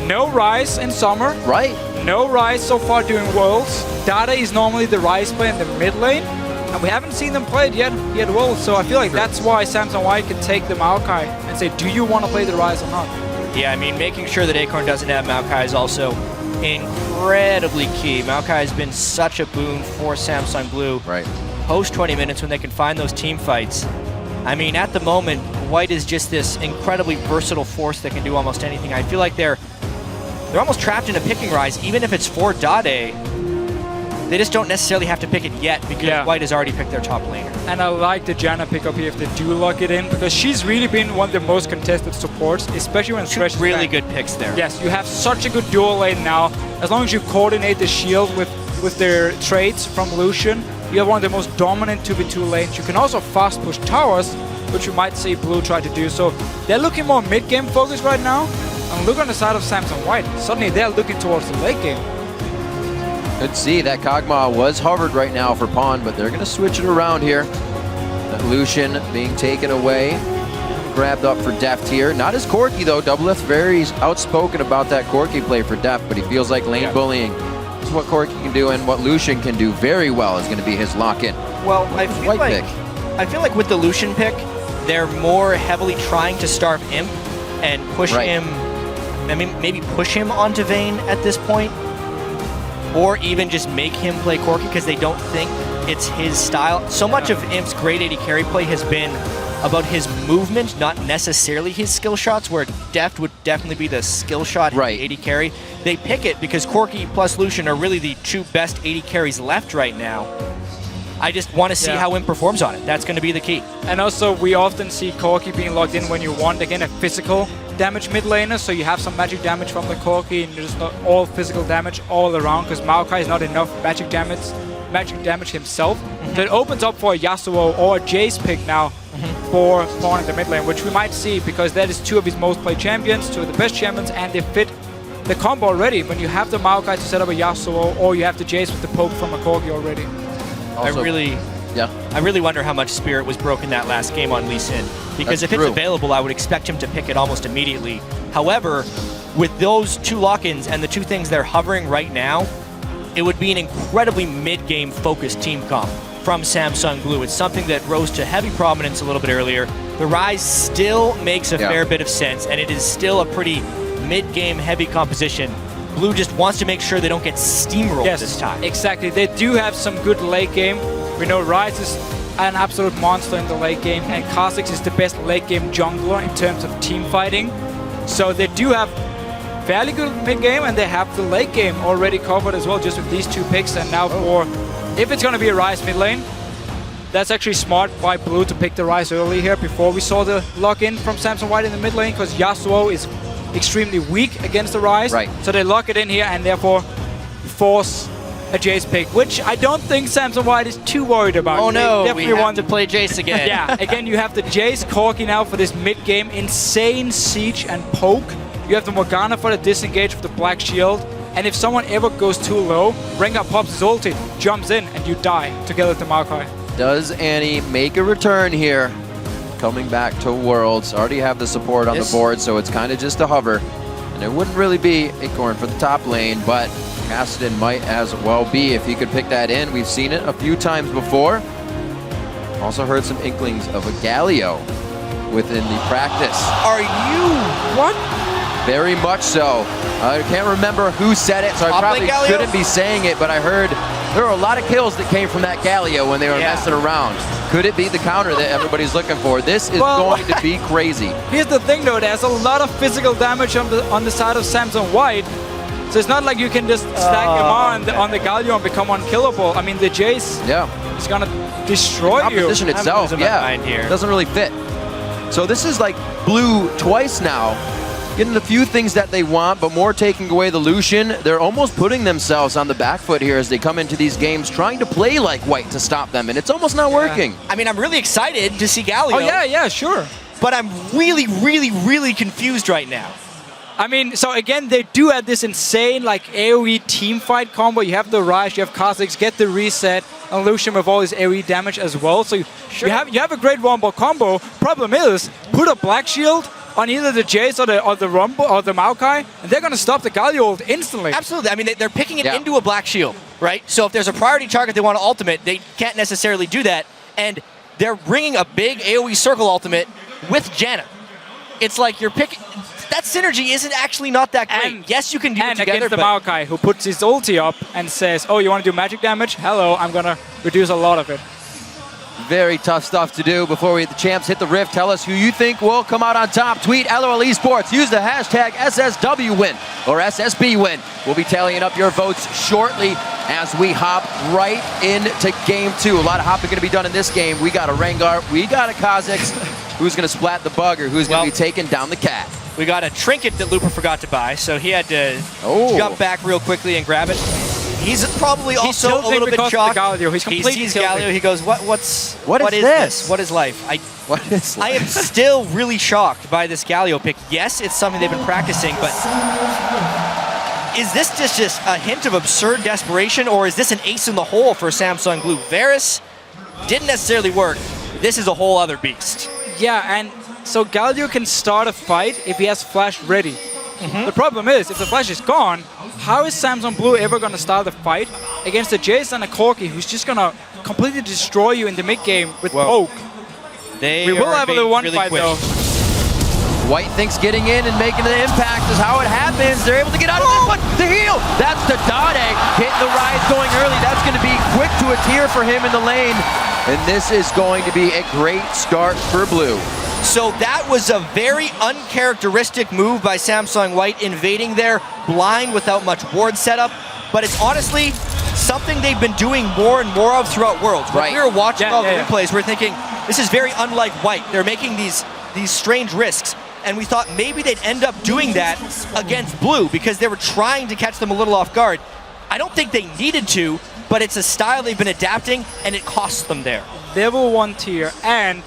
No Rise in summer. Right. No Rise so far during Worlds. Dada is normally the Rise player in the mid lane, and we haven't seen them play it yet at Worlds, so I feel like that's why Samsung White can take the Maokai and say, do you want to play the Rise or not? Yeah, I mean, making sure that Acorn doesn't have Maokai is also incredibly key. Maokai has been such a boon for Samsung Blue. Right. Post 20 minutes when they can find those team fights. I mean, at the moment, White is just this incredibly versatile force that can do almost anything. I feel like they're almost trapped in a picking Rise, even if it's for Dade. They just don't necessarily have to pick it yet because White has already picked their top laner. And I like the Janna pickup here if they do lock it in, because she's really been one of the most contested supports, especially when Thresh is really back. good picks there. Yes, you have such a good dual lane now. As long as you coordinate the shield with their traits from Lucian, you have one of the most dominant 2v2 lanes. You can also fast push towers, which you might see Blue try to do. So they're looking more mid-game focused right now. And look on the side of Samsung White. Suddenly they're looking towards the late game. Good to see that Kog'Maw was hovered right now for Pawn, but they're going to switch it around here. That Lucian being taken away, grabbed up for Deft here. Not as Corki though. Doublelift very outspoken about that Corki play for Deft, but he feels like lane bullying is what Corki can do, and what Lucian can do very well is going to be his lock-in. Well, I feel like with the Lucian pick, they're more heavily trying to starve Imp and push him. I mean, maybe push him onto Vayne at this point, or even just make him play Corki because they don't think it's his style. So much of Imp's great AD carry play has been about his movement, not necessarily his skill shots, where Deft would definitely be the skill shot AD carry. They pick it because Corki plus Lucian are really the two best AD carries left right now. I just want to see how Imp performs on it. That's going to be the key. And also, we often see Corki being locked in when you want, again, a physical damage mid laner, so you have some magic damage from the Corki, and just not all physical damage all around, because Maokai is not enough magic damage himself. So it opens up for a Yasuo or a Jace pick now for Spawn in the mid lane, which we might see because that is two of his most played champions, two of the best champions, and they fit the combo already. When you have the Maokai to set up a Yasuo, or you have the Jace with the poke from a Corgi already. I really wonder how much spirit was broken that last game on Lee Sin. Because if it's available, I would expect him to pick it almost immediately. However, with those two lock-ins and the two things they're hovering right now, it would be an incredibly mid-game focused team comp from Samsung Blue. It's something that rose to heavy prominence a little bit earlier. The Rise still makes a fair bit of sense, and it is still a pretty mid-game heavy composition. Blue just wants to make sure they don't get steamrolled this time. Exactly. They do have some good late game. We know Rise is an absolute monster in the late game, and Kha'Zix is the best late game jungler in terms of team fighting. So they do have fairly good mid game, and they have the late game already covered as well, just with these two picks. And now for, if it's going to be a Rise mid lane, that's actually smart by Blue to pick the Rise early here before we saw the lock-in from Samsung White in the mid lane, because Yasuo is extremely weak against the Rise. So they lock it in here and therefore force a Jace pick, which I don't think Samsung White is too worried about. Oh no, they we have to play Jace again. Yeah, again, you have the Jace Corki now for this mid-game. Insane siege and poke. You have the Morgana for the disengage with the Black Shield. And if someone ever goes too low, Rengar pops his ulti, jumps in, and you die together with the Maokai. Does Annie make a return here? Coming back to Worlds. Already have the support on the board, so it's kind of just a hover. And it wouldn't really be Acorn for the top lane, but Kassadin might as well be if he could pick that in. We've seen it a few times before. Also heard some inklings of a Galio within the practice. Are you? What? Very much so. I can't remember who said it, so I probably shouldn't be saying it, but I heard there were a lot of kills that came from that Galio when they were messing around. Could it be the counter that everybody's looking for? This is going to be crazy. Here's the thing though, there's a lot of physical damage on the side of Samsung White. So it's not like you can just stack him on the Galio and become unkillable. I mean, the Jace is going to destroy the composition you. itself, doesn't really fit. So this is like Blue twice now. Getting a few things that they want, but more taking away the Lucian. They're almost putting themselves on the back foot here as they come into these games, trying to play like White to stop them, and it's almost not working. I mean, I'm really excited to see Galio. Oh, yeah, sure. But I'm really, really, really confused right now. I mean, so again, they do have this insane like AoE team fight combo. You have the Rise, you have Kha'Zix, get the reset, and Lucian with all his AoE damage as well. So you have a great wombo combo. Problem is, put a Black Shield on either the Jace or the Rumble or the Maokai, and they're going to stop the Galio ult instantly. Absolutely. I mean, they're picking it into a Black Shield, right? So if there's a priority target they want to ultimate, they can't necessarily do that. And they're bringing a big AoE circle ultimate with Janna. It's like you're picking... That synergy isn't actually not that great. And, yes, you can do it together, against the Maokai, who puts his ulti up and says, oh, you want to do magic damage? Hello, I'm going to reduce a lot of it. Very tough stuff to do. Before the champs hit the rift, tell us who you think will come out on top. Tweet LOL Esports. Use the hashtag SSWWin or SSBWin. We'll be tallying up your votes shortly as we hop right into game 2. A lot of hopping going to be done in this game. We got a Rengar, we got a Kha'Zix. Who's going to splat the bug or who's going to be taking down the cat? We got a trinket that Looper forgot to buy, so he had to jump back real quickly and grab it. He's probably also a little bit shocked. He's completely he sees Galio, he goes, what is this? What is life? What is life? I am still really shocked by this Galio pick. Yes, it's something they've been practicing, but is this just a hint of absurd desperation, or is this an ace in the hole for Samsung Blue? Varus didn't necessarily work. This is a whole other beast. Yeah, and so Galio can start a fight if he has flash ready. The problem is, if the flash is gone, how is Samsung Blue ever going to start the fight against a Jace and a Corki who's just going to completely destroy you in the mid-game with poke? We will have a little one fight though. White thinks getting in and making an impact is how it happens. They're able to get out of this one. The heal! That's the Dade hitting the Rise going early. That's going to be quick to a tier for him in the lane. And this is going to be a great start for Blue. So that was a very uncharacteristic move by Samsung White, invading there blind without much ward setup. But it's honestly something they've been doing more and more of throughout Worlds. When we were watching all the replays, we're thinking, this is very unlike White. They're making these strange risks. And we thought maybe they'd end up doing that against Blue because they were trying to catch them a little off guard. I don't think they needed to, but it's a style they've been adapting, and it costs them there. Level 1 tier, and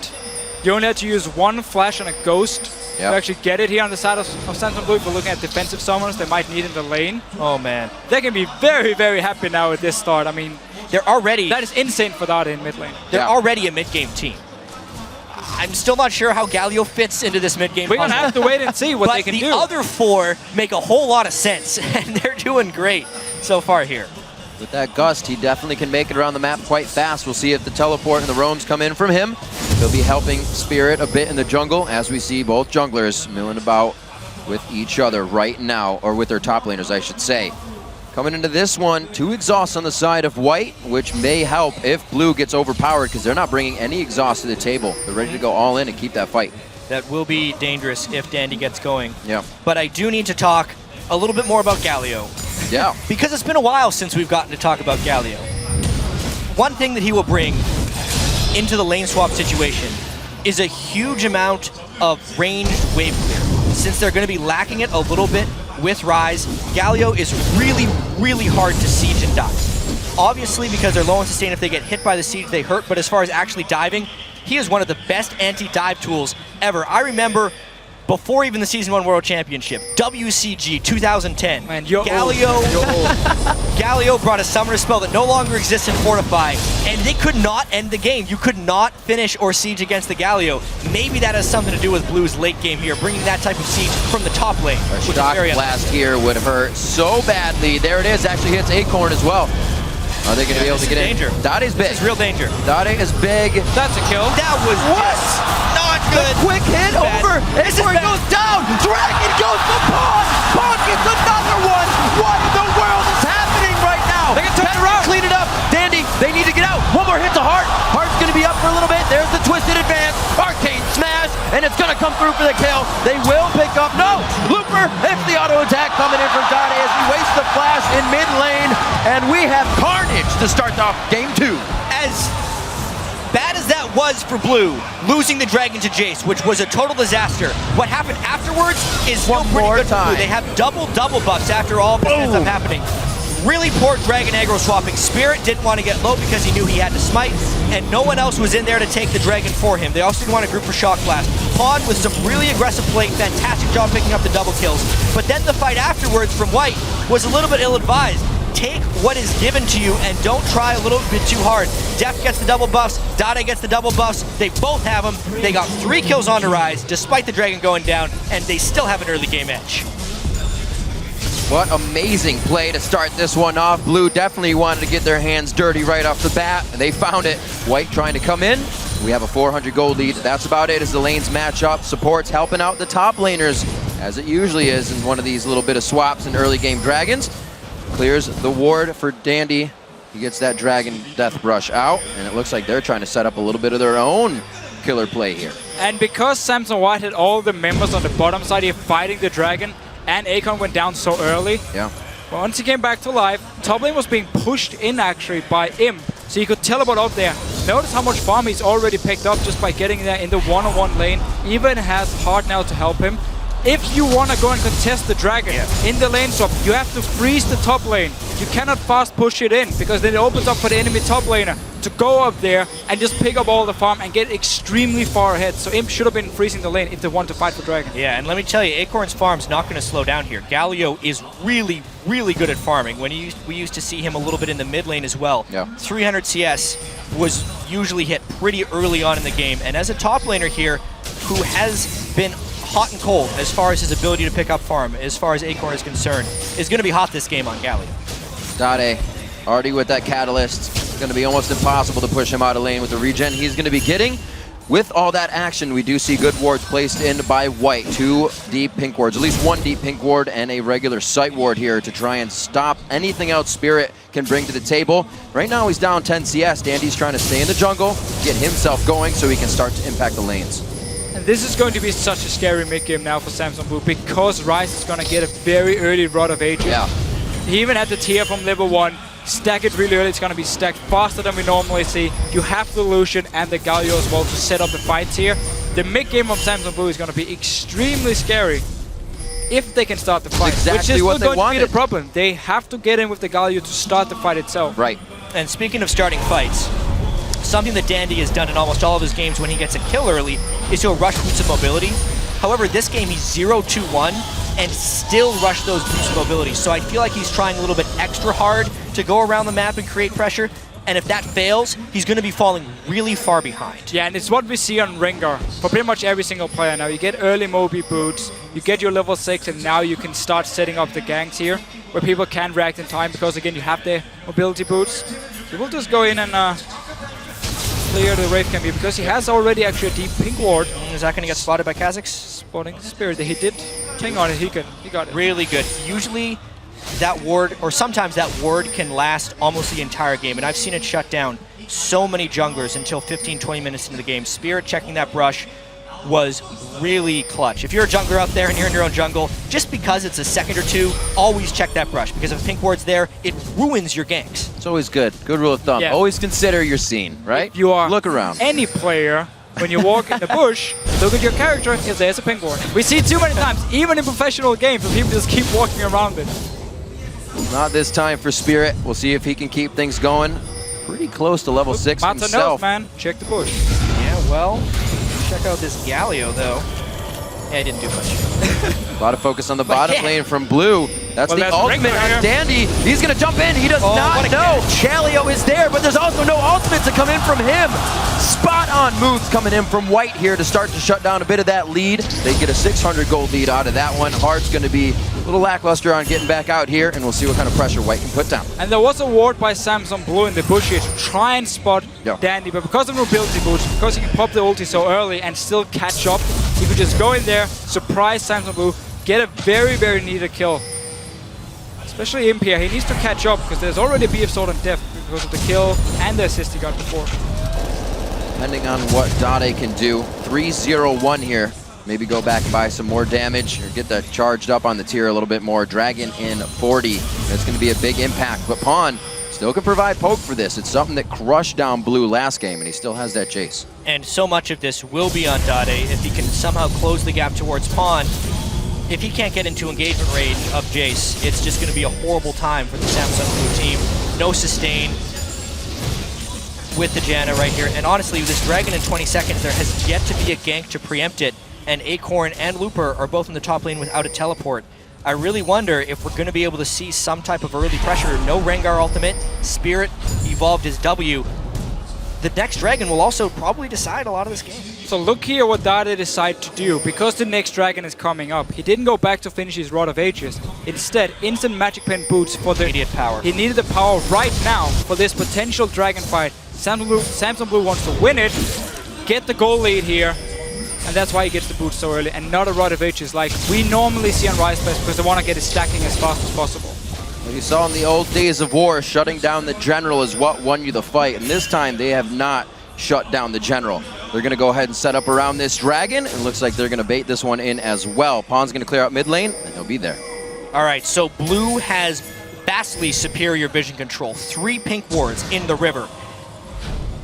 You only had to use one flash and a ghost to actually get it here on the side of Samsung Blue. If we're looking at defensive summoners they might need in the lane. Oh man. They can be very, very happy now with this start. I mean, they're already... That is insane for Dade in mid lane. They're already a mid-game team. I'm still not sure how Galio fits into this mid-game. We're going to have to wait and see what they can do. But the other four make a whole lot of sense, and they're doing great so far here. With that gust, he definitely can make it around the map quite fast. We'll see if the teleport and the roams come in from him. He'll be helping Spirit a bit in the jungle, as we see both junglers milling about with each other right now, or with their top laners, I should say. Coming into this one, 2 exhausts on the side of White, which may help if Blue gets overpowered, because they're not bringing any exhaust to the table. They're ready to go all in and keep that fight. That will be dangerous if Dandy gets going. Yeah. But I do need to talk a little bit more about Galio. Yeah. Because it's been a while since we've gotten to talk about Galio. One thing that he will bring into the lane swap situation is a huge amount of ranged wave clear. Since they're going to be lacking it a little bit with Ryze, Galio is really, really hard to siege and dive. Obviously, because they're low on sustain, if they get hit by the siege, they hurt, but as far as actually diving, he is one of the best anti-dive tools ever. I remember before even the Season 1 World Championship, WCG 2010, Man, Galio brought a summoner spell that no longer exists in Fortify, and they could not end the game. You could not finish or siege against the Galio. Maybe that has something to do with Blue's late game here, bringing that type of siege from the top lane. A shock blast here would hurt so badly. There it is, actually hits Acorn as well. Are they going to be able to get in? Dade's big. This is real danger. Dade is big. That's a kill. That was not good. Quick hit over. Acorn goes down. Dragon goes to Pawn. Pawn gets another one. What in the world is happening right now? They can turn it around. Clean it up. Dandy, they need to get out. One more hit to Heart. Heart's going to be up for a little bit. There's the twisted advance. Arcane smash. And it's going to come through for the kill. They will pick up. No. Looper. It's the auto attack coming in from Dade as he wastes the flash in mid lane. And we have Carnage to start off game 2. As bad as that was for Blue, losing the Dragon to Jace, which was a total disaster, what happened afterwards is still pretty good for Blue. They have double buffs after all this ends up happening. Really poor Dragon aggro swapping. Spirit didn't want to get low because he knew he had to smite, and no one else was in there to take the Dragon for him. They also didn't want to group for Shock Blast. Pawn with some really aggressive play, fantastic job picking up the double kills. But then the fight afterwards from White was a little bit ill-advised. Take what is given to you and don't try a little bit too hard. Deft gets the double buffs, Dade gets the double buffs. They both have them. They got 3 kills on the Ryze, despite the Dragon going down, and they still have an early game edge. What amazing play to start this one off. Blue definitely wanted to get their hands dirty right off the bat, and they found it. White trying to come in. We have a 400 gold lead. That's about it as the lanes match up. Support's helping out the top laners, as it usually is in one of these little bit of swaps in early game Dragons. Clears the ward for Dandy. He gets that Dragon Death Brush out, and it looks like they're trying to set up a little bit of their own killer play here. And because Samsung White had all the members on the bottom side here fighting the Dragon, and Acorn went down so early, once he came back to life, top lane was being pushed in actually by Imp, so he could teleport out there. Notice how much farm he's already picked up just by getting there in the one-on-one lane. Even has Heart now to help him. If you want to go and contest the Dragon in the lane swap, you have to freeze the top lane. You cannot fast push it in, because then it opens up for the enemy top laner to go up there and just pick up all the farm and get extremely far ahead. So Imp should have been freezing the lane if they want to fight for Dragon. Yeah, and let me tell you, Acorn's farm's not going to slow down here. Galio is really, really good at farming. When we used to see him a little bit in the mid lane as well. 300 CS was usually hit pretty early on in the game. And as a top laner here, who has been hot and cold as far as his ability to pick up farm, as far as Acorn is concerned, is going to be hot this game on Galio. Dade already with that catalyst. It's going to be almost impossible to push him out of lane with the regen he's going to be getting. With all that action, we do see good wards placed in by White. 2 deep pink wards, at least 1 deep pink ward and a regular sight ward here to try and stop anything else Spirit can bring to the table. Right now he's down 10 CS. Dandy's trying to stay in the jungle, get himself going so he can start to impact the lanes. And this is going to be such a scary mid-game now for Samsung Blue, because Ryze is going to get a very early Rod of Ages. He even had the tier from level 1. Stack it really early. It's going to be stacked faster than we normally see. You have the Lucian and the Galio as well to set up the fights here. The mid-game of Samsung Blue is going to be extremely scary if they can start the fight. Exactly which is what still they going to be wanted. the problem. They have to get in with the Galio to start the fight itself. Right. And speaking of starting fights, something that Dandy has done in almost all of his games when he gets a kill early is he'll rush boots of mobility. However, this game he's 0-2-1 and still rush those boots of mobility. So I feel like he's trying a little bit extra hard to go around the map and create pressure. And if that fails, he's going to be falling really far behind. Yeah, and it's what we see on Rengar for pretty much every single player now. You get early Moby boots, you get your level 6, and now you can start setting up the ganks here, where people can react in time, because again, you have the mobility boots. So we'll just go in and clear the Wraith Camp here, because he has already actually a deep pink ward. Is that going to get spotted by Kha'Zix? Spotting Spirit, he did hang on it, he got it. Really good. Usually, that ward, or sometimes that ward can last almost the entire game, and I've seen it shut down so many junglers until 15-20 minutes into the game. Spirit checking that brush was really clutch. If you're a jungler out there and you're in your own jungle, just because it's a second or two, always check that brush, because if pink ward's there, it ruins your ganks. It's always good. Good rule of thumb. Yeah. Always consider your scene, right? If you are look around. Any player, when you walk in the bush, look at your character if there's a pink ward. We see it too many times, even in professional games, where people just keep walking around it. Not this time for Spirit. We'll see if he can keep things going. Pretty close to level 6 Mata himself. knows, man. Check the bush. Yeah, well, check out this Galio, though. Yeah, he didn't do much. A lot of focus on the bottom lane from Blue. That's Well, the that's ultimate Rengar on Dandy. He's going to jump in. He does Oh, not what a know. catch. Galio is there, but there's also no ultimate to come in from him. Spot on moves coming in from White here to start to shut down a bit of that lead. They get a 600 gold lead out of that one. Heart's going to be a little lackluster on getting back out here, and we'll see what kind of pressure White can put down. And there was a ward by Samsung Blue in the bush here to try and spot Dandy, but because of mobility boots, because he can pop the ulti so early and still catch up, he could just go in there, surprise Samsung Blue, get a very, very needed kill. Especially Imp here, he needs to catch up, because there's already a BF Sword on Death because of the kill and the assist he got before. Depending on what Dade can do, 3-0-1 here. Maybe go back and buy some more damage or get that charged up on the tier a little bit more. Dragon in 40. That's going to be a big impact. But Pawn still can provide poke for this. It's something that crushed down Blue last game, and he still has that chase. And so much of this will be on Dade if he can somehow close the gap towards Pawn. If he can't get into engagement range of Jace, it's just going to be a horrible time for the Samsung Blue team. No sustain with the Janna right here. And honestly, with this Dragon in 20 seconds, there has yet to be a gank to preempt it. And Acorn and Looper are both in the top lane without a teleport. I really wonder if we're going to be able to see some type of early pressure. No Rengar ultimate. Spirit evolved his W. The next Dragon will also probably decide a lot of this game. So look here what Dade decided to do. Because the next Dragon is coming up, he didn't go back to finish his Rod of Ages. Instead, instant Magic Pen boots for the immediate power. He needed the power right now for this potential Dragon fight. Samsung Blue wants to win it, get the goal lead here, and that's why he gets the boots so early, and not a Rod of Ages like we normally see on Rise Pass, because they want to get it stacking as fast as possible. Well, you saw in the old days of war, shutting down the general is what won you the fight, and this time they have not shut down the general. They're going to go ahead and set up around this Dragon. It looks like they're going to bait this one in as well. Pawn's going to clear out mid lane, and he'll be there. All right, so Blue has vastly superior vision control. 3 pink wards in the river.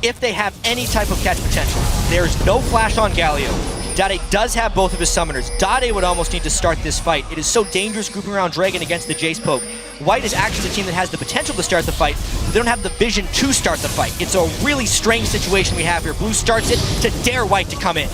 If they have any type of catch potential, there's no flash on Galio. Dade does have both of his summoners. Dade would almost need to start this fight. It is so dangerous grouping around Dragon against the Jace poke. White is actually the team that has the potential to start the fight, but they don't have the vision to start the fight. It's a really strange situation we have here. Blue starts it to dare White to come in.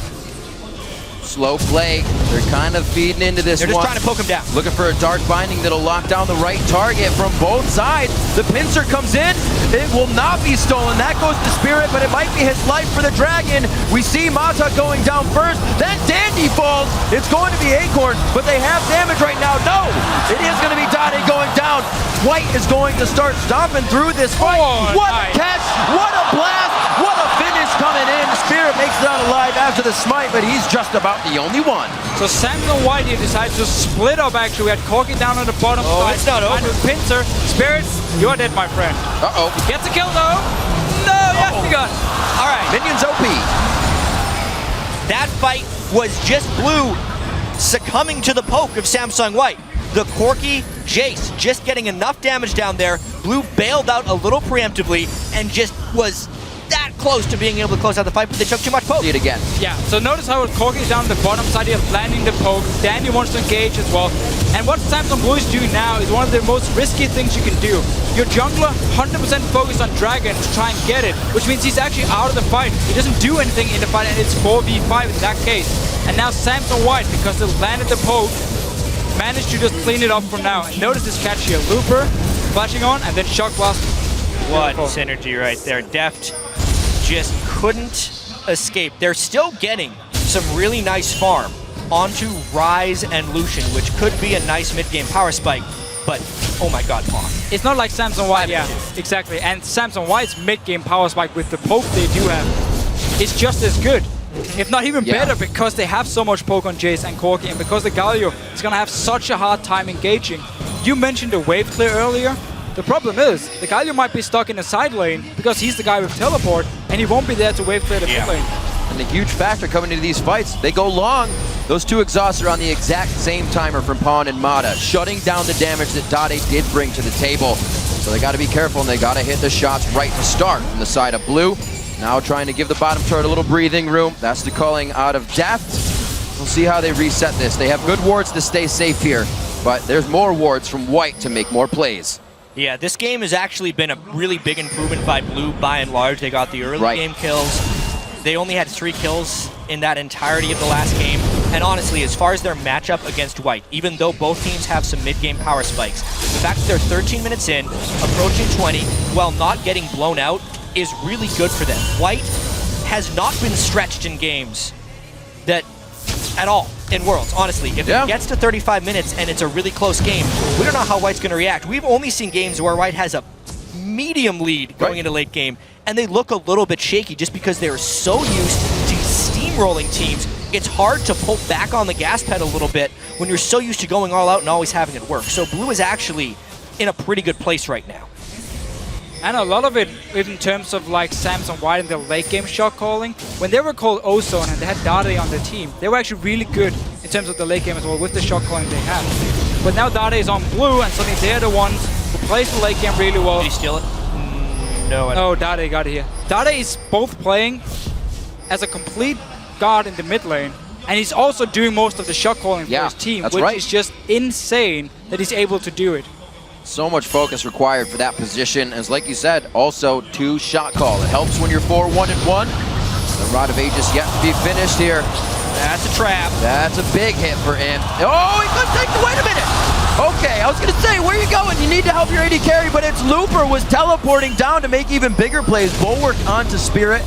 Slow play. They're kind of feeding into this one. They're just trying to poke him down. Looking for a Dark Binding that'll lock down the right target from both sides. The pincer comes in. It will not be stolen. That goes to Spirit, but it might be his life for the Dragon. We see Mata going down first. Then Dandy falls. It's going to be Acorn, but they have damage right now. No! It is going to be Dade going down. White is going to start stomping through this fight. What a catch! What a blast! What a finish coming in. Spirit makes it out alive after the smite, but he's just about the only one. So Samsung White here decides to split up actually. We had Corky down on the bottom side. It's not over. And with Pincer, Spirits, you're dead, my friend. Uh-oh. Gets a kill though. No, yes, he got. All right. Minions OP. That fight was just Blue succumbing to the poke of Samsung White. The Corky Jace just getting enough damage down there. Blue bailed out a little preemptively and just was that close to being able to close out the fight, but they took too much poke. See it again. Yeah, so notice how Corky is down the bottom side here, landing the poke. Dandy wants to engage as well. And what Samsung Blue is doing now is one of the most risky things you can do. Your jungler 100% focused on Dragon to try and get it, which means he's actually out of the fight. He doesn't do anything in the fight, and it's 4v5 in that case. And now Samsung White, because they landed the poke, managed to just clean it up for now. And notice this catch here. Looper flashing on, and then Shock Blast. What synergy right there. Deft just couldn't escape. They're still getting some really nice farm onto Ryze and Lucian, which could be a nice mid-game power spike, but oh my god, Pawn. It's not like Samsung White, yeah, exactly. And Samsung White's mid-game power spike with the poke they do have is just as good, if not even better, because they have so much poke on Jace and Corki, and because the Galio is going to have such a hard time engaging. You mentioned the wave clear earlier. The problem is, the Galio might be stuck in the side lane because he's the guy with teleport, and he won't be there to wave clear the mid lane. And a huge factor coming into these fights. They go long. Those two exhausts are on the exact same timer from Pawn and Mata, shutting down the damage that Dade did bring to the table. So they got to be careful, and they got to hit the shots right to start from the side of Blue. Now trying to give the bottom turret a little breathing room. That's the calling out of Deft. We'll see how they reset this. They have good wards to stay safe here, but there's more wards from White to make more plays. Yeah, this game has actually been a really big improvement by Blue by and large. They got the early game kills. They only had 3 kills in that entirety of the last game. And honestly, as far as their matchup against White, even though both teams have some mid-game power spikes, the fact that they're 13 minutes in, approaching 20, while not getting blown out, is really good for them. White has not been stretched in games that at all in Worlds, honestly. If it gets to 35 minutes and it's a really close game, we don't know how White's going to react. We've only seen games where White has a medium lead going into late game, and they look a little bit shaky just because they're so used to steamrolling teams. It's hard to pull back on the gas pedal a little bit when you're so used to going all out and always having it work. So Blue is actually in a pretty good place right now. And a lot of it, in terms of like Samsung White and their late game shot calling, when they were called Ozone and they had Dade on the team, they were actually really good in terms of the late game as well with the shot calling they have. But now Dade is on Blue, and suddenly they're the ones who plays the late game really well. Did he steal it? No. Oh, Dade got it here. Dade is both playing as a complete guard in the mid lane, and he's also doing most of the shot calling for his team, which is just insane that he's able to do it. So much focus required for that position, as like you said, also 2 shot call. It helps when you're 4-1-1. The Rod of Aegis yet to be finished here. That's a trap. That's a big hit for him. Oh, he couldn't take the, wait a minute. Okay, I was gonna say, where are you going? You need to help your AD carry, but it's Looper was teleporting down to make even bigger plays. Bulwark onto Spirit.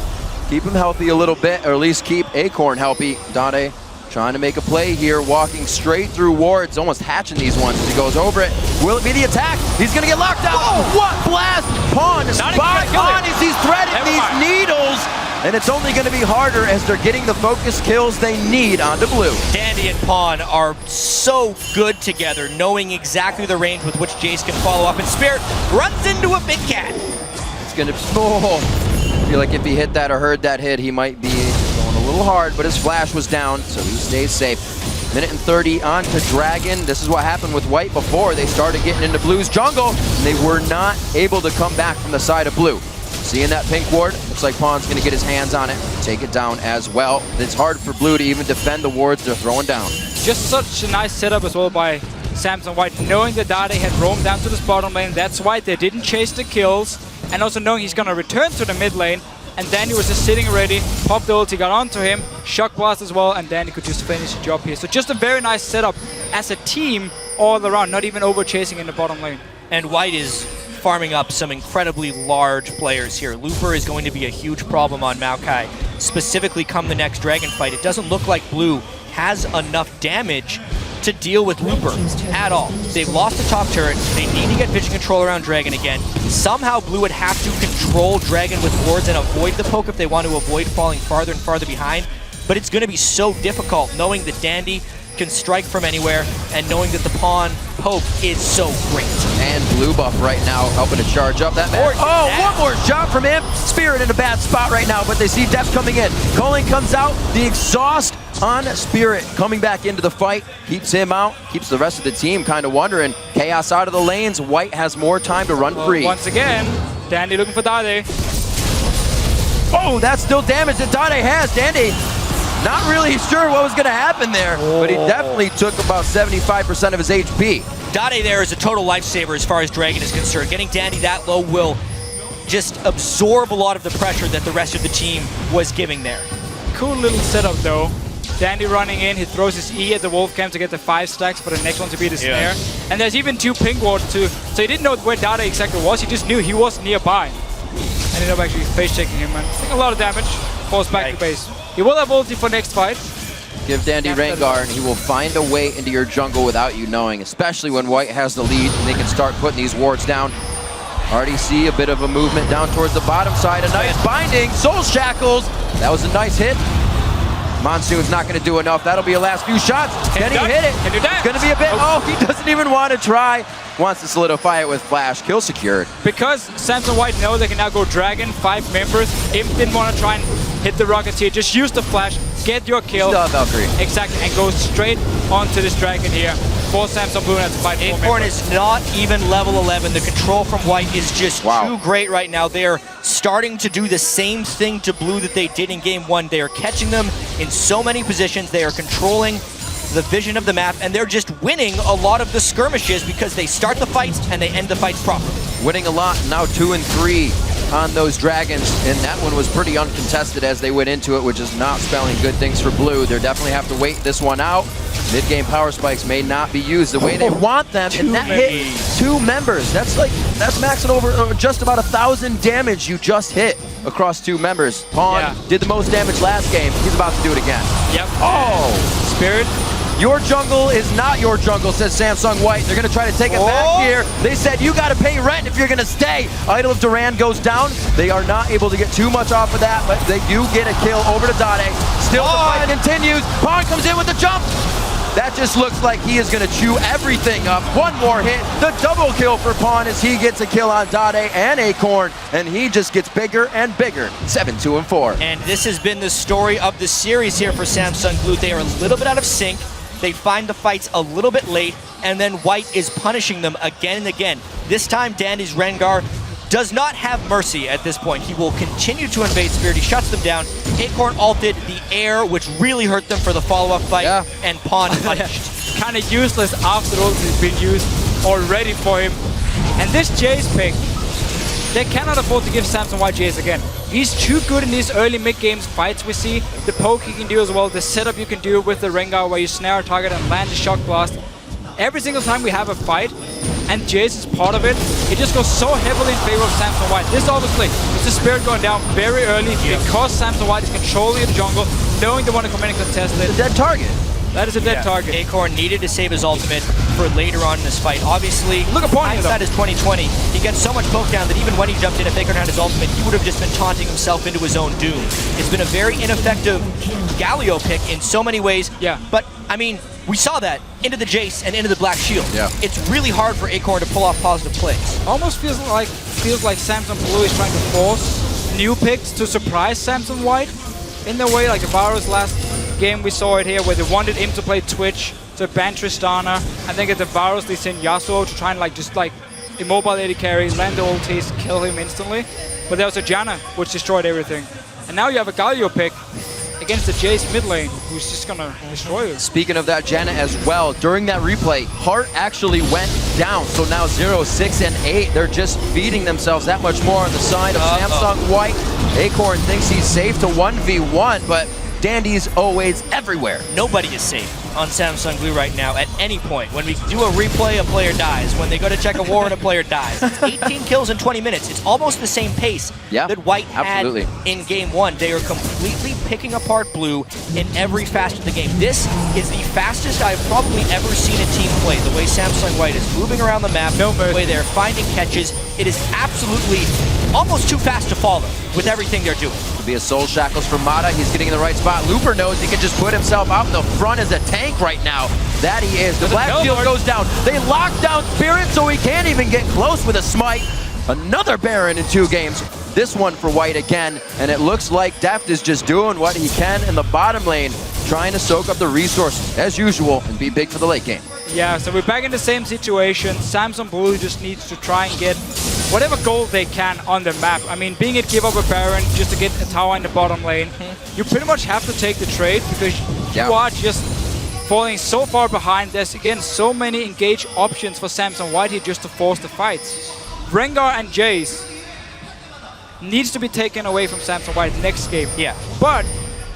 Keep him healthy a little bit, or at least keep Acorn healthy. Dade trying to make a play here, walking straight through wards, almost hatching these ones as he goes over it. Will it be the attack? He's gonna get locked out. Whoa. What blast! Pawn spot on as he's threading these needles. And it's only gonna be harder as they're getting the focus kills they need onto Blue. Dandy and Pawn are so good together, knowing exactly the range with which Jace can follow up, and Spirit runs into a big cat. It's gonna, I feel like if he hit that or heard that hit, he might be going a little hard, but his flash was down, so he stays safe. Minute and 30 on to Dragon. This is what happened with White before. They started getting into Blue's jungle, and they were not able to come back from the side of Blue. Seeing that pink ward, looks like Pawn's gonna get his hands on it, take it down as well. It's hard for Blue to even defend the wards they're throwing down. Just such a nice setup as well by Samsung White, knowing that Dade had roamed down to this bottom lane. That's why they didn't chase the kills, and also knowing he's gonna return to the mid lane, and Danny was just sitting ready, popped the ulti, got onto him, shock blast as well, and Danny could just finish the job here. So just a very nice setup as a team all around, not even over chasing in the bottom lane. And White is farming up some incredibly large players here. Looper is going to be a huge problem on Maokai, specifically come the next Dragon fight. It doesn't look like Blue has enough damage to deal with Looper at all. They've lost the top turret. They need to get vision control around Dragon again. Somehow Blue would have to control Dragon with wards and avoid the poke if they want to avoid falling farther and farther behind. But it's going to be so difficult knowing that Dandy can strike from anywhere and knowing that the Pawn poke is so great. And Blue buff right now helping to charge up that man. One more shot from him. Spirit in a bad spot right now, but they see Depth coming in. Culling comes out, the exhaust on Spirit coming back into the fight, keeps him out, keeps the rest of the team kind of wondering. Chaos out of the lanes, White has more time to run free. Once again, Dandy looking for Dade. Oh, that's still damage that Dade has. Dandy Not really sure what was going to happen there, but he definitely took about 75% of his HP. Dade there is a total lifesaver as far as Dragon is concerned. Getting Dandy that low will just absorb a lot of the pressure that the rest of the team was giving there. Cool little setup though. Dandy running in, he throws his E at the wolf camp to get the 5 stacks for the next one to be the snare. And there's even 2 pink wards too. So he didn't know where Dade exactly was, he just knew he was nearby. Ended up actually face checking him and taking a lot of damage. Falls back to base. He will have ulti for next fight. Give Dandy Rengar and he will find a way into your jungle without you knowing, especially when White has the lead and they can start putting these wards down. Already see a bit of a movement down towards the bottom side. A nice binding, Soul Shackles. That was a nice hit. Monsoon's not going to do enough. That'll be a last few shots. Can he hit it? It's going to be a bit. Oh, he doesn't even want to try. Wants to solidify it with Flash. Kill secured. Because Samson White know they can now go Dragon, 5 members. Imp didn't want to try and hit the Rocketeer. Just use the Flash, get your kill. Still have Valkyrie. Exactly, and go straight onto this Dragon here. For Samson Blue has to fight 4 members. Acorn is not even level 11. The control from White is just too great right now. They're starting to do the same thing to Blue that they did in Game 1. They are catching them in so many positions. They are controlling the vision of the map, and they're just winning a lot of the skirmishes because they start the fights and they end the fights properly. Winning a lot, now 2 and 3 on those Dragons, and that one was pretty uncontested as they went into it, which is not spelling good things for Blue. They definitely have to wait this one out. Mid-game power spikes may not be used the way they want them, and that hit 2 members. That's maxing over just about 1,000 damage you just hit across 2 members. Pawn did the most damage last game. He's about to do it again. Yep. Oh! Spirit. Your jungle is not your jungle, says Samsung White. They're going to try to take it back here. They said you got to pay rent if you're going to stay. Idol of Duran goes down. They are not able to get too much off of that, but they do get a kill over to Dade. Still the fight continues. Pawn comes in with the jump. That just looks like he is going to chew everything up. One more hit. The double kill for Pawn as he gets a kill on Dade and Acorn, and he just gets bigger and bigger. 7-2-4. And this has been the story of the series here for Samsung Blue. They are a little bit out of sync. They find the fights a little bit late, and then White is punishing them again and again. This time, Dandy's Rengar does not have mercy at this point. He will continue to invade Spirit. He shuts them down. Acorn ulted the air, which really hurt them for the follow-up fight, and Pawn punished. Kind of useless after the ult has been used already for him. And this Jace pick, they cannot afford to give Samson White Jace again. He's too good in these early mid-games fights we see. The poke he can do as well, the setup you can do with the Rengar where you snare a target and land a shock blast. Every single time we have a fight, and Jace is part of it, it just goes so heavily in favor of Samson White. This obviously is the Spirit going down very early because Samson White is controlling the jungle, knowing they want to come in and contest it. It's a dead target. That is a dead target. Acorn needed to save his ultimate for later on in this fight. Obviously, look at hindsight is 2020. He gets so much poke down that even when he jumped in, if Acorn had his ultimate, he would have just been taunting himself into his own doom. It's been a very ineffective Galio pick in so many ways. Yeah. But, I mean, we saw that into the Jace and into the Black Shield. Yeah. It's really hard for Acorn to pull off positive plays. Almost feels like Samson Blue is trying to force new picks to surprise Samson White in the way, like the Varus last game we saw it here where they wanted him to play Twitch to ban Tristana and then get the Varus, they send Yasuo to try and just immobile AD carry, land the ultis, kill him instantly. But there was a Janna which destroyed everything. And now you have a Galio pick against the Jace mid lane who's just gonna destroy him. Speaking of that Janna as well, during that replay, Heart actually went down. So now 0, 6, and 8, they're just feeding themselves that much more on the side of Samsung White. Acorn thinks he's safe to 1v1, but Dandy's always everywhere. Nobody is safe on Samsung Blue right now at any point. When we do a replay, a player dies. When they go to check a war, and a player dies. It's 18 kills in 20 minutes. It's almost the same pace that White had in Game 1. They are completely picking apart Blue in every facet of the game. This is the fastest I've probably ever seen a team play. The way Samsung White is moving around the map, the way they're finding catches. It is absolutely almost too fast to follow with everything they're doing. Could be a Soul Shackles for Mata. He's getting in the right spot. Looper knows he can just put himself out in the front as a tank right now. That he is. The Black Shield goes down. They lock down Spirit so he can't even get close with a smite. Another Baron in 2 games. This one for White again. And it looks like Deft is just doing what he can in the bottom lane, trying to soak up the resources as usual and be big for the late game. Yeah, so we're back in the same situation. Samsung Blue just needs to try and get whatever goal they can on the map. I mean, being it give up a Baron just to get a tower in the bottom lane, you pretty much have to take the trade because you are just falling so far behind. There's again so many engaged options for Samsung White here just to force the fights. Rengar and Jace needs to be taken away from Samsung White next game. Yeah. But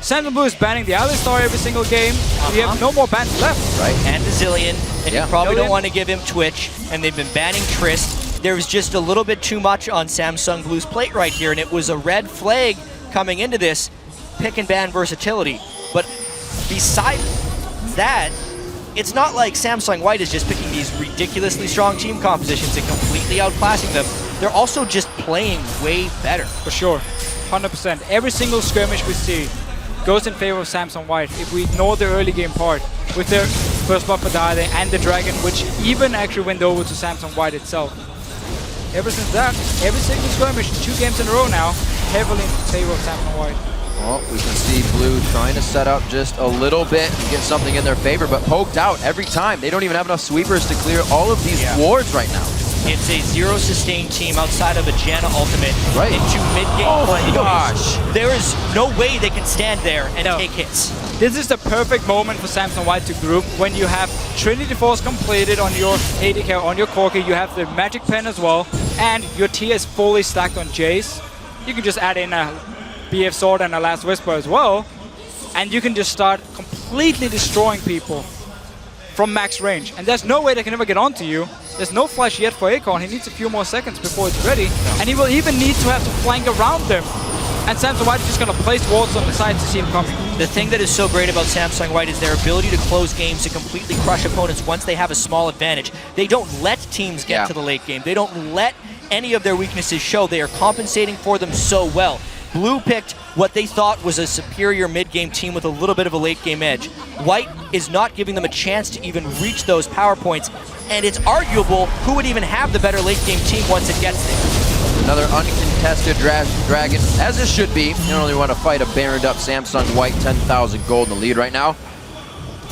Samsung Blue is banning the Alistar every single game. We have no more bans left. Right. And the Zillion. And you probably don't want to give him Twitch. And they've been banning Trist. There was just a little bit too much on Samsung Blue's plate right here. And it was a red flag coming into this pick and ban versatility. But besides that, it's not like Samsung White is just picking these ridiculously strong team compositions and completely outclassing them. They're also just playing way better. For sure. 100%. Every single skirmish we see goes in favor of Samsung White. If we ignore the early game part with their first buff for Dade and the Dragon, which even actually went over to Samsung White itself. Ever since that, every single skirmish, 2 games in a row now, heavily in favor of Samsung White. Well, we can see Blue trying to set up just a little bit and get something in their favor, but poked out every time. They don't even have enough sweepers to clear all of these wards right now. It's a 0 sustain team outside of a Janna ultimate into mid-game play. Oh my gosh. There is no way they can stand there and take hits. This is the perfect moment for Samsung White to group when you have Trinity Force completed on your AD carry, on your Corki, you have the Magic Pen as well, and your tier is fully stacked on Jace. You can just add in a BF Sword and a Last Whisper as well, and you can just start completely destroying people from max range. And there's no way they can ever get onto you. There's no flash yet for Acorn. He needs a few more seconds before it's ready, and he will even need to have to flank around them. And Samsung White is just going to place wards on the side to see him coming. The thing that is so great about Samsung White is their ability to close games to completely crush opponents once they have a small advantage. They don't let teams get to the late game. They don't let any of their weaknesses show. They are compensating for them so well. Blue picked what they thought was a superior mid-game team with a little bit of a late-game edge. White is not giving them a chance to even reach those power points, and it's arguable who would even have the better late-game team once it gets there. Another uncontested Dragon, as it should be. You don't really want to fight a Baroned up Samsung White, 10,000 gold in the lead right now.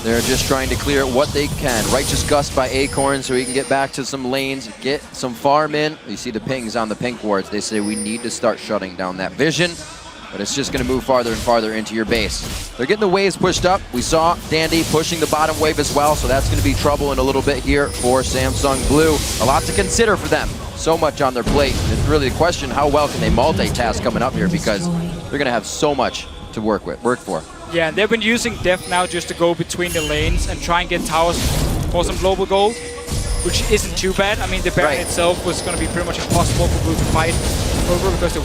They're just trying to clear what they can. Righteous Gust by Acorn so he can get back to some lanes, get some farm in. You see the pings on the pink wards. They say we need to start shutting down that vision, but it's just going to move farther and farther into your base. They're getting the waves pushed up. We saw Dandy pushing the bottom wave as well, so that's going to be trouble in a little bit here for Samsung Blue. A lot to consider for them. So much on their plate. It's really the question, how well can they multitask coming up here, because they're going to have so much to work for. Yeah, they've been using Deft now just to go between the lanes and try and get towers for some global gold, which isn't too bad. I mean, the Baron itself was going to be pretty much impossible for Blue to fight over because they're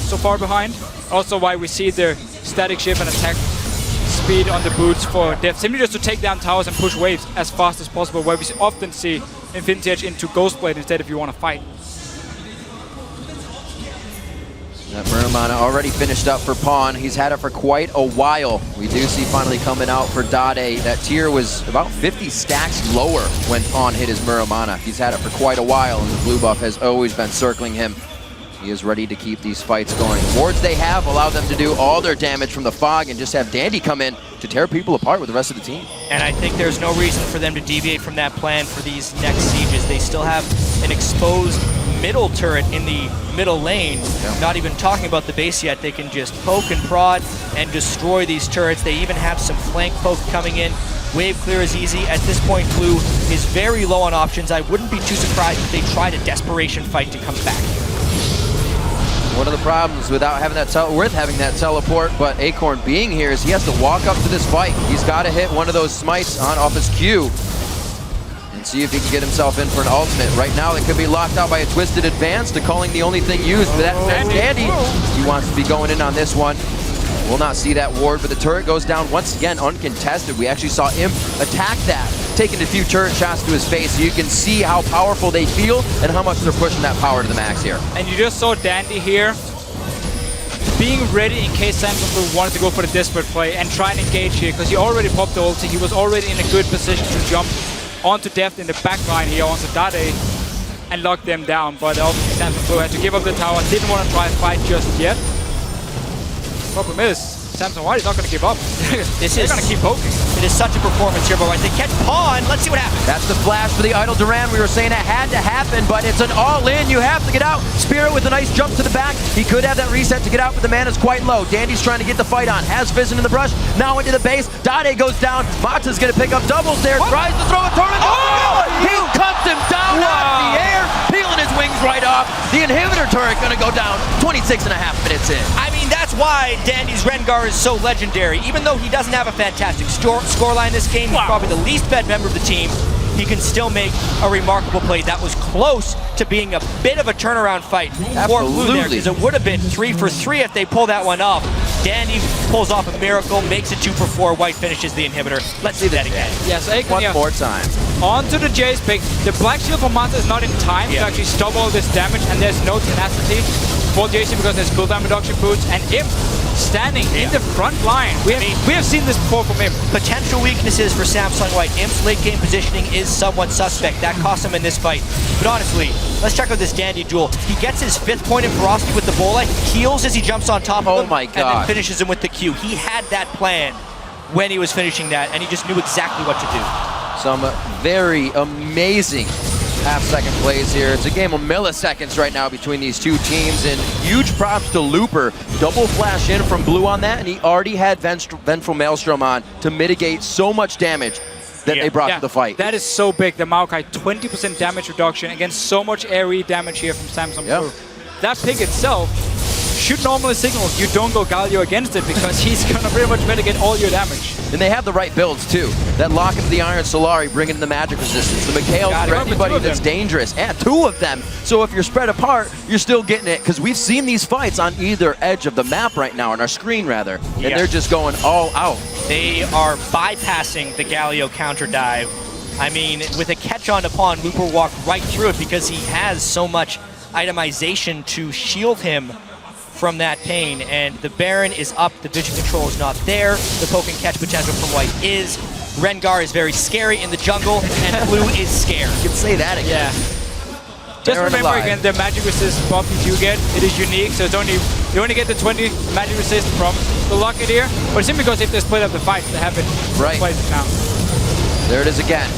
so far behind. Also why we see their static shift and attack speed on the boots for Deft, simply just to take down towers and push waves as fast as possible, where we often see Infinity Edge into Ghostblade instead if you want to fight. That Muramana already finished up for Pawn. He's had it for quite a while. We do see finally coming out for Dade. That tier was about 50 stacks lower when Pawn hit his Muramana. He's had it for quite a while, and the blue buff has always been circling him. He is ready to keep these fights going. Wards they have allow them to do all their damage from the fog and just have Dandy come in to tear people apart with the rest of the team. And I think there's no reason for them to deviate from that plan for these next sieges. They still have an exposed middle turret in the middle lane. Not even talking about the base yet. They can just poke and prod and destroy these turrets. They even have some flank poke coming in. Wave clear is easy. At this point, Blue is very low on options. I wouldn't be too surprised if they tried a desperation fight to come back. One of the problems without having that having that teleport, but Acorn being here, is he has to walk up to this fight. He's got to hit one of those smites off his Q and see if he can get himself in for an ultimate. Right now, it could be locked out by a Twisted Advance to calling the only thing used, but that's Dandy. He wants to be going in on this one. We'll not see that ward, but the turret goes down once again uncontested. We actually saw Imp attack that, taking a few turret shots to his face, so you can see how powerful they feel and how much they're pushing that power to the max here. And you just saw Dandy here being ready in case Samsung Blue wanted to go for the desperate play and try and engage here, because he already popped the ulti. He was already in a good position to jump onto Deft in the back line here, onto Dade, and lock them down. But ultimately Samsung Blue had to give up the tower, didn't want to try and fight just yet. Problem is, Samsung White is not going to give up. They're going to keep poking. It is such a performance here by White. They catch Pawn. Let's see what happens. That's the flash for the Idle Duran. We were saying it had to happen, but it's an all-in. You have to get out. Spirit with a nice jump to the back. He could have that reset to get out, but the mana's quite low. Dandy's trying to get the fight on. Has Fizzin in the brush. Now into the base. Dade goes down. Mata's going to pick up doubles there. Tries to throw a tornado. Oh! He cuts him down out of the air, peeling his wings right off. The inhibitor turret going to go down 26 and a half minutes in. I mean, that's why Dandy's Rengar is so legendary. Even though he doesn't have a fantastic scoreline this game, he's probably the least fed member of the team. He can still make a remarkable play. That was close to being a bit of a turnaround fight for Blue there, because it would have been 3 for 3 if they pull that one off. Dandy pulls off a miracle, makes it 2 for 4. White finishes the inhibitor. Let's see that again. Yes, one more time. On to the Jace pick. The Black Shield for Manta is not in time to actually stop all this damage, and there's no tenacity for JC because there's cooldown reduction boots, and Imp standing in the front line. We have seen this before from Imp. Potential weaknesses for Samsung White. Imp's late game positioning is somewhat suspect. That cost him in this fight. But honestly, let's check out this Dandy duel. He gets his 5th point in ferocity with the Bola, heals as he jumps on top of him, and then finishes him with the Q. He had that plan when he was finishing that, and he just knew exactly what to do. Some very amazing half-second plays here. It's a game of milliseconds right now between these two teams, and huge props to Looper. Double flash in from Blue on that, and he already had Vengeful Maelstrom on to mitigate so much damage that they brought to the fight. That is so big. The Maokai 20% damage reduction against so much AoE damage here from Samsung Blue. That pick itself should normally signal you don't go Galio against it, because he's going to pretty much mitigate all your damage. And they have the right builds too. That lock into the Iron Solari, bringing in the magic resistance. The Mikhails for anybody that's dangerous. And 2 of them. So if you're spread apart, you're still getting it. Because we've seen these fights on either edge of the map right now, on our screen rather. And they're just going all out. They are bypassing the Galio counter dive. I mean, with a catch on to Pawn, Looper walked right through it because he has so much itemization to shield him from that pain, and the Baron is up, the vision control is not there, the poke and catch potential from White is. Rengar is very scary in the jungle, and Blue is scared. You can say that again. Yeah. Just remember again, the magic resist buff you do get, it is unique, so it's only, you only get the 20 magic resist from the Locket here, but it's simply because if they split up the fight, they have it twice now. There it is again.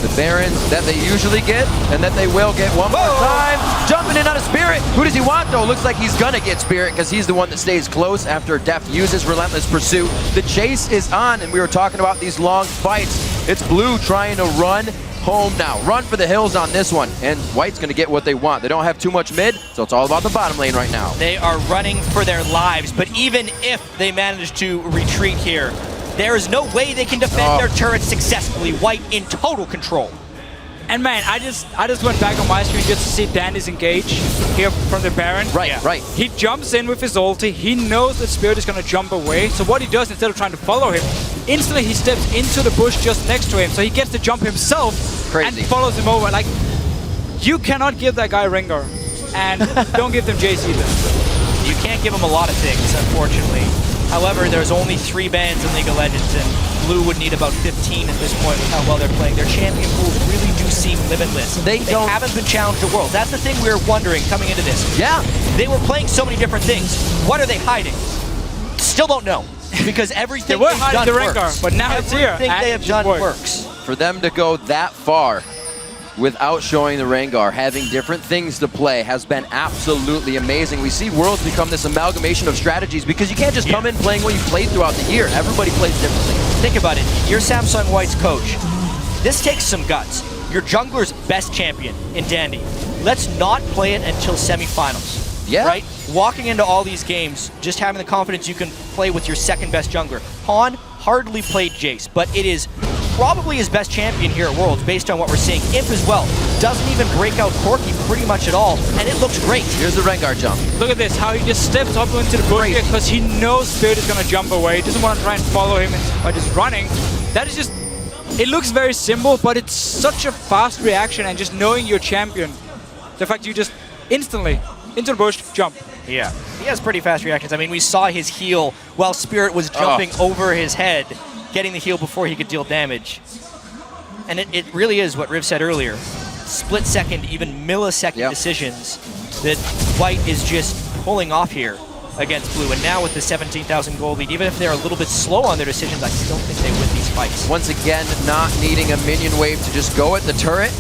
The Barons that they usually get, and that they will get one more time. Jumping in on a Spirit. Who does he want, though? Looks like he's going to get Spirit, because he's the one that stays close after Def uses Relentless Pursuit. The chase is on, and we were talking about these long fights. It's Blue trying to run home now. Run for the hills on this one, and White's going to get what they want. They don't have too much mid, so it's all about the bottom lane right now. They are running for their lives, but even if they manage to retreat here, there is no way they can defend their turrets successfully. White in total control. And man, I just went back on my screen just to see Dandy's engage here from the Baron. Right. He jumps in with his ulti. He knows that Spirit is going to jump away. So what he does, instead of trying to follow him, instantly he steps into the bush just next to him. So he gets to jump himself and follows him over. Like, you cannot give that guy Rengar. And don't give them Jace either. You can't give him a lot of things, unfortunately. However, there's only 3 bans in League of Legends, and Blue would need about 15 at this point with how well they're playing. Their champion pools really do seem limitless. They haven't been challenged at Worlds. That's the thing we were wondering coming into this. Yeah. They were playing so many different things. What are they hiding? Still don't know. Because everything they've done works. But now it's here. Everything they have done works. For them to go that far without showing the Rengar, having different things to play, has been absolutely amazing. We see Worlds become this amalgamation of strategies, because you can't just come in playing what you've played throughout the year. Everybody plays differently. Think about it. You're Samsung White's coach. This takes some guts. Your jungler's best champion in Dandy. Let's not play it until semifinals. Yeah. Right? Walking into all these games, just having the confidence you can play with your second best jungler. Pawn hardly played Jace, but it is probably his best champion here at Worlds based on what we're seeing. Imp as well. Doesn't even break out Corki pretty much at all, and it looks great. Here's the Rengar jump. Look at this, how he just steps up into the bush here because he knows Spirit is going to jump away. He doesn't want to try and follow him by just running. That is just, it looks very simple, but it's such a fast reaction, and just knowing your champion. The fact you just instantly, into the bush, jump. Yeah, he has pretty fast reactions. I mean, we saw his heal while Spirit was jumping over his head, getting the heal before he could deal damage. And it really is what Riv said earlier. Split second, even millisecond decisions that White is just pulling off here. against Blue. And now with the 17,000 gold lead, even if they're a little bit slow on their decisions, I still think they win these fights. Once again, not needing a minion wave to just go at the turret,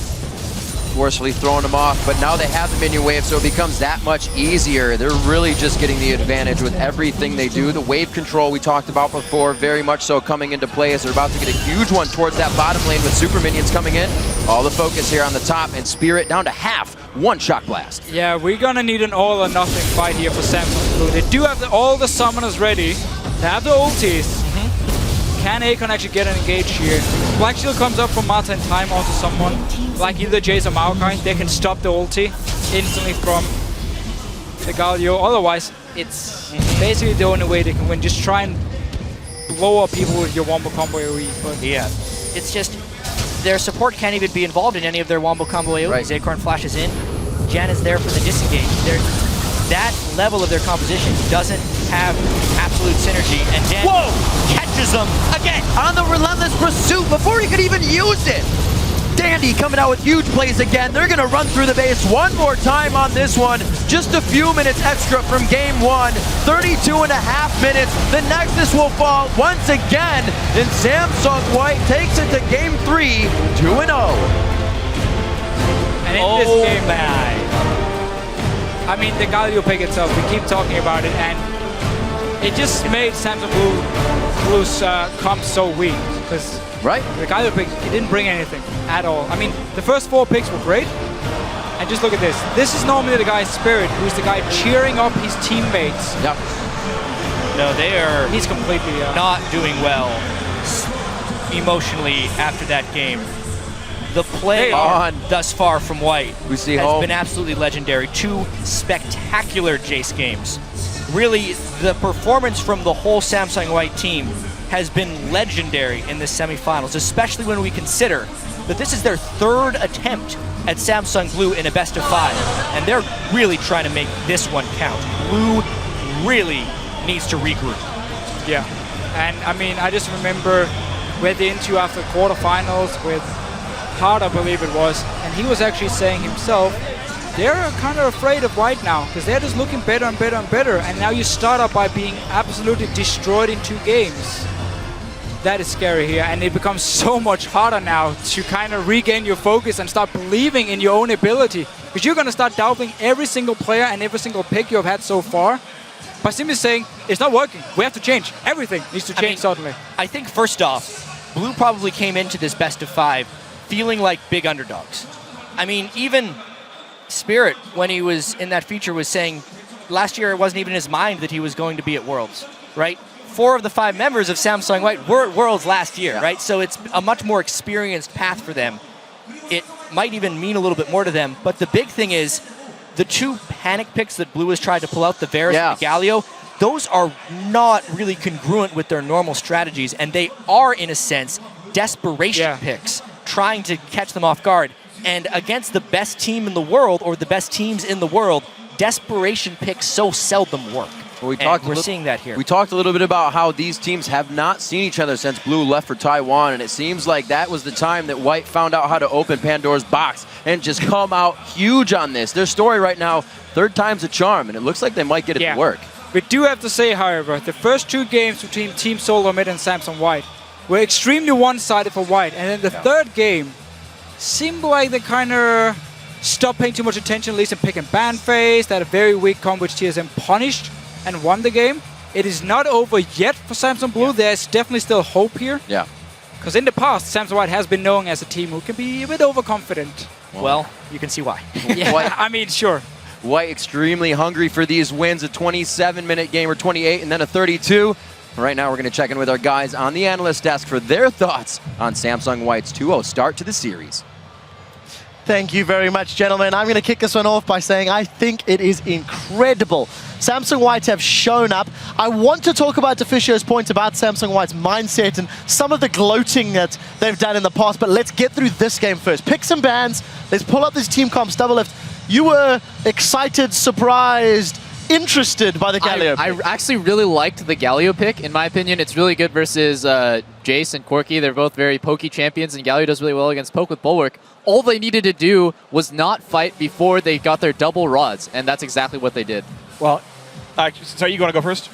forcefully throwing them off, but now they have the minion wave, so it becomes that much easier. They're really just getting the advantage with everything they do. The wave control we talked about before, very much so coming into play as they're about to get a huge one towards that bottom lane with super minions coming in. All the focus here on the top, and Spirit down to half. One shock blast. Yeah, we're gonna need an all or nothing fight here for Samsung Blue. They do have all the summoners ready. They have the ultis. Can Akon actually get an engage here? Black Shield comes up from Mata in time onto someone like either Jace or Maokai. They can stop the ulti instantly from the Galio. Otherwise, it's basically the only way they can win. Just try and blow up people with your wombo combo AoE. But yeah, it's just their support can't even be involved in any of their wombo combo AoEs. Right. Acorn flashes in. Jan is there for the disengage. That level of their composition doesn't have absolute synergy, and Dan catches them again on the relentless pursuit before he could even use it. Dandy coming out with huge plays again. They're gonna run through the base one more time on this one. Just a few minutes extra from game one. 32.5 minutes. The Nexus will fall once again, and Samsung White takes it to game 3, 2-0. And in this game, I mean, the Galio pick itself, we keep talking about it, and it just made Samsung Blue's comp so weak. Because the Galio pick, it didn't bring anything at all. I mean, the first 4 picks were great, and just look at this. This is normally the guy's Spirit, who's the guy cheering up his teammates. Yep. No, he's completely not doing well emotionally after that game. The play thus far from White has been absolutely legendary. 2 spectacular Jace games. Really, the performance from the whole Samsung White team has been legendary in the semifinals, especially when we consider that this is their 3rd attempt at Samsung Blue in a best of 5, and they're really trying to make this one count. Blue really needs to regroup. Yeah, and I mean, I just remember we the interview after quarterfinals with Hard, I believe it was, and he was actually saying himself, they're kind of afraid of White now, because they're just looking better and better and better, and now you start up by being absolutely destroyed in 2 games. That is scary here, and it becomes so much harder now to kind of regain your focus and start believing in your own ability, because you're going to start doubting every single player and every single pick you have had so far by simply saying, it's not working, we have to change. Everything needs to change suddenly. I think first off, Blue probably came into this best of 5 feeling like big underdogs. I mean, even Spirit, when he was in that feature, was saying last year it wasn't even in his mind that he was going to be at Worlds, right? 4 of the 5 members of Samsung White were at Worlds last year, right? So it's a much more experienced path for them. It might even mean a little bit more to them, but the big thing is the 2 panic picks that Blue has tried to pull out, the Varus and the Galio, those are not really congruent with their normal strategies, and they are, in a sense, desperation picks, trying to catch them off guard. And against the best team in the world, or the best teams in the world, desperation picks so seldom work. Well, we're seeing that here. We talked a little bit about how these teams have not seen each other since Blue left for Taiwan, and it seems like that was the time that White found out how to open Pandora's box and just come out huge on this. Their story right now, 3rd time's a charm, and it looks like they might get it to work. We do have to say, however, the first 2 games between Team Solar Mid and Samsung White were extremely one-sided for White, and then the 3rd game seemed like they kind of stopped paying too much attention, at least in pick and ban phase. They had a very weak combo which TSM punished and won the game. It is not over yet for Samsung Blue. There's definitely still hope here. Yeah. Because in the past, Samsung White has been known as a team who can be a bit overconfident. Well, you can see why. Yeah, I mean, sure. White extremely hungry for these wins, a 27-minute game or 28, and then a 32. Right now, we're going to check in with our guys on the analyst desk for their thoughts on Samsung White's 2-0 start to the series. Thank you very much, gentlemen. I'm going to kick this one off by saying I think it is incredible. Samsung White have shown up. I want to talk about Deficio's points about Samsung White's mindset and some of the gloating that they've done in the past, but let's get through this game first. Pick some bans. Let's pull up this team comps double lift. You were excited, surprised, interested by the Galio pick. I actually really liked the Galio pick. In my opinion, it's really good versus Jace and Corki. They're both very pokey champions, and Galio does really well against poke with Bulwark. All they needed to do was not fight before they got their double rods, and that's exactly what they did. Well, So you want to go first?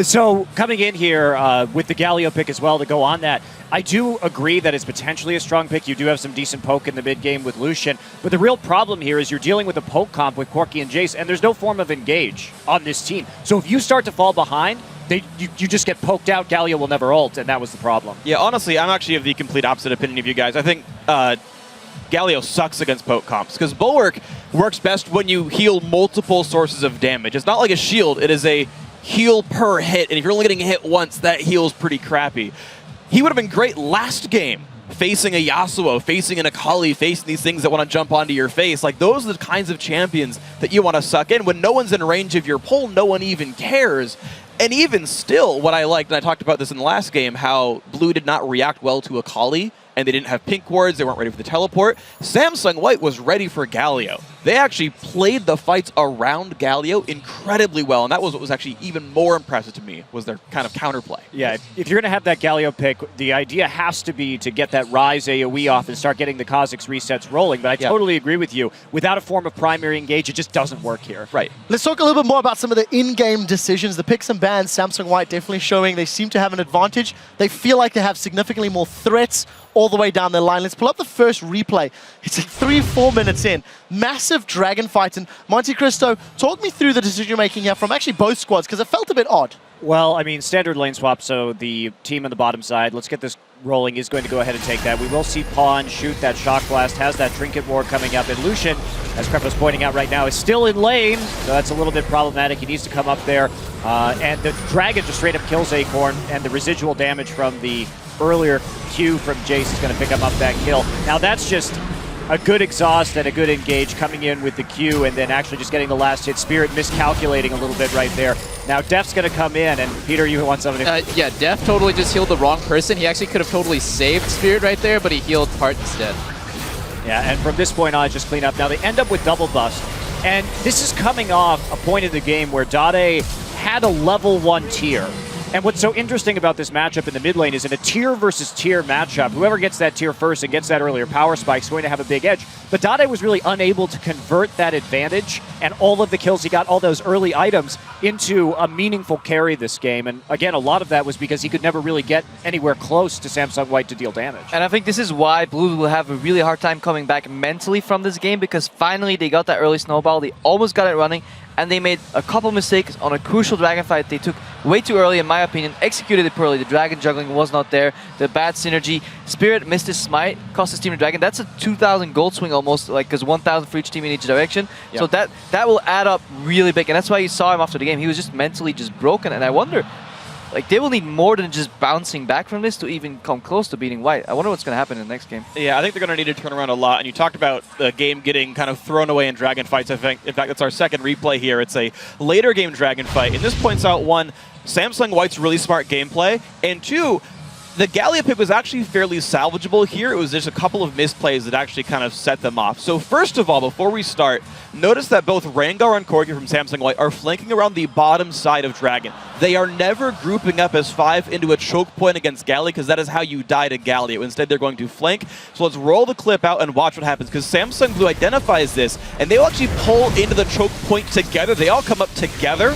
So coming in here with the Galio pick as well to go on that, I do agree that it's potentially a strong pick. You do have some decent poke in the mid game with Lucian, but the real problem here is you're dealing with a poke comp with Corki and Jace, and there's no form of engage on this team. So if you start to fall behind, you just get poked out. Galio will never ult, and that was the problem. Yeah, honestly, I'm actually of the complete opposite opinion of you guys. I think Galio sucks against poke comps because Bulwark works best when you heal multiple sources of damage. It's not like a shield, it is a heal per hit, and if you're only getting hit once, that heal's pretty crappy. He would have been great last game, facing a Yasuo, facing an Akali, facing these things that want to jump onto your face. Like, those are the kinds of champions that you want to suck in. When no one's in range of your pull, no one even cares. And even still, what I liked, and I talked about this in the last game, how Blue did not react well to Akali, and they didn't have pink wards, they weren't ready for the teleport. Samsung White was ready for Galio. They actually played the fights around Galio incredibly well, and that was what was actually even more impressive to me, was their kind of counterplay. Yeah, if you're going to have that Galio pick, the idea has to be to get that Rise AoE off and start getting the Kha'Zix resets rolling, but I totally agree with you. Without a form of primary engage, it just doesn't work here. Right. Let's talk a little bit more about some of the in-game decisions. The picks and bans, Samsung White definitely showing they seem to have an advantage. They feel like they have significantly more threats all the way down their line. Let's pull up the first replay. It's like 3-4 minutes in. Massive dragon fight. And Monte Cristo, talk me through the decision-making here from actually both squads, because it felt a bit odd. Well, I mean, standard lane swap, so the team on the bottom side, let's get this rolling, is going to go ahead and take that. We will see Pawn shoot that Shock Blast, has that Trinket Ward coming up, and Lucian, as Krepo's pointing out right now, is still in lane, so that's a little bit problematic. He needs to come up there, and the Dragon just straight up kills Acorn, and the residual damage from the earlier Q from Jace is going to pick him up that kill. Now that's just a good exhaust and a good engage coming in with the Q and then actually just getting the last hit. Spirit miscalculating a little bit right there. Now Def's going to come in, and Peter, you want something to... Yeah, Def totally just healed the wrong person. He actually could have totally saved Spirit right there, but he healed Heart instead. Yeah, and from this point on, just clean up. Now they end up with double bust, and this is coming off a point in the game where Dade had a level 1 tier. And what's so interesting about this matchup in the mid lane is in a tier versus tier matchup, whoever gets that tier first and gets that earlier power spike is going to have a big edge. But Dade was really unable to convert that advantage and all of the kills he got, all those early items, into a meaningful carry this game. And again, a lot of that was because he could never really get anywhere close to Samsung White to deal damage. And I think this is why Blue will have a really hard time coming back mentally from this game, because finally they got that early snowball, they almost got it running, and they made a couple mistakes on a crucial dragon fight they took way too early, in my opinion, executed it poorly. The dragon juggling was not there, the bad synergy. Spirit missed his smite, cost his team a dragon. That's a 2,000 gold swing almost, like, because 1,000 for each team in each direction. Yep. So that will add up really big, and that's why you saw him after the game. He was just mentally just broken, and I wonder, like, they will need more than just bouncing back from this to even come close to beating White. I wonder what's going to happen in the next game. Yeah, I think they're going to need to turn around a lot. And you talked about the game getting kind of thrown away in dragon fights. I think, in fact, that's our second replay here. It's a later game dragon fight. And this points out, one, Samsung White's really smart gameplay, and two, the Galio pick was actually fairly salvageable here. It was just a couple of misplays that actually kind of set them off. So first of all, before we start, notice that both Rengar and Corki from Samsung White are flanking around the bottom side of Dragon. They are never grouping up as 5 into a choke point against Galio, because that is how you die to Galio. Instead, they're going to flank. So let's roll the clip out and watch what happens, because Samsung Blue identifies this, and they will actually pull into the choke point together. They all come up together.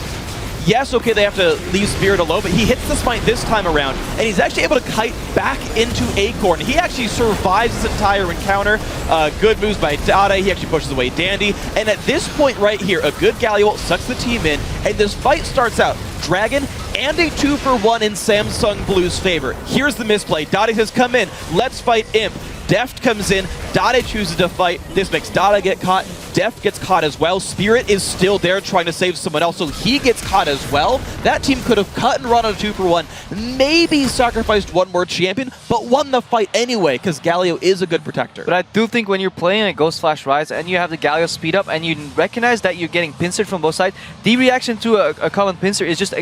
Yes, okay, they have to leave Spirit alone, but he hits the smite this time around, and he's actually able to kite back into Acorn. He actually survives this entire encounter. Good moves by Dade. He actually pushes away Dandy. And at this point right here, a good Galio ult sucks the team in, and this fight starts out Dragon and a 2-for-1 in Samsung Blue's favor. Here's the misplay. Dade says, come in, let's fight Imp. Deft comes in, Dade chooses to fight. This makes Dade get caught. Deft gets caught as well. Spirit is still there trying to save someone else, so he gets caught as well. That team could have cut and run on a 2-for-1, maybe sacrificed one more champion, but won the fight anyway, because Galio is a good protector. But I do think when you're playing a Ghost Flash Rise and you have the Galio speed up and you recognize that you're getting pincered from both sides, the reaction to a common pincer is just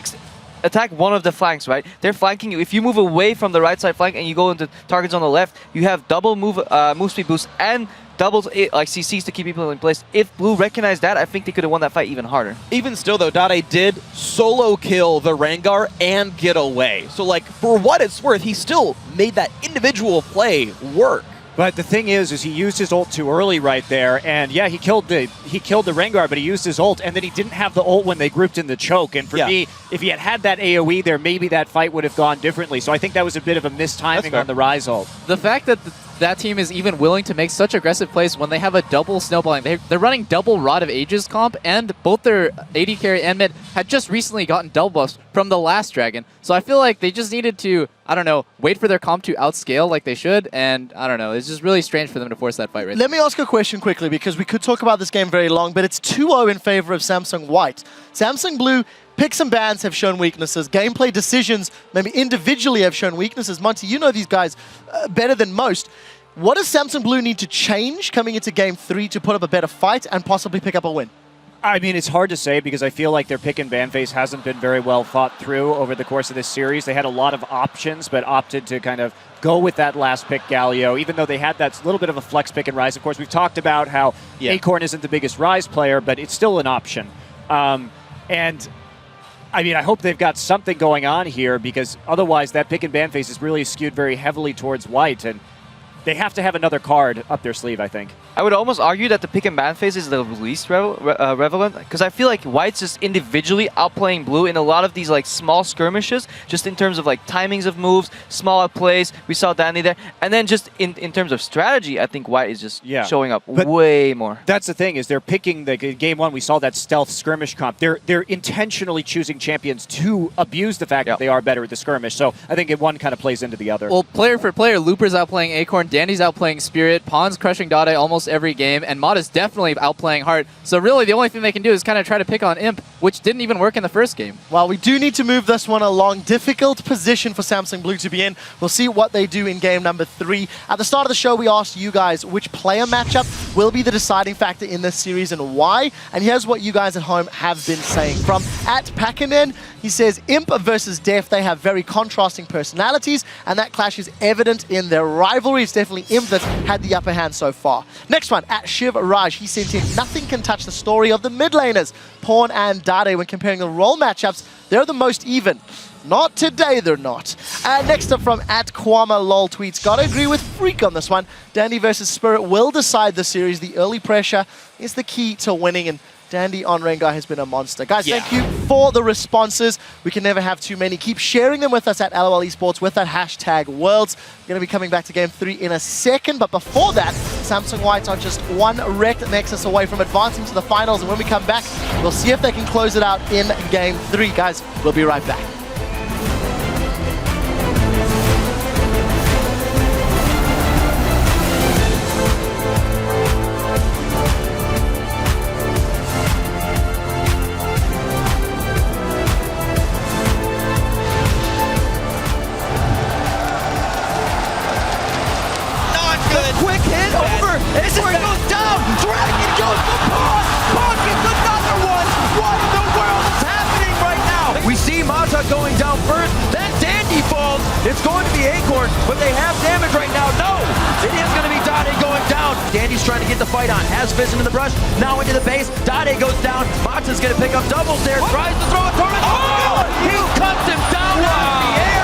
attack one of the flanks, right? They're flanking you. If you move away from the right side flank and you go into targets on the left, you have double move speed boost and double like CCs to keep people in place. If Blue recognized that, I think they could have won that fight even harder. Even still, though, Dade did solo kill the Rengar and get away. So, like, for what it's worth, he still made that individual play work. But the thing is he used his ult too early right there, and yeah, he killed the Rengar, but he used his ult, and then he didn't have the ult when they grouped in the choke. And for me, if he had that AoE there, maybe that fight would have gone differently. So I think that was a bit of a mistiming on the Ryze ult. The fact that that team is even willing to make such aggressive plays when they have a double snowballing. They're running double Rod of Ages comp, and both their AD carry and mid had just recently gotten double buffs from the last dragon. So I feel like they just needed to, I don't know, wait for their comp to outscale like they should, and I don't know, it's just really strange for them to force that fight right Let me ask a question quickly, because we could talk about this game very long, but it's 2-0 in favor of Samsung White. Samsung Blue, picks and bans have shown weaknesses. Gameplay decisions, maybe individually, have shown weaknesses. Monty, you know these guys better than most. What does Samsung Blue need to change coming into Game 3 to put up a better fight and possibly pick up a win? I mean, it's hard to say because I feel like their pick and ban phase hasn't been very well thought through over the course of this series. They had a lot of options, but opted to kind of go with that last pick, Galio, even though they had that little bit of a flex pick and Ryze. Of course, we've talked about how Acorn isn't the biggest Ryze player, but it's still an option. And I mean, I hope they've got something going on here, because otherwise that pick and ban phase is really skewed very heavily towards White, and they have to have another card up their sleeve, I think. I would almost argue that the pick and ban phase is the least relevant, because I feel like White's just individually outplaying Blue in a lot of these like small skirmishes, just in terms of like timings of moves, small outplays. We saw Danny there, and then just in terms of strategy, I think White is just showing up way more. That's the thing, is they're picking the game one. We saw that stealth skirmish comp. They're intentionally choosing champions to abuse the fact that they are better at the skirmish. So I think one kind of plays into the other. Well, player for player, Looper's outplaying Acorn, Dandy's outplaying Spirit, Pawn's crushing Dade almost every game, and Mod is definitely outplaying Heart. So really the only thing they can do is kind of try to pick on Imp, which didn't even work in the first game. Well, we do need to move this one along. Difficult position for Samsung Blue to be in. We'll see what they do in game number 3. At the start of the show, we asked you guys which player matchup will be the deciding factor in this series and why. And here's what you guys at home have been saying. From @Pakinen, he says, Imp versus Def, they have very contrasting personalities, and that clash is evident in their rivalry. It's definitely Imp that's had the upper hand so far. Next one, @Shiv Raj, he sent in, nothing can touch the story of the mid laners. Pawn and Dade, when comparing the role matchups, they're the most even. Not today, they're not. And next up from @KwamaLol tweets, gotta agree with Freak on this one. Dandy versus Spirit will decide the series. The early pressure is the key to winning, and Dandy on Rengar has been a monster. Guys, thank you for the responses. We can never have too many. Keep sharing them with us at LOL Esports with that hashtag Worlds. We're going to be coming back to Game 3 in a second, but before that, Samsung Whites are just one wrecked Nexus away from advancing to the finals, and when we come back, we'll see if they can close it out in Game 3. Guys, we'll be right back. Going down first, then Dandy falls. It's going to be Acorn, but they have damage right now. No, it is going to be Dade going down. Dandy's trying to get the fight on, has Vision in the brush, now into the base. Dade goes down. Mata's going to pick up doubles there, tries to throw a torment. Oh, he cuts him down out of the air.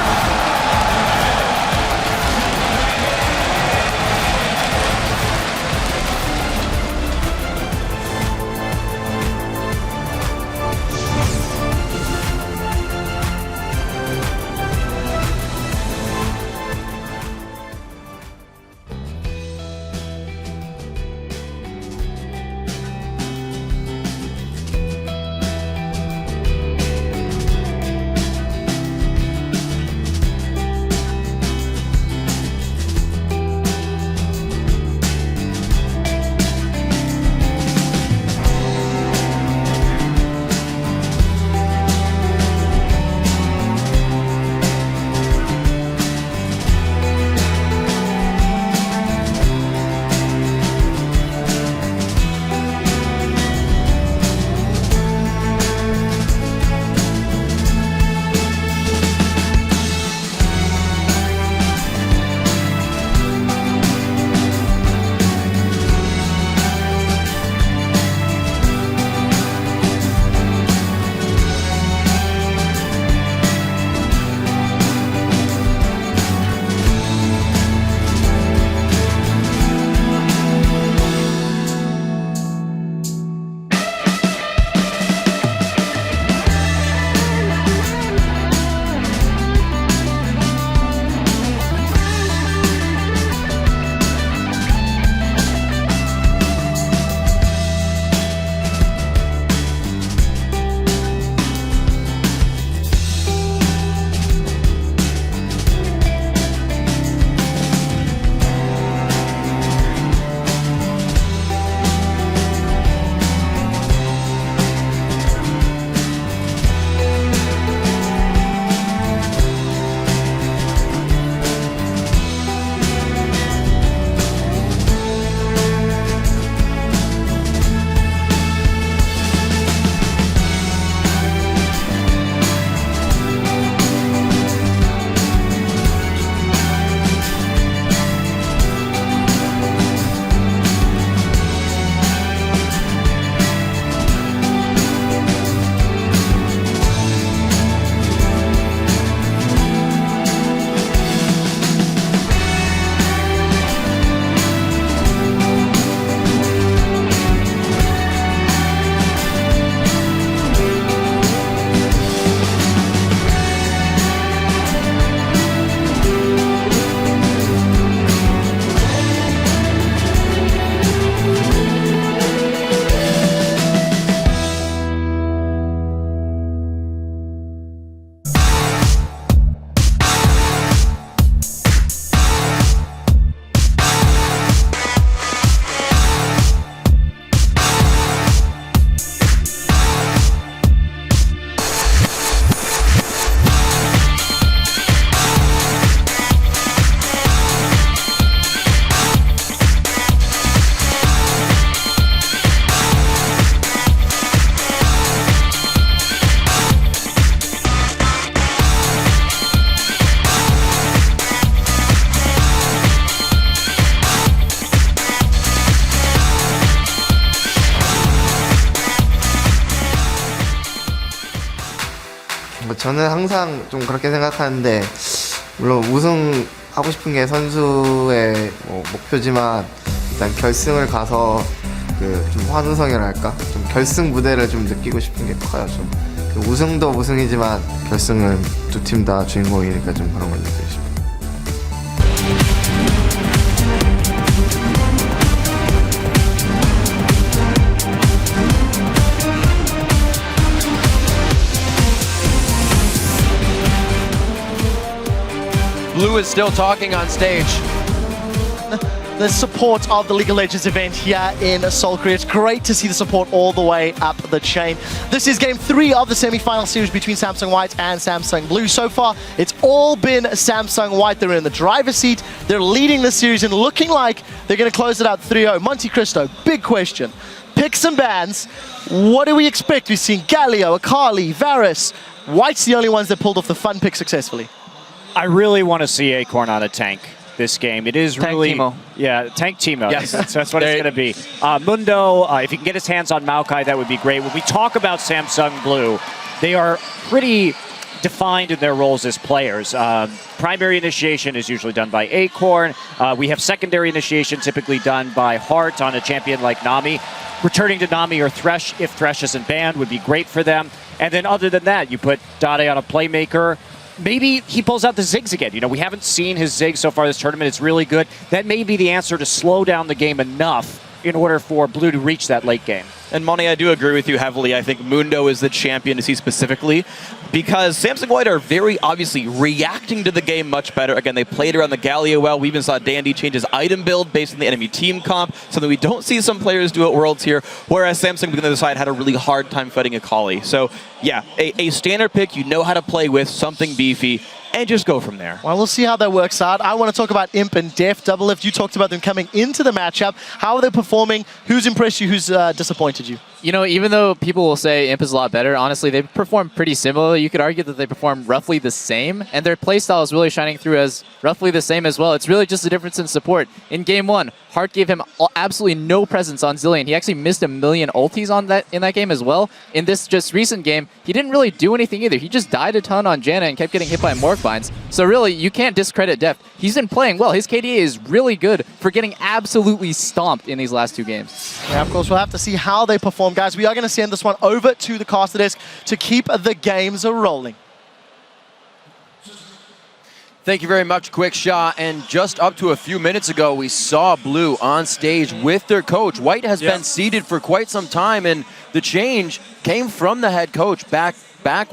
저는 항상 좀 그렇게 생각하는데 물론 우승하고 싶은 게 선수의 목표지만 일단 결승을 가서 그 좀 환호성이랄까 좀 결승 무대를 좀 느끼고 싶은 게 커요. 좀 그 우승도 우승이지만 결승은 두 팀 다 주인공이니까 좀 그런 걸 느끼고 싶어요. Blue is still talking on stage. The support of the League of Legends event here in Seoul, Korea. It's great to see the support all the way up the chain. This is game 3 of the semi-final series between Samsung White and Samsung Blue. So far, it's all been Samsung White. They're in the driver's seat. They're leading the series and looking like they're going to close it out 3-0. Monte Cristo, big question. Picks and bans. What do we expect? We've seen Galio, Akali, Varus. White's the only ones that pulled off the fun pick successfully. I really want to see Acorn on a tank this game. It is Tank really... Teemo. Yeah, Tank Teemo. Yes. That's what it's going to be. Mundo, if he can get his hands on Maokai, that would be great. When we talk about Samsung Blue, they are pretty defined in their roles as players. Primary initiation is usually done by Acorn. We have secondary initiation typically done by Heart on a champion like Nami. Returning to Nami or Thresh, if Thresh isn't banned, would be great for them. And then other than that, you put Dade on a playmaker. Maybe he pulls out the Ziggs again. You know, we haven't seen his Ziggs so far this tournament. It's really good. That may be the answer to slow down the game enough in order for Blue to reach that late game. And Monty, I do agree with you heavily. I think Mundo is the champion to see specifically because Samsung White are very obviously reacting to the game much better. Again, they played around the Galio well. We even saw Dandy change his item build based on the enemy team comp, something we don't see some players do at Worlds here, whereas Samsung on the other side had a really hard time fighting Akali. So yeah, a standard pick you know how to play with, something beefy, and just go from there. Well, we'll see how that works out. I want to talk about Imp and Def. Doublelift, you talked about them coming into the matchup. How are they performing? Who's impressed you? Who's disappointed you? You know, even though people will say Imp is a lot better, honestly, they perform pretty similar. You could argue that they perform roughly the same, and their playstyle is really shining through as roughly the same as well. It's really just a difference in support. In Game 1, Hart gave him absolutely no presence on Zilean. He actually missed a million ultis in that game as well. In this just recent game, he didn't really do anything either. He just died a ton on Janna and kept getting hit by Morph Binds. So really, you can't discredit Def. He's been playing well. His KDA is really good for getting absolutely stomped in these last 2 games. Yeah, of course, we'll have to see how they perform. Guys, we are going to send this one over to the caster desk to keep the games rolling. Thank you very much, Quick Shot. And just up to a few minutes ago, we saw Blue on stage with their coach. White has been seated for quite some time, and the change came from the head coach back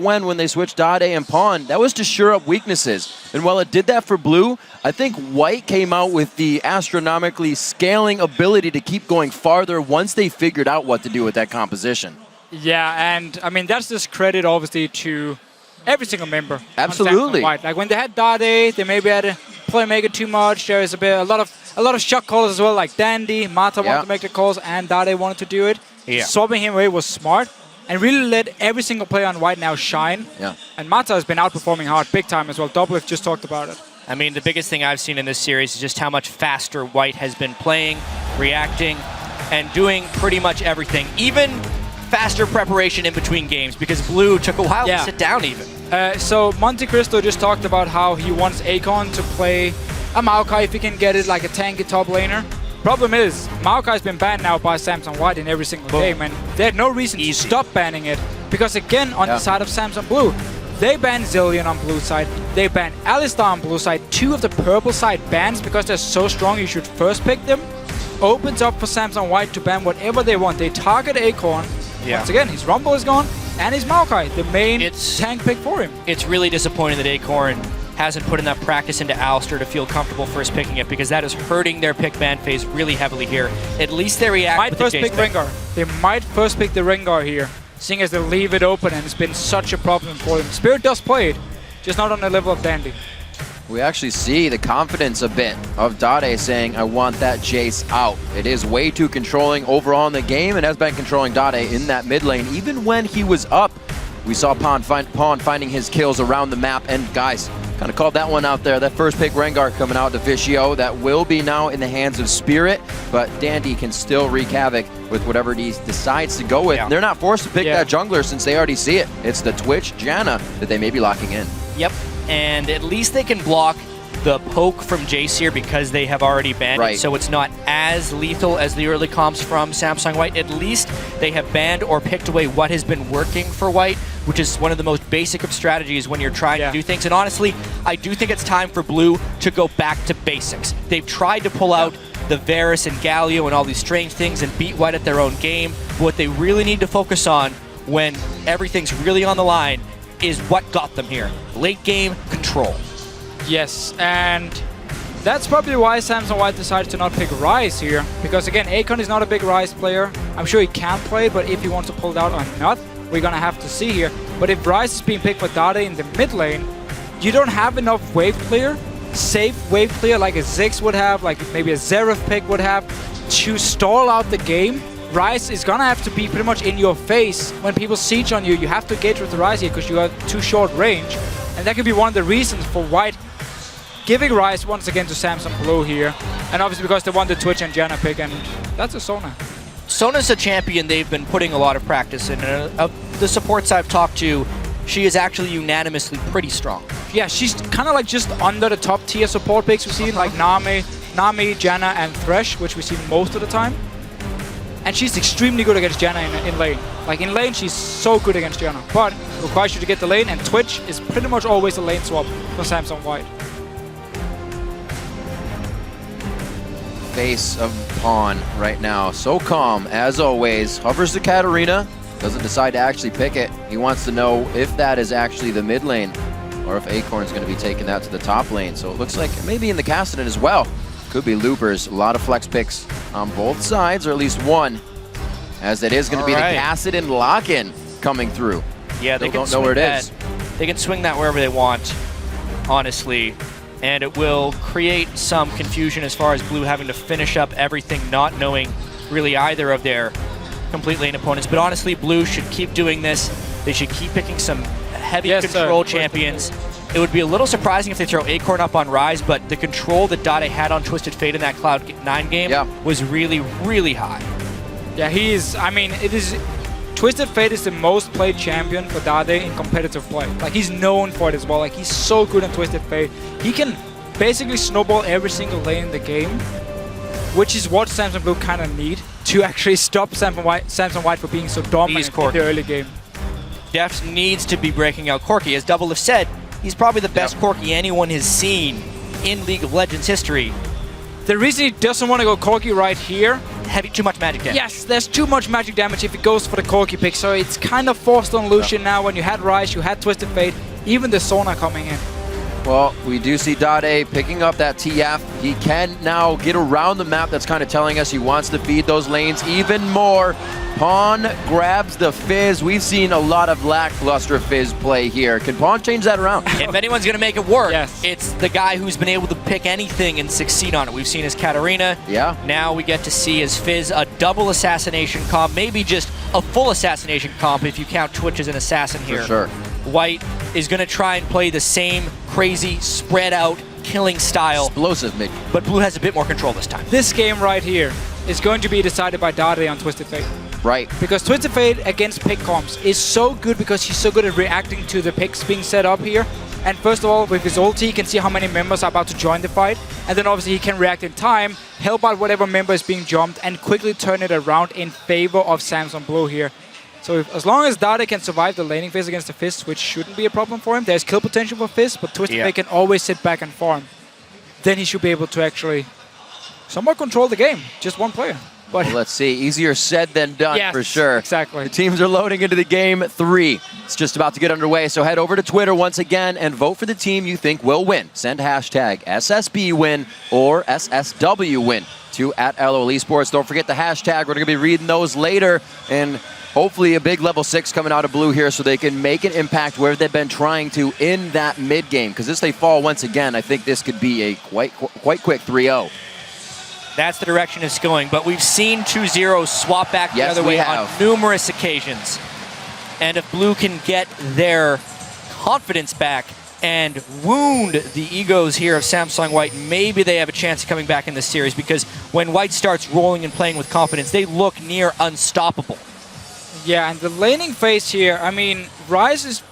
when they switched Dade and Pawn. That was to shore up weaknesses. And while it did that for Blue, I think White came out with the astronomically scaling ability to keep going farther once they figured out what to do with that composition. Yeah, and I mean, that's just credit, obviously, to every single member. Absolutely. White. Like when they had Dade, they maybe had to playmaker too much. There is a lot of shot callers as well, like Dandy, Mata wanted to make the calls, and Dade wanted to do it. Yeah. Swapping him away was smart, and really let every single player on White now shine. Yeah. And Mata has been outperforming Hard big time as well. Doublelift just talked about it. I mean, the biggest thing I've seen in this series is just how much faster White has been playing, reacting, and doing pretty much everything. Even faster preparation in between games, because Blue took a while to sit down even. So Monte Cristo just talked about how he wants Akon to play a Maokai if he can get it like a tanky top laner. Problem is, Maokai's been banned now by Samsung White in every single game, and they had no reason to stop banning it, because again, on the side of Samsung Blue, they banned Zilean on blue side, they banned Alistar on blue side. 2 of the purple side bans, because they're so strong you should first pick them, opens up for Samsung White to ban whatever they want. They target Acorn. Once again, his Rumble is gone, and his Maokai, the main tank pick for him. It's really disappointing that Acorn hasn't put enough practice into Alistar to feel comfortable first picking it, because that is hurting their pick ban phase really heavily here. At least they react with the They might first pick Rengar. They might first pick the Rengar here, seeing as they leave it open, and it's been such a problem for them. Spirit does play it, just not on the level of Dandy. We actually see the confidence a bit of Dade saying, I want that Jace out. It is way too controlling overall in the game, and has been controlling Dade in that mid lane. Even when he was up, we saw Pawn finding his kills around the map. And guys, Kind of called that one out there. That first pick, Rengar, coming out to Vicio. That will be now in the hands of Spirit, but Dandy can still wreak havoc with whatever he decides to go with. Yeah. They're not forced to pick that jungler since they already see it. It's the Twitch Janna that they may be locking in. Yep, and at least they can block the poke from Jayceer because they have already banned it, so it's not as lethal as the early comps from Samsung White. At least they have banned or picked away what has been working for White, which is one of the most basic of strategies when you're trying to do things. And honestly, I do think it's time for Blue to go back to basics. They've tried to pull out the Varus and Galio and all these strange things and beat White at their own game. But what they really need to focus on when everything's really on the line is what got them here. Late game control. Yes, and that's probably why Samsung White decided to not pick Ryze here. Because again, Akon is not a big Ryze player. I'm sure he can play it, but if he wants to pull it out or not, we're gonna have to see here. But if Ryze is being picked for Dade in the mid lane, you don't have enough wave clear, safe wave clear like a Ziggs would have, like maybe a Xerath pick would have, to stall out the game. Ryze is gonna have to be pretty much in your face when people siege on you. You have to engage with the Ryze here because you have too short range. And that could be one of the reasons for White giving Ryze once again to Samsung Blue here. And obviously because they won the Twitch and Janna pick, and that's a Sona. Sona's a champion they've been putting a lot of practice in. Of the supports I've talked to, she is actually unanimously pretty strong. Yeah, she's kind of like just under the top tier support picks we've seen, like Nami, Janna, and Thresh, which we've seen most of the time. And she's extremely good against Janna in lane. Like in lane, she's so good against Janna. But it requires you to get the lane, and Twitch is pretty much always a lane swap for Samsung White. Face of Pawn right now, so calm as always. Hovers the Katarina, doesn't decide to actually pick it. He wants to know if that is actually the mid lane or if Acorn's going to be taking that to the top lane. So it looks like maybe in the Kassadin as well. Could be loopers. A lot of flex picks on both sides, or at least one, as it is going to be the Kassadin lock-in coming through. Yeah, they don't know where it is. They can swing that wherever they want, honestly. And it will create some confusion as far as Blue having to finish up everything, not knowing really either of their complete lane opponents. But honestly, Blue should keep doing this. They should keep picking some heavy control champions. It would be a little surprising if they throw Acorn up on Ryze, but the control that Dade had on Twisted Fate in that Cloud9 game was really, really high. Yeah, Twisted Fate is the most played champion for Dade in competitive play. Like, he's known for it as well. Like, he's so good in Twisted Fate. He can basically snowball every single lane in the game, which is what Samsung Blue kind of need to actually stop Samsung White for being so dominant in the early game. Deft needs to be breaking out Corki. As Double have said, he's probably the best Corki anyone has seen in League of Legends history. The reason he doesn't want to go Corki right here, too much magic damage. Yes, there's too much magic damage if he goes for the Corki pick, so it's kind of forced on Lucian now. When you had Ryze, you had Twisted Fate, even the Sona coming in. Well, we do see Dade picking up that TF. He can now get around the map. That's kind of telling us he wants to feed those lanes even more. Pawn grabs the Fizz. We've seen a lot of lackluster Fizz play here. Can Pawn change that around? If anyone's going to make it work, it's the guy who's been able to pick anything and succeed on it. We've seen his Katarina. Yeah. Now we get to see his Fizz, a double assassination comp, maybe just a full assassination comp if you count Twitch as an assassin here. For sure. White is going to try and play the same crazy, spread out, killing style. Explosive mid. But Blue has a bit more control this time. This game right here is going to be decided by Dade on Twisted Fate. Right. Because Twisted Fate against pick comps is so good because he's so good at reacting to the picks being set up here. And first of all, with his ulti, he can see how many members are about to join the fight. And then obviously he can react in time, help out whatever member is being jumped, and quickly turn it around in favor of Samsung Blue here. So as long as Dade can survive the laning phase against the Fizz, which shouldn't be a problem for him, there's kill potential for Fizz, but Twisted Fate can always sit back and farm. Then he should be able to actually somewhat control the game. Just one player. But well, let's see. Easier said than done, for sure. Exactly. The teams are loading into the game 3. It's just about to get underway, so head over to Twitter once again and vote for the team you think will win. Send hashtag SSBWin or SSWWin to @LOL Esports. Don't forget the hashtag. We're going to be reading those later, and hopefully a big level 6 coming out of Blue here so they can make an impact where they've been trying to in that mid game. Because if they fall once again, I think this could be a quite quick 3-0. That's the direction it's going, but we've seen 2-0 swap back the other way on numerous occasions. And if Blue can get their confidence back and wound the egos here of Samsung White, maybe they have a chance of coming back in this series, because when White starts rolling and playing with confidence, they look near unstoppable. Yeah, and the laning phase here, I mean, Rise is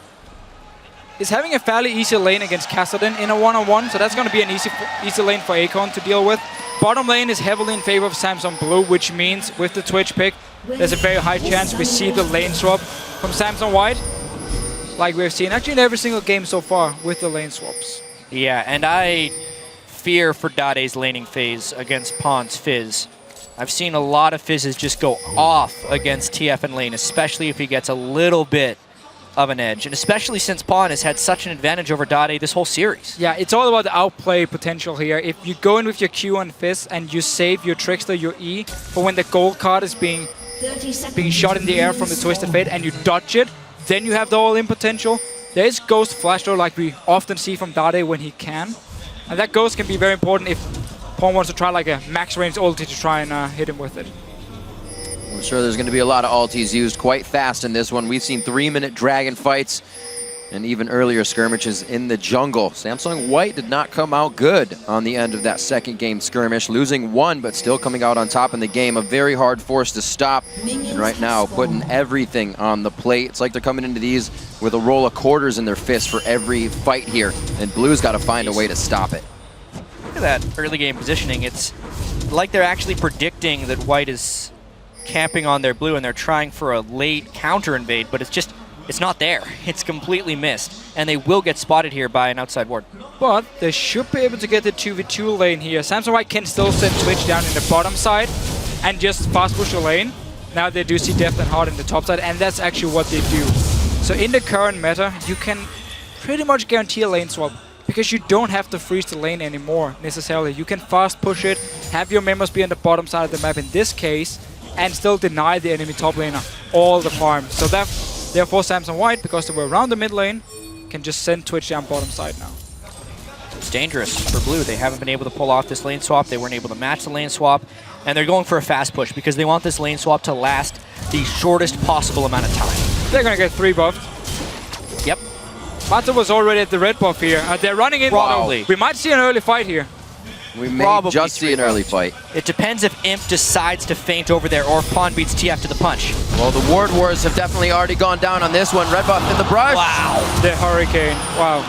having a fairly easy lane against Kassadin in a one-on-one, so that's going to be an easy lane for Acorn to deal with. Bottom lane is heavily in favor of Samsung Blue, which means with the Twitch pick, there's a very high chance we see the lane swap from Samsung White, like we've seen actually in every single game so far with the lane swaps. Yeah, and I fear for Dade's laning phase against Pon's Fizz. I've seen a lot of Fizzes just go off against TF in lane, especially if he gets a little bit of an edge, and especially since Pon has had such an advantage over Dade this whole series. Yeah, it's all about the outplay potential here. If you go in with your Q on Fizz and you save your Trickster, your E, for when the gold card is being shot in the air from the Twisted Fate and you dodge it, then you have the all-in potential. There is Ghost Flash though, like we often see from Dade when he can. And that Ghost can be very important if Pon wants to try like a max range ulti to try and hit him with it. I'm sure there's going to be a lot of ultis used quite fast in this one. We've seen 3-minute dragon fights and even earlier skirmishes in the jungle. Samsung White did not come out good on the end of that second game skirmish, losing one, but still coming out on top in the game. A very hard force to stop, and right now putting everything on the plate. It's like they're coming into these with a roll of quarters in their fist for every fight here, and Blue's got to find a way to stop it. Look at that early game positioning. It's like they're actually predicting that White is camping on their blue and they're trying for a late counter invade, but it's not there. It's completely missed, and they will get spotted here by an outside ward. But they should be able to get the 2v2 lane here. Samsung White can still send Twitch down in the bottom side and just fast push the lane. Now they do see Deft and Hard in the top side, and that's actually what they do. So in the current meta, you can pretty much guarantee a lane swap, because you don't have to freeze the lane anymore necessarily. You can fast push it, have your members be on the bottom side of the map in this case, and still deny the enemy top laner all the farm. So that, therefore Samsung White, because they were around the mid lane, can just send Twitch down bottom side now. It's dangerous for Blue. They haven't been able to pull off this lane swap. They weren't able to match the lane swap, and they're going for a fast push because they want this lane swap to last the shortest possible amount of time. They're going to get 3 buffed. Yep. Mata was already at the red buff here. They're running in. Probably. We might see an early fight here. We may just see an early fight. It depends if Imp decides to feint over there or if Pon beats TF to the punch. Well, the ward wars have definitely already gone down on this one. Red buff in the brush. Wow. The Hurricane. Wow.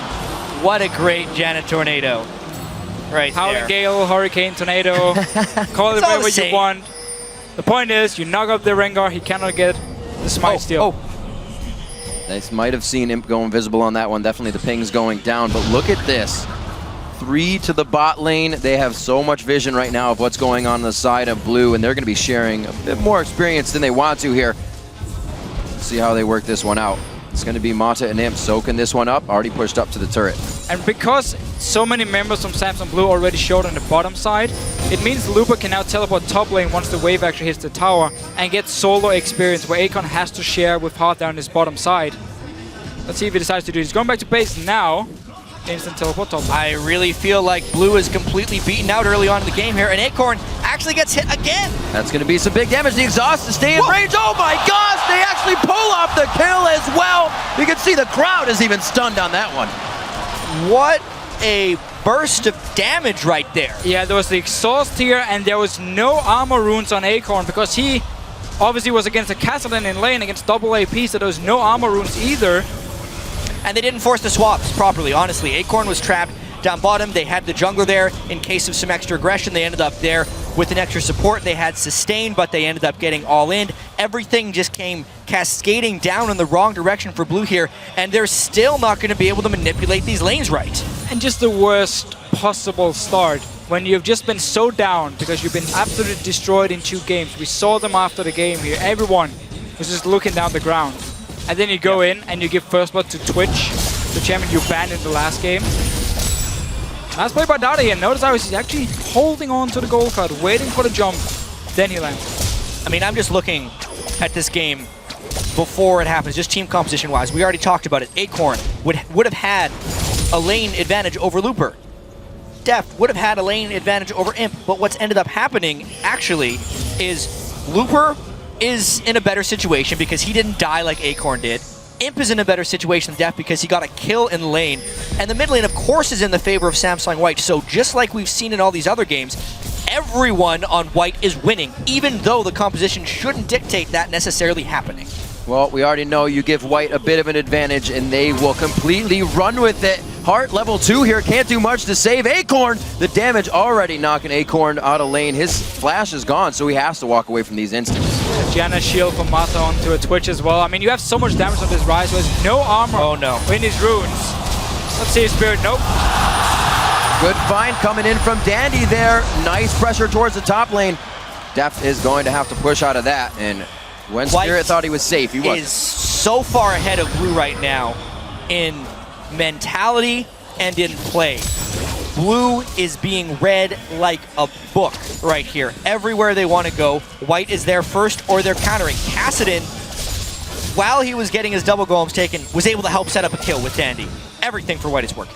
What a great Janet Tornado. Right Howling there. Gale, Hurricane, Tornado. Call it whatever you want. The point is, you knock up the Rengar, he cannot get the smite steal. They might have seen Imp go invisible on that one. Definitely the ping's going down, but look at this. 3 to the bot lane. They have so much vision right now of what's going on the side of Blue, and they're going to be sharing a bit more experience than they want to here. Let's see how they work this one out. It's going to be Mata and Imp soaking this one up, already pushed up to the turret. And because so many members from Samsung Blue already showed on the bottom side, it means Looper can now teleport top lane once the wave actually hits the tower and get solo experience where Akon has to share with Heart down his bottom side. Let's see if he decides to do it. He's going back to base now. Instant teleport top lane. I really feel like Blue is completely beaten out early on in the game here, and Acorn actually gets hit again. That's going to be some big damage. The exhaust to stay in range. Oh my gosh, they actually pull off the kill as well. You can see the crowd is even stunned on that one. What a burst of damage right there. Yeah, there was the exhaust here, and there was no armor runes on Acorn because he obviously was against a Kassadin in lane against double AP, so there was no armor runes either. And they didn't force the swaps properly, honestly. Acorn was trapped down bottom. They had the jungler there in case of some extra aggression. They ended up there with an extra support. They had sustain, but they ended up getting all in. Everything just came cascading down in the wrong direction for Blue here, and they're still not going to be able to manipulate these lanes right. And just the worst possible start when you've just been so down because you've been absolutely destroyed in 2 games. We saw them after the game here. Everyone was just looking down the ground. And then you go in and you give first blood to Twitch, the champion you banned in the last game. Nice play by Dade, and notice how he's actually holding on to the gold card, waiting for the jump. Then he lands. I mean, I'm just looking at this game before it happens, just team composition-wise. We already talked about it. Acorn would have had a lane advantage over Looper. Deft would have had a lane advantage over Imp, but what's ended up happening, actually, is Looper is in a better situation because he didn't die like Acorn did. Imp is in a better situation than Def because he got a kill in lane. And the mid lane, of course, is in the favor of Samsung White. So just like we've seen in all these other games, everyone on White is winning, even though the composition shouldn't dictate that necessarily happening. Well, we already know you give White a bit of an advantage, and they will completely run with it. Heart level 2 here, can't do much to save Acorn. The damage already knocking Acorn out of lane. His flash is gone, so he has to walk away from these instants. Janna shield from Mata onto a Twitch as well. I mean, you have so much damage on this Ryze, so there's no armor in his runes. Let's see Spirit, nope. Good find coming in from Dandy there. Nice pressure towards the top lane. Def is going to have to push out of that, and when Spirit thought he was safe, he wasn't. Is so far ahead of Blue right now in mentality and in play. Blue is being read like a book right here. Everywhere they want to go, White is there first or they're countering. Kassadin, while he was getting his double golems taken, was able to help set up a kill with Dandy. Everything for White is working.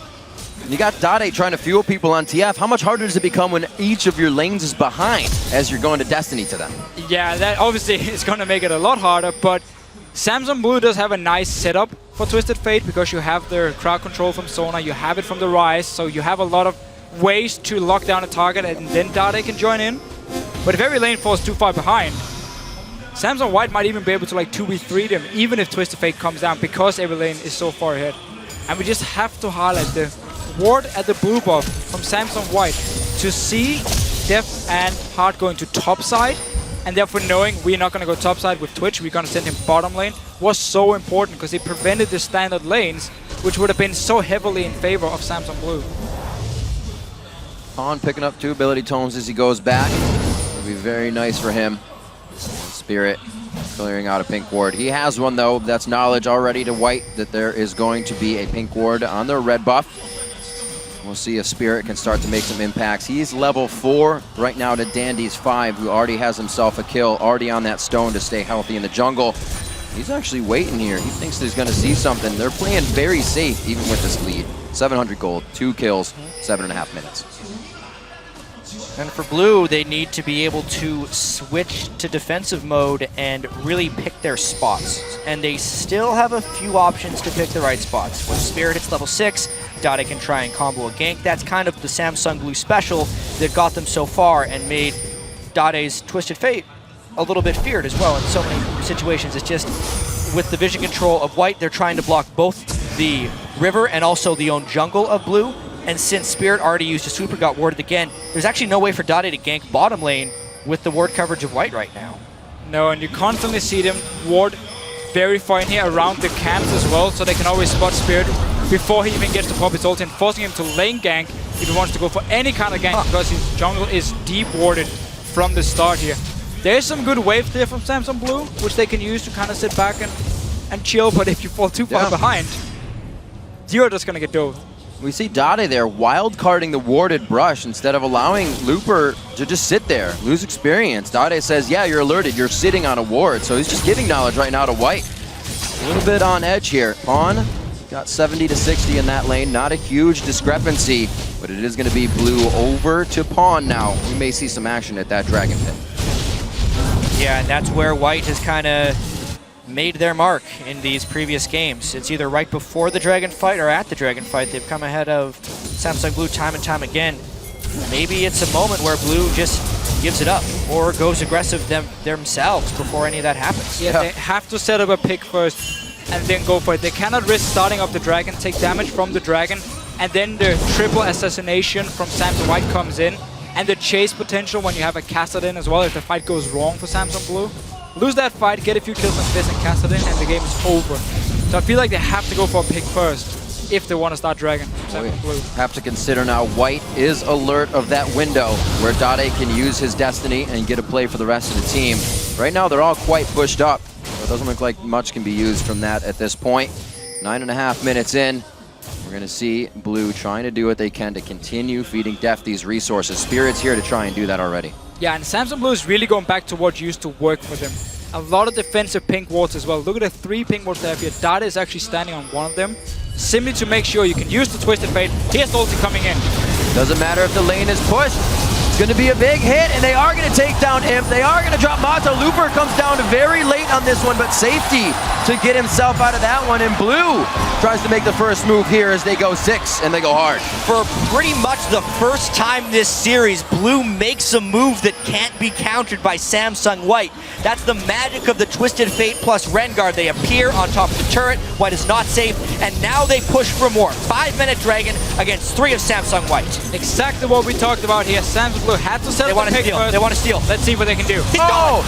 You got Dade trying to fuel people on TF. How much harder does it become when each of your lanes is behind as you're going to Destiny to them? Yeah, that obviously is going to make it a lot harder, but Samsung Blue does have a nice setup for Twisted Fate because you have the crowd control from Sona, you have it from the Ryze, so you have a lot of ways to lock down a target and then Dade can join in. But if every lane falls too far behind, Samsung White might even be able to like 2v3 them, even if Twisted Fate comes down, because every lane is so far ahead. And we just have to highlight the ward at the blue buff from Samsung White to see Def and Hard going to top side, and therefore knowing we're not going to go top side with Twitch, we're going to send him bottom lane, was so important because it prevented the standard lanes, which would have been so heavily in favor of Samsung Blue. On picking up 2 ability tomes as he goes back. It'll be very nice for him. Spirit clearing out a pink ward. He has one though. That's knowledge already to White that there is going to be a pink ward on their red buff. We'll see if Spirit can start to make some impacts. He's level 4 right now to Dandy's 5, who already has himself a kill, already on that stone to stay healthy in the jungle. He's actually waiting here. He thinks he's going to see something. They're playing very safe even with this lead. 700 gold, 2 kills, 7.5 minutes. And for Blue, they need to be able to switch to defensive mode and really pick their spots. And they still have a few options to pick the right spots. When Spirit hits level 6, Dade can try and combo a gank. That's kind of the Samsung Blue special that got them so far and made Dade's Twisted Fate a little bit feared as well in so many situations. It's just with the vision control of White, they're trying to block both the river and also the own jungle of Blue. And since Spirit already used a super, got warded again, there's actually no way for Dade to gank bottom lane with the ward coverage of White right now. No, and you constantly see them ward very far in here around the camps as well, so they can always spot Spirit before he even gets to pop his ult and forcing him to lane gank if he wants to go for any kind of gank because his jungle is deep warded from the start here. There's some good waves there from Samsung Blue, which they can use to kind of sit back and chill, but if you fall too far behind, you're just going to get dove. We see Dade there wild-carding the warded brush instead of allowing Looper to just sit there, lose experience. Dade says, yeah, you're alerted, you're sitting on a ward, so he's just giving knowledge right now to White. A little bit on edge here. On got 70 to 60 in that lane, not a huge discrepancy, but it is going to be Blue over to Pawn now. We may see some action at that Dragon Pit. Yeah, and that's where White has kind of made their mark in these previous games. It's either right before the Dragon fight or at the Dragon fight. They've come ahead of Samsung Blue time and time again. Maybe it's a moment where Blue just gives it up or goes aggressive themselves before any of that happens. Yeah, they have to set up a pick first and then go for it. They cannot risk starting up the Dragon, take damage from the Dragon, and then the triple assassination from Samsung White comes in, and the chase potential when you have a Kassadin as well if the fight goes wrong for Samsung Blue. Lose that fight, get a few kills on Fizz and Kassadin, and the game is over. So I feel like they have to go for a pick first if they want to start Dragon. Blue. Have to consider now White is alert of that window where Dade can use his destiny and get a play for the rest of the team. Right now they're all quite pushed up. So it doesn't look like much can be used from that at this point. 9.5 minutes in. We're going to see Blue trying to do what they can to continue feeding Def these resources. Spirit's here to try and do that already. Yeah, and Samsung Blue is really going back to what used to work for them. A lot of defensive pink wards as well. Look at the 3 pink wards they have here. Dade is actually standing on one of them, simply to make sure you can use the Twisted Fate. Here's the ulti coming in. Doesn't matter if the lane is pushed. It's going to be a big hit, and they are going to take down Imp. They are going to drop Mata. Looper comes down very late on this one, but safety to get himself out of that one. And Blue tries to make the first move here as they go 6, and they go hard. For pretty much the first time this series, Blue makes a move that can't be countered by Samsung White. That's the magic of the Twisted Fate plus Rengar. They appear on top of the turret. White is not safe, and now they push for more. 5-minute Dragon against 3 of Samsung White. Exactly what we talked about here. Samsung Blue had to set They up want the to pick steal. first. They want to steal. Let's see what they can do. Oh!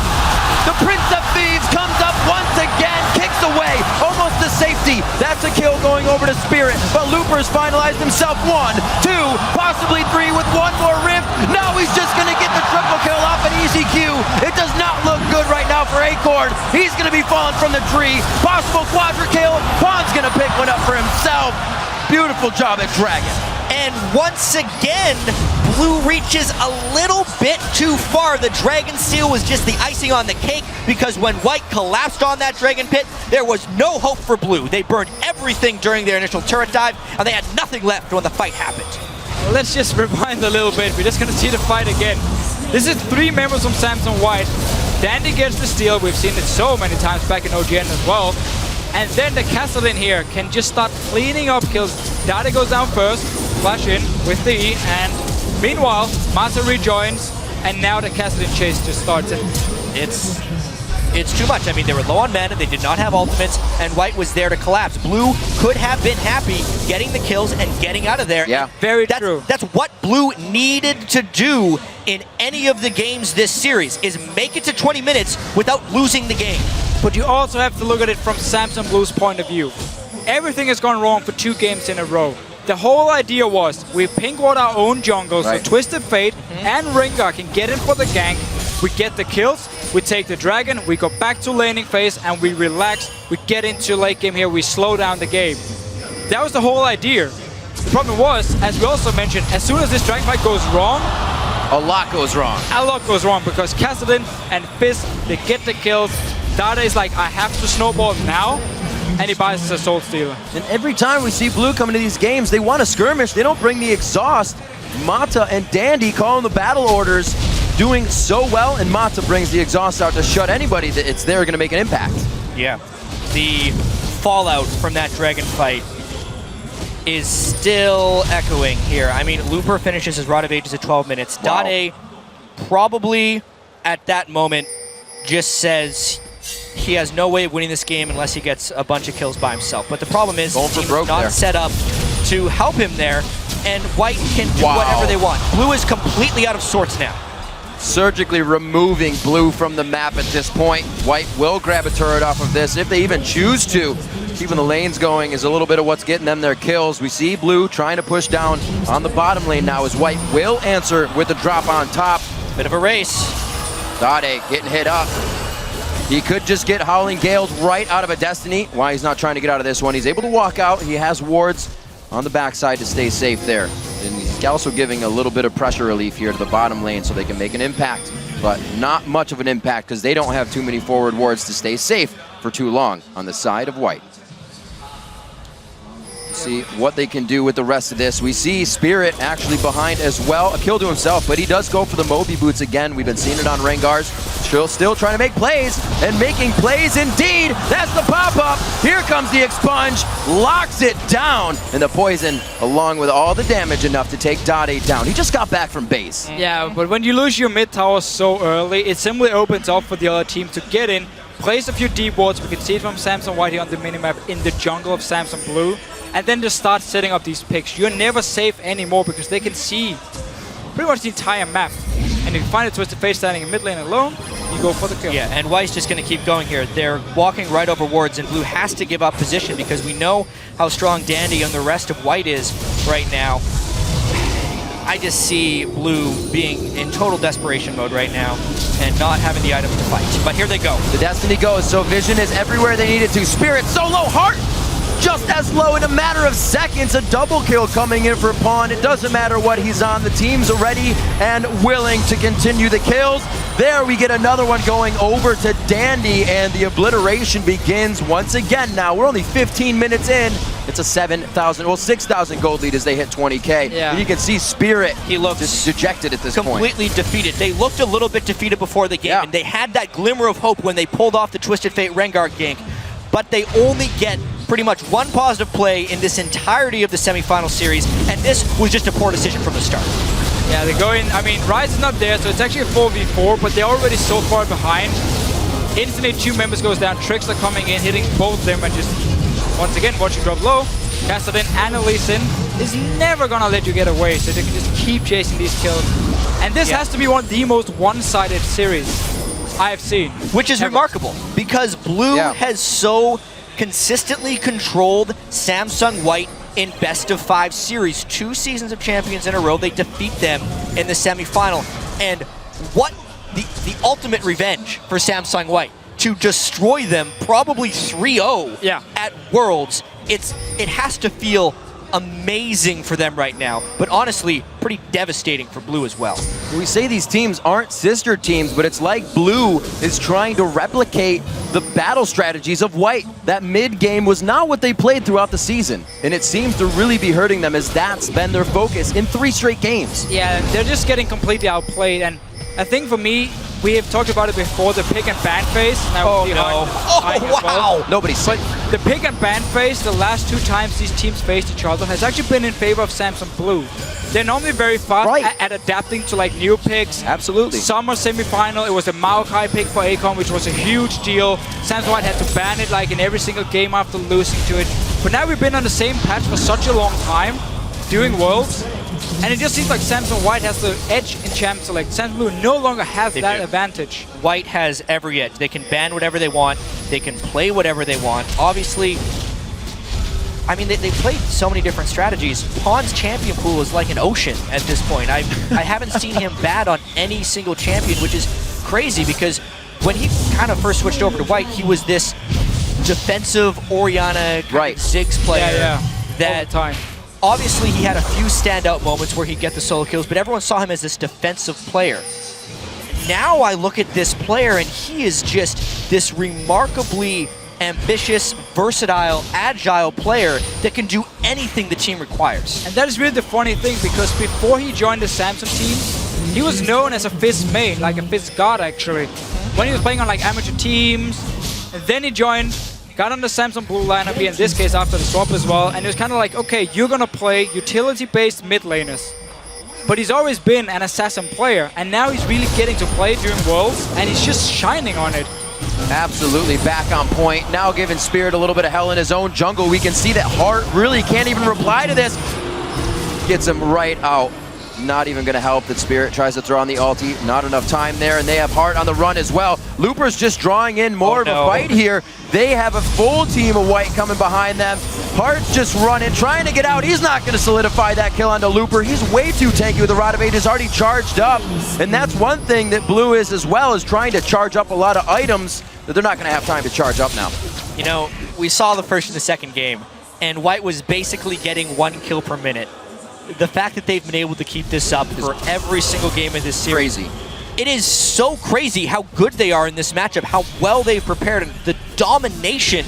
The Prince of Thieves comes up once again, kicks away, almost to safety. That's a kill going over to Spirit, but Looper's finalized himself 1, 2, possibly 3 with one more rift. Now he's just going to get the triple kill off an easy Q. It does not look good right now for Acorn. He's going to be falling from the tree. Possible quadra kill. Pawn's going to pick one up for himself. Beautiful job at Dragon. And once again, Blue reaches a little bit too far. The Dragon Seal was just the icing on the cake because when White collapsed on that Dragon Pit, there was no hope for Blue. They burned everything during their initial turret dive, and they had nothing left when the fight happened. Let's just rewind a little bit. We're just going to see the fight again. This is 3 members from Samsung White. Dandy gets the steal. We've seen it so many times back in OGN as well. And then the Castellan here can just start cleaning up kills. Dade goes down first, flash in with the E, and meanwhile, Mata rejoins, and now the Castellan chase just starts. It's too much. I mean, they were low on mana, they did not have ultimates, and White was there to collapse. Blue could have been happy getting the kills and getting out of there. Yeah, very true. That's what Blue needed to do in any of the games this series, is make it to 20 minutes without losing the game. But you also have to look at it from Samsung Blue's point of view. Everything has gone wrong for 2 games in a row. The whole idea was we pink ward our own jungle, so Twisted Fate and Rengar can get in for the gank. We get the kills, we take the dragon, we go back to laning phase, and we relax. We get into late game here, we slow down the game. That was the whole idea. The problem was, as we also mentioned, as soon as this dragon fight goes wrong, a lot goes wrong. A lot goes wrong because Cassidy and Fizz, they get the kills. Dade is like, I have to snowball now, and he buys a Soul Stealer. And every time we see Blue come into these games, they want to skirmish. They don't bring the exhaust. Mata and Dandy calling the battle orders, doing so well, and Mata brings the exhaust out to shut anybody that it's there going to make an impact. Yeah, the fallout from that dragon fight is still echoing here. I mean, Looper finishes his Rod of Ages at 12 minutes. Wow. Dade probably at that moment just says he has no way of winning this game unless he gets a bunch of kills by himself. But the problem is, the team is not set up to help him there, and White can do whatever they want. Blue is completely out of sorts now. Surgically removing Blue from the map at this point. White will grab a turret off of this if they even choose to. Keeping the lanes going is a little bit of what's getting them their kills. We see Blue trying to push down on the bottom lane now as White will answer with the drop on top. Bit of a race. Dade getting hit up. He could just get Howling Gales right out of a Destiny. Why he's not trying to get out of this one. He's able to walk out. He has wards on the backside to stay safe there. And he's also giving a little bit of pressure relief here to the bottom lane so they can make an impact. But not much of an impact because they don't have too many forward wards to stay safe for too long on the side of White. See what they can do with the rest of this. We see Spirit actually behind as well. A kill to himself, but he does go for the Moby Boots again. We've been seeing it on Rengar's. Still trying to make plays, and making plays indeed. That's the pop-up. Here comes the Expunge, locks it down, and the poison, along with all the damage, enough to take Dade down. He just got back from base. Yeah, but when you lose your mid tower so early, it simply opens up for the other team to get in, place a few deep wards. We can see it from Samsung White here on the minimap in the jungle of Samsung Blue, and then just start setting up these picks. You're never safe anymore because they can see pretty much the entire map. And if you find a Twisted Fate standing in mid lane alone, you go for the kill. Yeah, and White's just going to keep going here. They're walking right over wards, and Blue has to give up position because we know how strong Dandy and the rest of White is right now. I just see Blue being in total desperation mode right now and not having the items to fight. But here they go. The Destiny goes, so Vision is everywhere they need it to. Spirit so low, Heart just as low in a matter of seconds. A double kill coming in for Pawn. It doesn't matter what he's on. The team's ready and willing to continue the kills. There we get another one going over to Dandy, and the obliteration begins once again now. We're only 15 minutes in, It's a 7,000, well 6,000 gold lead as they hit 20K. Yeah. And you can see Spirit He looks just dejected at this point. completely defeated. They looked a little bit defeated before the game, and they had that glimmer of hope when they pulled off the Twisted Fate Rengar gank, but they only get pretty much one positive play in this entirety of the semifinal series, and this was just a poor decision from the start. Yeah, they go in. I mean, Rise is not there, so it's actually a 4v4, but they're already so far behind. Instantly, 2 members goes down. Tricks are coming in, hitting both of them, and just once again, watching drop low. Kassadin and Elise is never gonna let you get away, so they can just keep chasing these kills. And this has to be one of the most one-sided series I have seen. Which is remarkable, because Blue has so consistently controlled Samsung White in best of 5 series. 2 seasons of champions in a row, they defeat them in the semifinal. And what the ultimate revenge for Samsung White, to destroy them probably 3-0 at Worlds. It has to feel amazing for them right now, but honestly, pretty devastating for Blue as well. We say these teams aren't sister teams, but it's like Blue is trying to replicate the battle strategies of White. That mid game was not what they played throughout the season, and it seems to really be hurting them as that's been their focus in 3 straight games. Yeah, they're just getting completely outplayed, and I think for me, we have talked about it before, the pick and ban phase. Now wow! Nobody's safe. The pick and ban phase, the last 2 times these teams faced each other, has actually been in favor of Samsung Blue. They're normally very fast at adapting to like new picks. Absolutely. Summer semifinal, it was a Maokai pick for Akon, which was a huge deal. Samsung White had to ban it like in every single game after losing to it. But now we've been on the same patch for such a long time, doing Worlds, and it just seems like Samsung White has the edge in Champ Select. Samsung Blue no longer has that advantage. White has every edge. They can ban whatever they want. They can play whatever they want. Obviously, I mean, they played so many different strategies. Pawn's champion pool is like an ocean at this point. I haven't seen him bad on any single champion, which is crazy because when he kind of first switched over to White, he was this defensive Orianna Ziggs player that all the time. Obviously, he had a few standout moments where he'd get the solo kills, but everyone saw him as this defensive player. Now I look at this player, and he is just this remarkably ambitious, versatile, agile player that can do anything the team requires. And that is really the funny thing, because before he joined the Samsung team, he was known as a Fizz main, like a Fizz god actually. When he was playing on like amateur teams, and then he joined, got on the Samsung Blue lineup here, in this case after the swap as well, and it was kind of like, okay, you're gonna play utility-based mid laners. But he's always been an assassin player, and now he's really getting to play during Worlds, and he's just shining on it. Absolutely back on point. Now giving Spirit a little bit of hell in his own jungle. We can see that Hart really can't even reply to this. Gets him right out. Not even going to help that Spirit tries to throw on the ulti. Not enough time there, and they have Hart on the run as well. Looper's just drawing in more of a fight here. They have a full team of White coming behind them. Hart's just running, trying to get out. He's not going to solidify that kill onto Looper. He's way too tanky with the Rod of Ages already charged up. And that's one thing that Blue is as well, is trying to charge up a lot of items that they're not going to have time to charge up now. You know, we saw the first and the second game, and White was basically getting 1 kill per minute. The fact that they've been able to keep this up for every single game of this series. Crazy. It is so crazy how good they are in this matchup, how well they've prepared, and the domination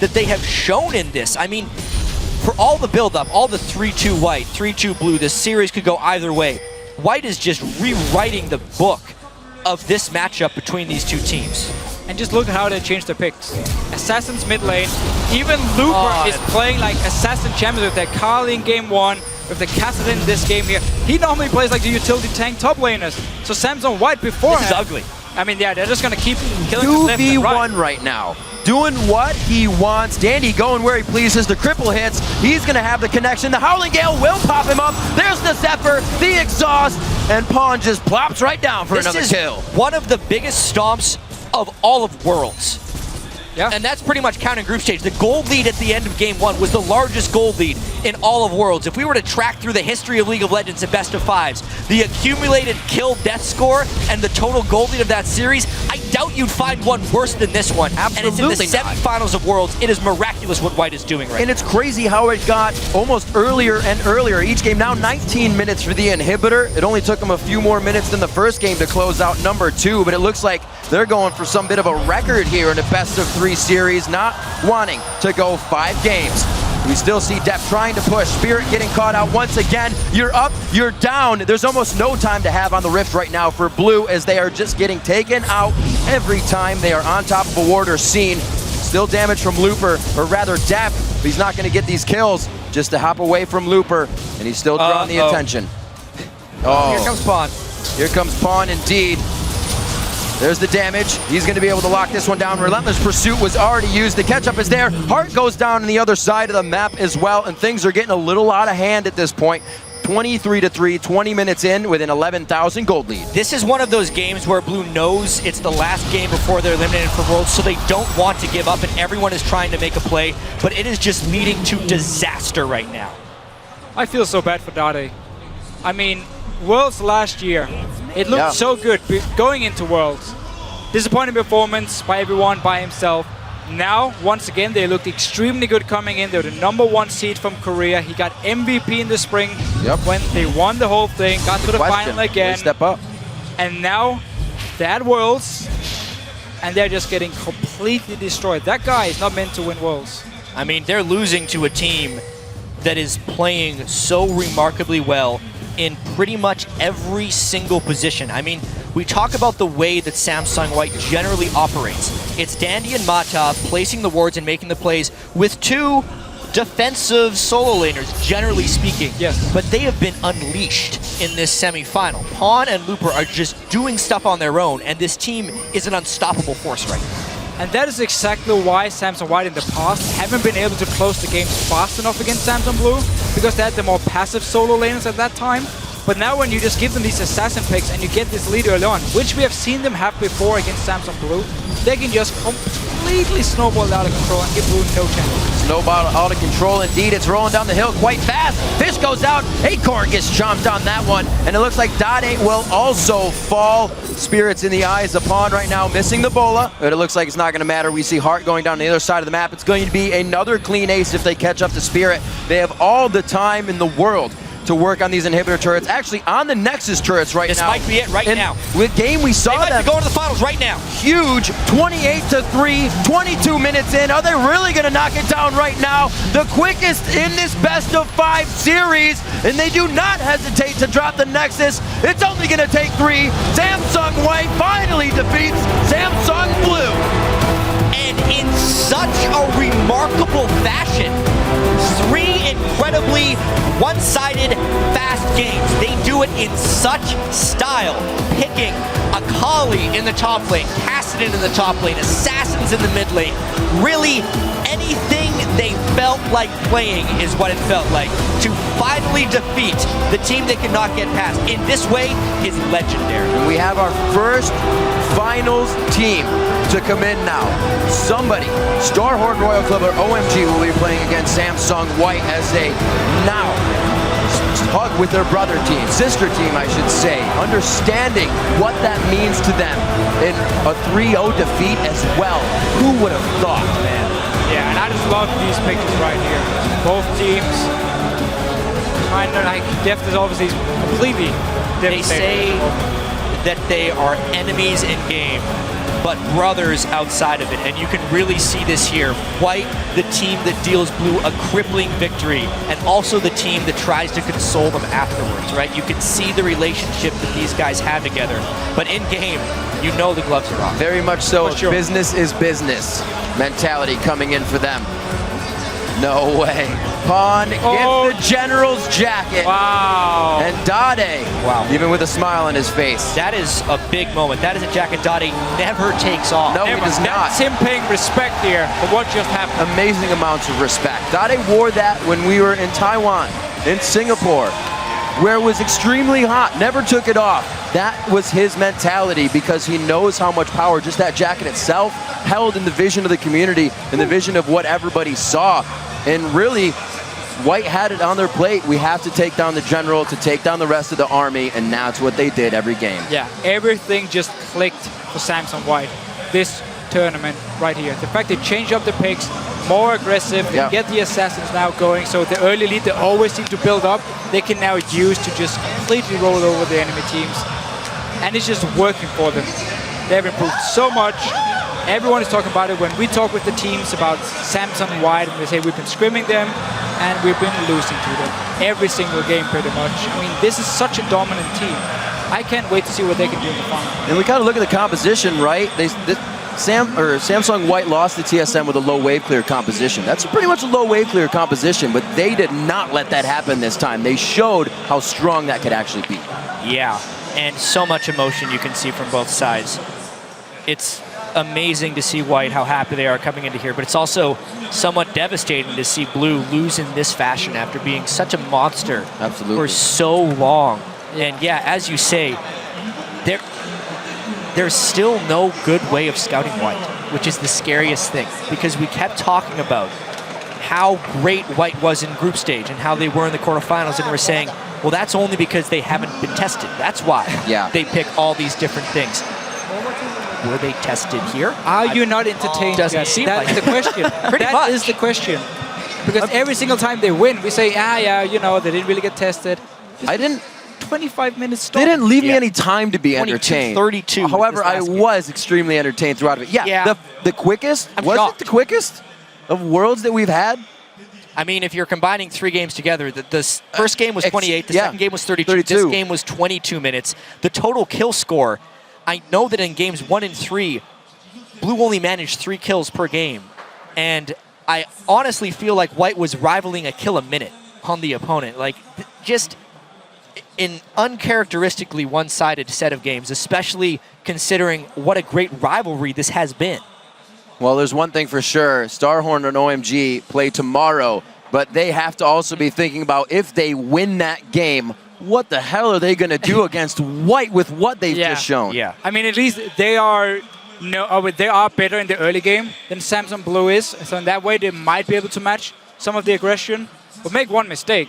that they have shown in this. I mean, for all the build-up, all the 3-2 White, 3-2 Blue, this series could go either way. White is just rewriting the book of this matchup between these two teams. And just look at how they changed their picks. Assassin's mid lane. Even Looper is playing like Assassin champions with their Carly in game 1, with the Kassadin in this game here. He normally plays like the utility tank top laners. So Samsung White beforehand. This is ugly. I mean, yeah, they're just going to keep killing us left and right. 2v1 right now. Doing what he wants. Dandy going where he pleases. The cripple hits. He's going to have the connection. The Howling Gale will pop him up. There's the Zephyr, the exhaust, and Pawn just plops right down for another kill. One of the biggest stomps of all of Worlds. Yeah. And that's pretty much counting group stage. The gold lead at the end of game 1 was the largest gold lead in all of Worlds. If we were to track through the history of League of Legends at best of 5s, the accumulated kill death score and the total gold lead of that series, I doubt you'd find one worse than this one. Absolutely. And it's in the semifinals of Worlds. It is miraculous what White is doing right now. And it's crazy how it got almost earlier and earlier each game. Now 19 minutes for the inhibitor. It only took them a few more minutes than the first game to close out number 2, but it looks like they're going for some bit of a record here in a best of 3 series, not wanting to go 5 games. We still see Def trying to push. Spirit getting caught out once again. You're up, you're down. There's almost no time to have on the Rift right now for Blue as they are just getting taken out every time they are on top of a ward or scene. Still damage from Looper, or rather Def. He's not going to get these kills just to hop away from Looper, and he's still drawing the attention. Oh, here comes Pawn. Here comes Pawn indeed. There's the damage. He's going to be able to lock this one down. Relentless Pursuit was already used. The catch-up is there. Heart goes down on the other side of the map as well, and things are getting a little out of hand at this point. 23-3, 20 minutes in with an 11,000 gold lead. This is one of those games where Blue knows it's the last game before they're eliminated from Worlds, so they don't want to give up, and everyone is trying to make a play, but it is just leading to disaster right now. I feel so bad for Dade. I mean, Worlds last year, it looked so good going into Worlds. Disappointing performance by everyone, by himself. Now, once again, they looked extremely good coming in. They were the #1 seed from Korea. He got MVP in the spring when they won the whole thing, got to the final again. Step up. And now, they're at Worlds, and they're just getting completely destroyed. That guy is not meant to win Worlds. I mean, they're losing to a team that is playing so remarkably well in pretty much every single position. I mean, we talk about the way that Samsung White generally operates. It's Dandy and Mata placing the wards and making the plays with two defensive solo laners, generally speaking. Yes. But they have been unleashed in this semi-final. Pawn and Looper are just doing stuff on their own, and this team is an unstoppable force right now. And that is exactly why Samsung White in the past haven't been able to close the games fast enough against Samsung Blue, because they had the more passive solo laners at that time. But now when you just give them these assassin picks and you get this lead early on, which we have seen them have before against Samsung Blue, they can just completely snowball out of control and give Blue no chance. Snowball out of control indeed. It's rolling down the hill quite fast. Fish goes out. Acorn gets chomped on that one. And it looks like Dade will also fall. Spirits in the eyes of Pawn right now, missing the bola. But it looks like it's not going to matter. We see Heart going down the other side of the map. It's going to be another clean ace if they catch up to Spirit. They have all the time in the world to work on these inhibitor turrets. Actually, on the Nexus turrets right now. This might be it right now. With game we saw they might them be going to the finals right now. Huge, 28-3, 22 minutes in. Are they really going to knock it down right now? The quickest in this best-of-5 series, and they do not hesitate to drop the Nexus. It's only going to take 3. Samsung White finally defeats Samsung Blue. And in such a remarkable fashion. 3 incredibly one-sided fast games. They do it in such style, picking Akali in the top lane, Kassadin in the top lane, Assassins in the mid lane. Really, anything they felt like playing is what it felt like. To finally defeat the team they could not get past in this way is legendary. And we have our first finals team to come in now. Somebody, Starhorn Royal Club or OMG will be playing against Samsung White as they now hug with their brother team, sister team I should say, understanding what that means to them in a 3-0 defeat as well. Who would have thought, man? Yeah, and I just love these pictures right here. Both teams kind of like Deft is obviously completely devastated. They say that they are enemies in game, but brothers outside of it, and you can really see this here. White, the team that deals Blue a crippling victory, and also the team that tries to console them afterwards, right? You can see the relationship that these guys have together, but in game, you know the gloves are off. Very much so. For sure. Business is business mentality coming in for them. No way. Pawn gets the General's jacket. Wow. And Dade, even with a smile on his face. That is a big moment. That is a jacket Dade never takes off. No, he does not. That's him paying respect here for what just happened. Amazing amounts of respect. Dade wore that when we were in Taiwan, in Singapore, where it was extremely hot, never took it off. That was his mentality because he knows how much power just that jacket itself held in the vision of the community, in the vision of what everybody saw. And really, White had it on their plate. We have to take down the General to take down the rest of the army, and that's what they did every game. Yeah, everything just clicked for Samsung White this tournament right here. The fact they changed up the picks, more aggressive, they get the Assassins now going, so the early lead they always seem to build up, they can now use to just completely roll over the enemy teams. And it's just working for them. They have improved so much. Everyone is talking about it. When we talk with the teams about Samsung and White, and they say we've been scrimming them and we've been losing to them every single game pretty much. I mean, this is such a dominant team. I can't wait to see what they can do in the final. And we kind of look at the composition, right? Samsung White lost to TSM with a low wave clear composition. That's pretty much a low wave clear composition, but they did not let that happen this time. They showed how strong that could actually be. Yeah, and so much emotion you can see from both sides. It's amazing to see White, how happy they are coming into here, but it's also somewhat devastating to see Blue lose in this fashion after being such a monster for so long. And yeah, as you say, there's still no good way of scouting White, which is the scariest thing, because we kept talking about how great White was in group stage and how they were in the quarterfinals, and we're saying, well, that's only because they haven't been tested. That's why they pick all these different things. Were they tested here? Are you not entertained? Doesn't seem That's like the question. That is the question. Because every single time they win, we say, yeah, they didn't really get tested. I didn't. 25 minutes. They didn't leave me any time to be entertained. 32. However, I was extremely entertained throughout of it. Yeah. The quickest? Was it the quickest of Worlds that we've had? I mean, if you're combining 3 games together, the first game was 28, the second game was 32, this game was 22 minutes. The total kill score, I know that in games 1 and 3, Blue only managed 3 kills per game. And I honestly feel like White was rivaling a kill a minute on the opponent. Like, just an uncharacteristically one-sided set of games, especially considering what a great rivalry this has been. Well, there's one thing for sure. Starhorn and OMG play tomorrow, but they have to also be thinking about if they win that game, what the hell are they going to do against White with what they've just shown? Yeah. I mean, at least they are better in the early game than Samsung Blue is. So in that way, they might be able to match some of the aggression, but make one mistake,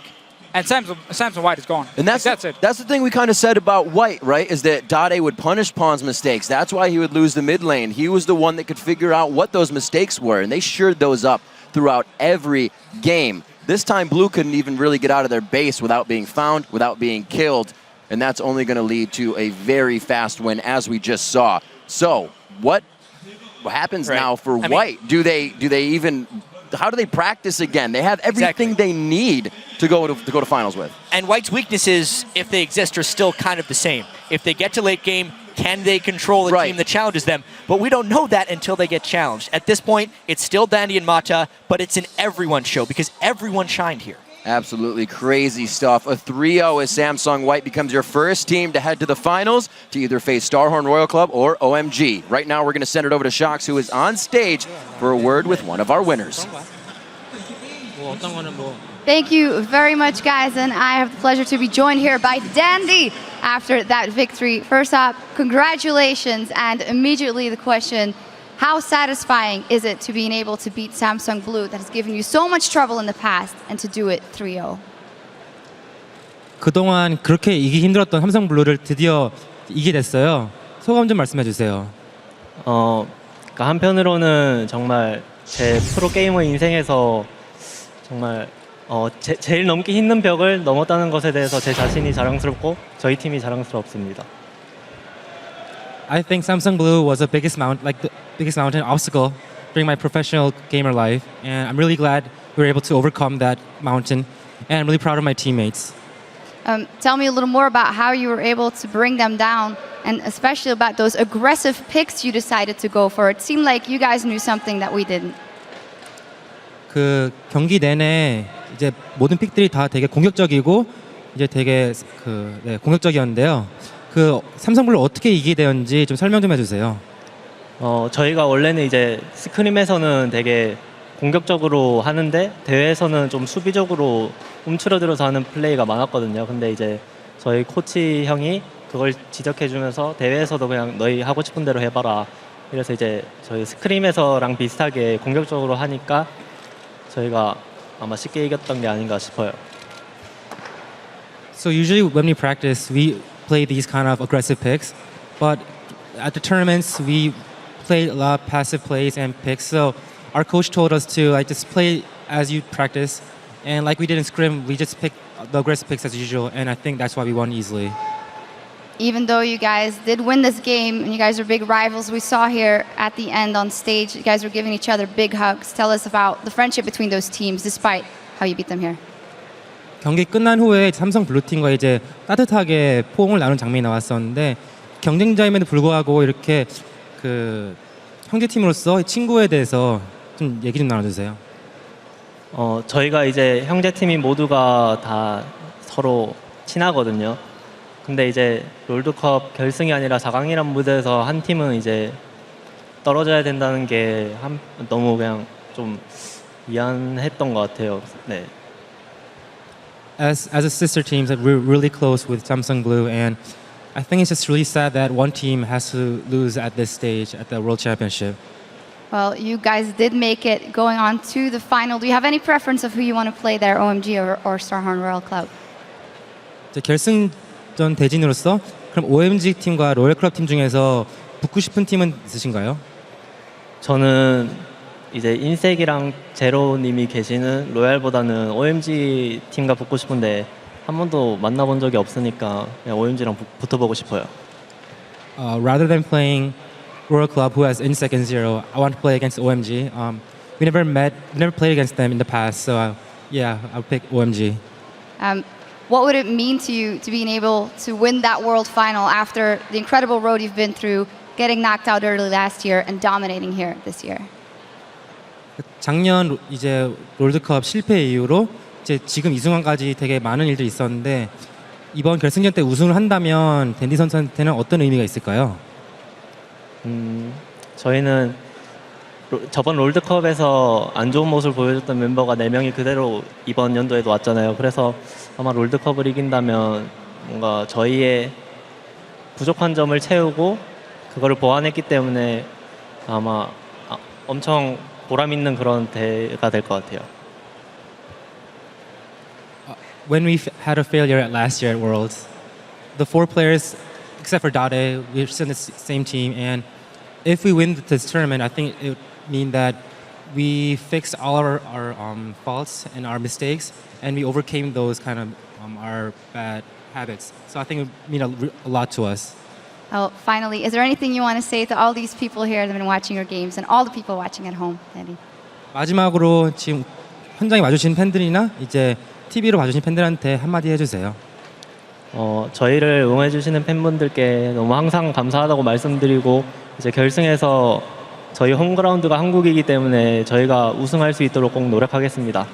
and Samsung White is gone. And that's it. That's the thing we kind of said about White, right? Is that Dade would punish Pawn's mistakes. That's why he would lose the mid lane. He was the one that could figure out what those mistakes were, and they shored those up throughout every game. This time, Blue couldn't even really get out of their base without being found, without being killed, and that's only going to lead to a very fast win, as we just saw. So, what happens now for White? How do they practice again? They have everything they need to go to finals with. And White's weaknesses, if they exist, are still kind of the same. If they get to late game, can they control a team that challenges them? But we don't know that until they get challenged. At this point, it's still Dandy and Mata, but it's an everyone show because everyone shined here. Absolutely crazy stuff. A 3-0 as Samsung White becomes your first team to head to the finals to either face Starhorn Royal Club or OMG. Right now, we're going to send it over to Shox, who is on stage for a word with one of our winners. Thank you very much, guys, and I have the pleasure to be joined here by Dandy after that victory. First up, congratulations, and immediately the question, how satisfying is it to being able to beat Samsung Blue that has given you so much trouble in the past and to do it 3-0? 그동안 그렇게 이기 힘들었던 삼성 블루를 드디어 이기게 됐어요. 소감 좀 말씀해 주세요. 그러니까 한편으로는 정말 제 프로 게이머 인생에서 정말 제일 넘기 힘든 벽을 넘었다는 것에 대해서 제 자신이 자랑스럽고 저희 팀이 자랑스럽습니다. I think Samsung Blue was the biggest mountain obstacle during my professional gamer life, and I'm really glad we were able to overcome that mountain, and I'm really proud of my teammates. Tell me a little more about how you were able to bring them down, and especially about those aggressive picks you decided to go for. It seemed like you guys knew something that we didn't. 그 경기 내내 이제 모든 픽들이 다 되게 공격적이고 이제 되게 공격적이었는데요. 그 삼성블루 어떻게 이기게 되었는지 좀 설명 좀 해주세요. 저희가 원래는 이제 스크림에서는 되게 공격적으로 하는데 대회에서는 좀 수비적으로 움츠러들어서 하는 플레이가 많았거든요. 근데 이제 저희 코치 형이 그걸 지적해주면서 대회에서도 그냥 너희 하고 싶은 대로 해봐라. 그래서 이제 저희 스크림에서랑 비슷하게 공격적으로 하니까 저희가 아마 쉽게 이겼던 게 아닌가 싶어요. So usually when we practice, we play these kind of aggressive picks, but at the tournaments we play a lot of passive plays and picks. So our coach told us to just play as you practice, and like we did in scrim, we just picked the aggressive picks as usual, and I think that's why we won easily. even though you guys did win this game and you guys are big rivals, we saw here at the end on stage, you guys were giving each other big hugs. Tell us about the friendship between those teams despite how you beat them here. 경기 끝난 후에 삼성 블루팀과 이제 따뜻하게 포옹을 나눈 장면이 나왔었는데 경쟁자임에도 불구하고 이렇게 그 형제팀으로서 친구에 대해서 좀 얘기 좀 나눠주세요. 저희가 이제 형제팀이 모두가 다 서로 친하거든요. 근데 이제 롤드컵 결승이 아니라 4강이란 무대에서 한 팀은 이제 떨어져야 된다는 게 너무 그냥 좀 미안했던 것 같아요. 네. As a sister team, we're really close with Samsung Blue, and I think it's just really sad that one team has to lose at this stage at the World Championship. Well, you guys did make it going on to the final. Do you have any preference of who you want to play there, OMG or Starhorn Royal Club? 결승전 대진으로서 그럼 OMG 팀과 로열 클럽 팀 중에서 붙고 싶은 팀은 있으신가요? 저는 이제 인색이랑 제로님이 계시는 로얄보다는 OMG 팀과 붙고 싶은데 한 번도 만나본 적이 없으니까 그냥 OMG랑 붙어보고 싶어요. Rather than playing Royal Club, who has Insec and Zero, I want to play against OMG. We never played against them in the past, so yeah, I'll pick OMG. What would it mean to you to being able to win that world final after the incredible road you've been through, getting knocked out early last year and dominating here this year? 작년 이제 롤드컵 실패 이후로 이제 지금 이 순간까지 되게 많은 일들이 있었는데 이번 결승전 때 우승을 한다면 댄디 선수한테는 어떤 의미가 있을까요? 저희는 저번 롤드컵에서 안 좋은 모습을 보여줬던 멤버가 4명이 그대로 이번 연도에도 왔잖아요. 그래서 아마 롤드컵을 이긴다면 뭔가 저희의 부족한 점을 채우고 그거를 보완했기 때문에 아마 엄청 보람 있는 그런 대회가 될 것 같아요. When we had a failure at last year at Worlds, the 4 players, except for Dade, we're still in the same team, and if we win this tournament, I think it would mean that we fixed all our faults and our mistakes, and we overcame those kind of our bad habits. So I think it would mean a lot to us. Well, finally, is there anything you want to say to all these people here that have been watching your games and all the people watching at home, Dandy? 마지막으로 지금 현장에 와주신 팬들이나 이제 TV로 봐주신 팬들한테 한마디 해주세요. 저희를 응원해 주시는 팬분들께 너무 항상 감사하다고 말씀드리고 이제 결승에서 저희 홈그라운드가 한국이기 때문에 저희가 우승할 수 있도록 꼭 노력하겠습니다.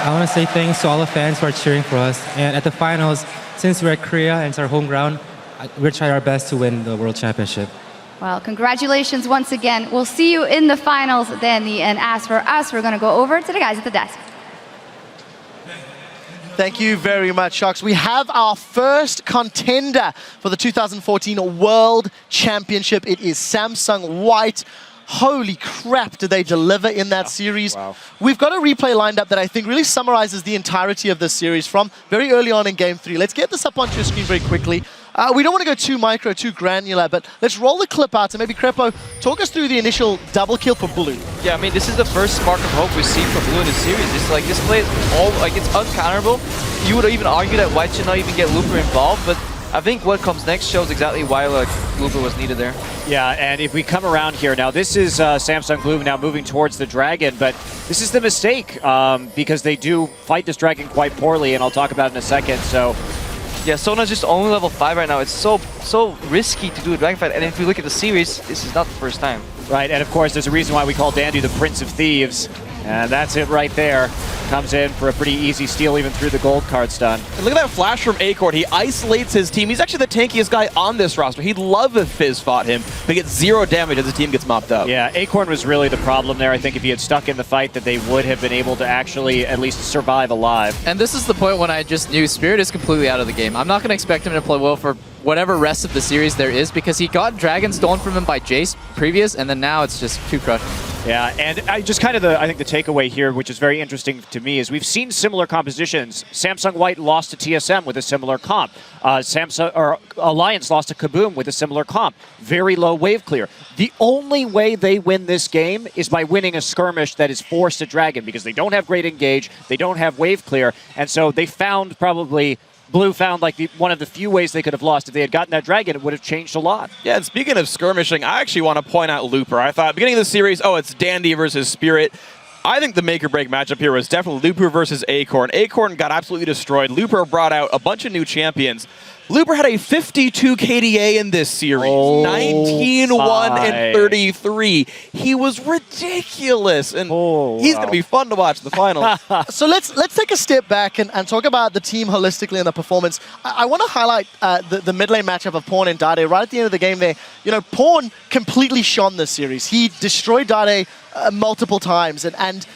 I want to say thanks to all the fans who are cheering for us. And at the finals, since we're at Korea and it's our home ground, we'll try our best to win the World Championship. Well, congratulations once again. We'll see you in the finals, Danny. And as for us, we're going to go over to the guys at the desk. Thank you very much, Sharks. We have our first contender for the 2014 World Championship. It is Samsung White. Holy crap, did they deliver in that series. Wow. We've got a replay lined up that I think really summarizes the entirety of this series from very early on in Game 3. Let's get this up onto your screen very quickly. We don't want to go too micro, too granular, but let's roll the clip out and maybe Crepo, talk us through the initial double kill for Blue. Yeah, I mean, this is the first spark of hope we've seen from Blue in the series. It's like this play is it's uncounterable. You would even argue that White should not even get Looper involved, but I think what comes next shows exactly why Looper was needed there. Yeah, and if we come around here, now this is Samsung Blue now moving towards the Dragon, but this is the mistake because they do fight this Dragon quite poorly, and I'll talk about it in a second, so... Yeah, Sona's just only level 5 right now. It's so risky to do a Dragon fight, and if you look at the series, this is not the first time. Right, and of course there's a reason why we call Dandy the Prince of Thieves, and that's it right there. Comes in for a pretty easy steal even through the gold card stun. And look at that flash from Acorn. He isolates his team. He's actually the tankiest guy on this roster. He'd love if Fizz fought him, but gets 0 damage as his team gets mopped up. Yeah, Acorn was really the problem there. I think if he had stuck in the fight that they would have been able to actually at least survive alive. And this is the point when I just knew Spirit is completely out of the game. I'm not going to expect him to play well for whatever rest of the series there is because he got Dragon stolen from him by Jace previous, and then now it's just too crushed. Yeah, and I think the takeaway here, which is very interesting to me, is we've seen similar compositions. Samsung White lost to TSM with a similar comp. Alliance lost to Kaboom with a similar comp. Very low wave clear. The only way they win this game is by winning a skirmish that is forced to Dragon because they don't have great engage, they don't have wave clear, and so they found probably Blue found like one of the few ways they could have lost. If they had gotten that dragon, it would have changed a lot. Yeah, and speaking of skirmishing, I actually want to point out Looper. I thought beginning of the series, it's Dandy versus Spirit. I think the make-or-break matchup here was definitely Looper versus Acorn. Acorn got absolutely destroyed. Looper brought out a bunch of new champions. Looper had a 52 KDA in this series, 19-1 and 33. He was ridiculous, and he's going to be fun to watch in the finals. So let's take a step back and talk about the team holistically and the performance. I want to highlight the mid lane matchup of Pawn and Dade right at the end of the game there. You know, Pawn completely shone this series. He destroyed Dade multiple times, and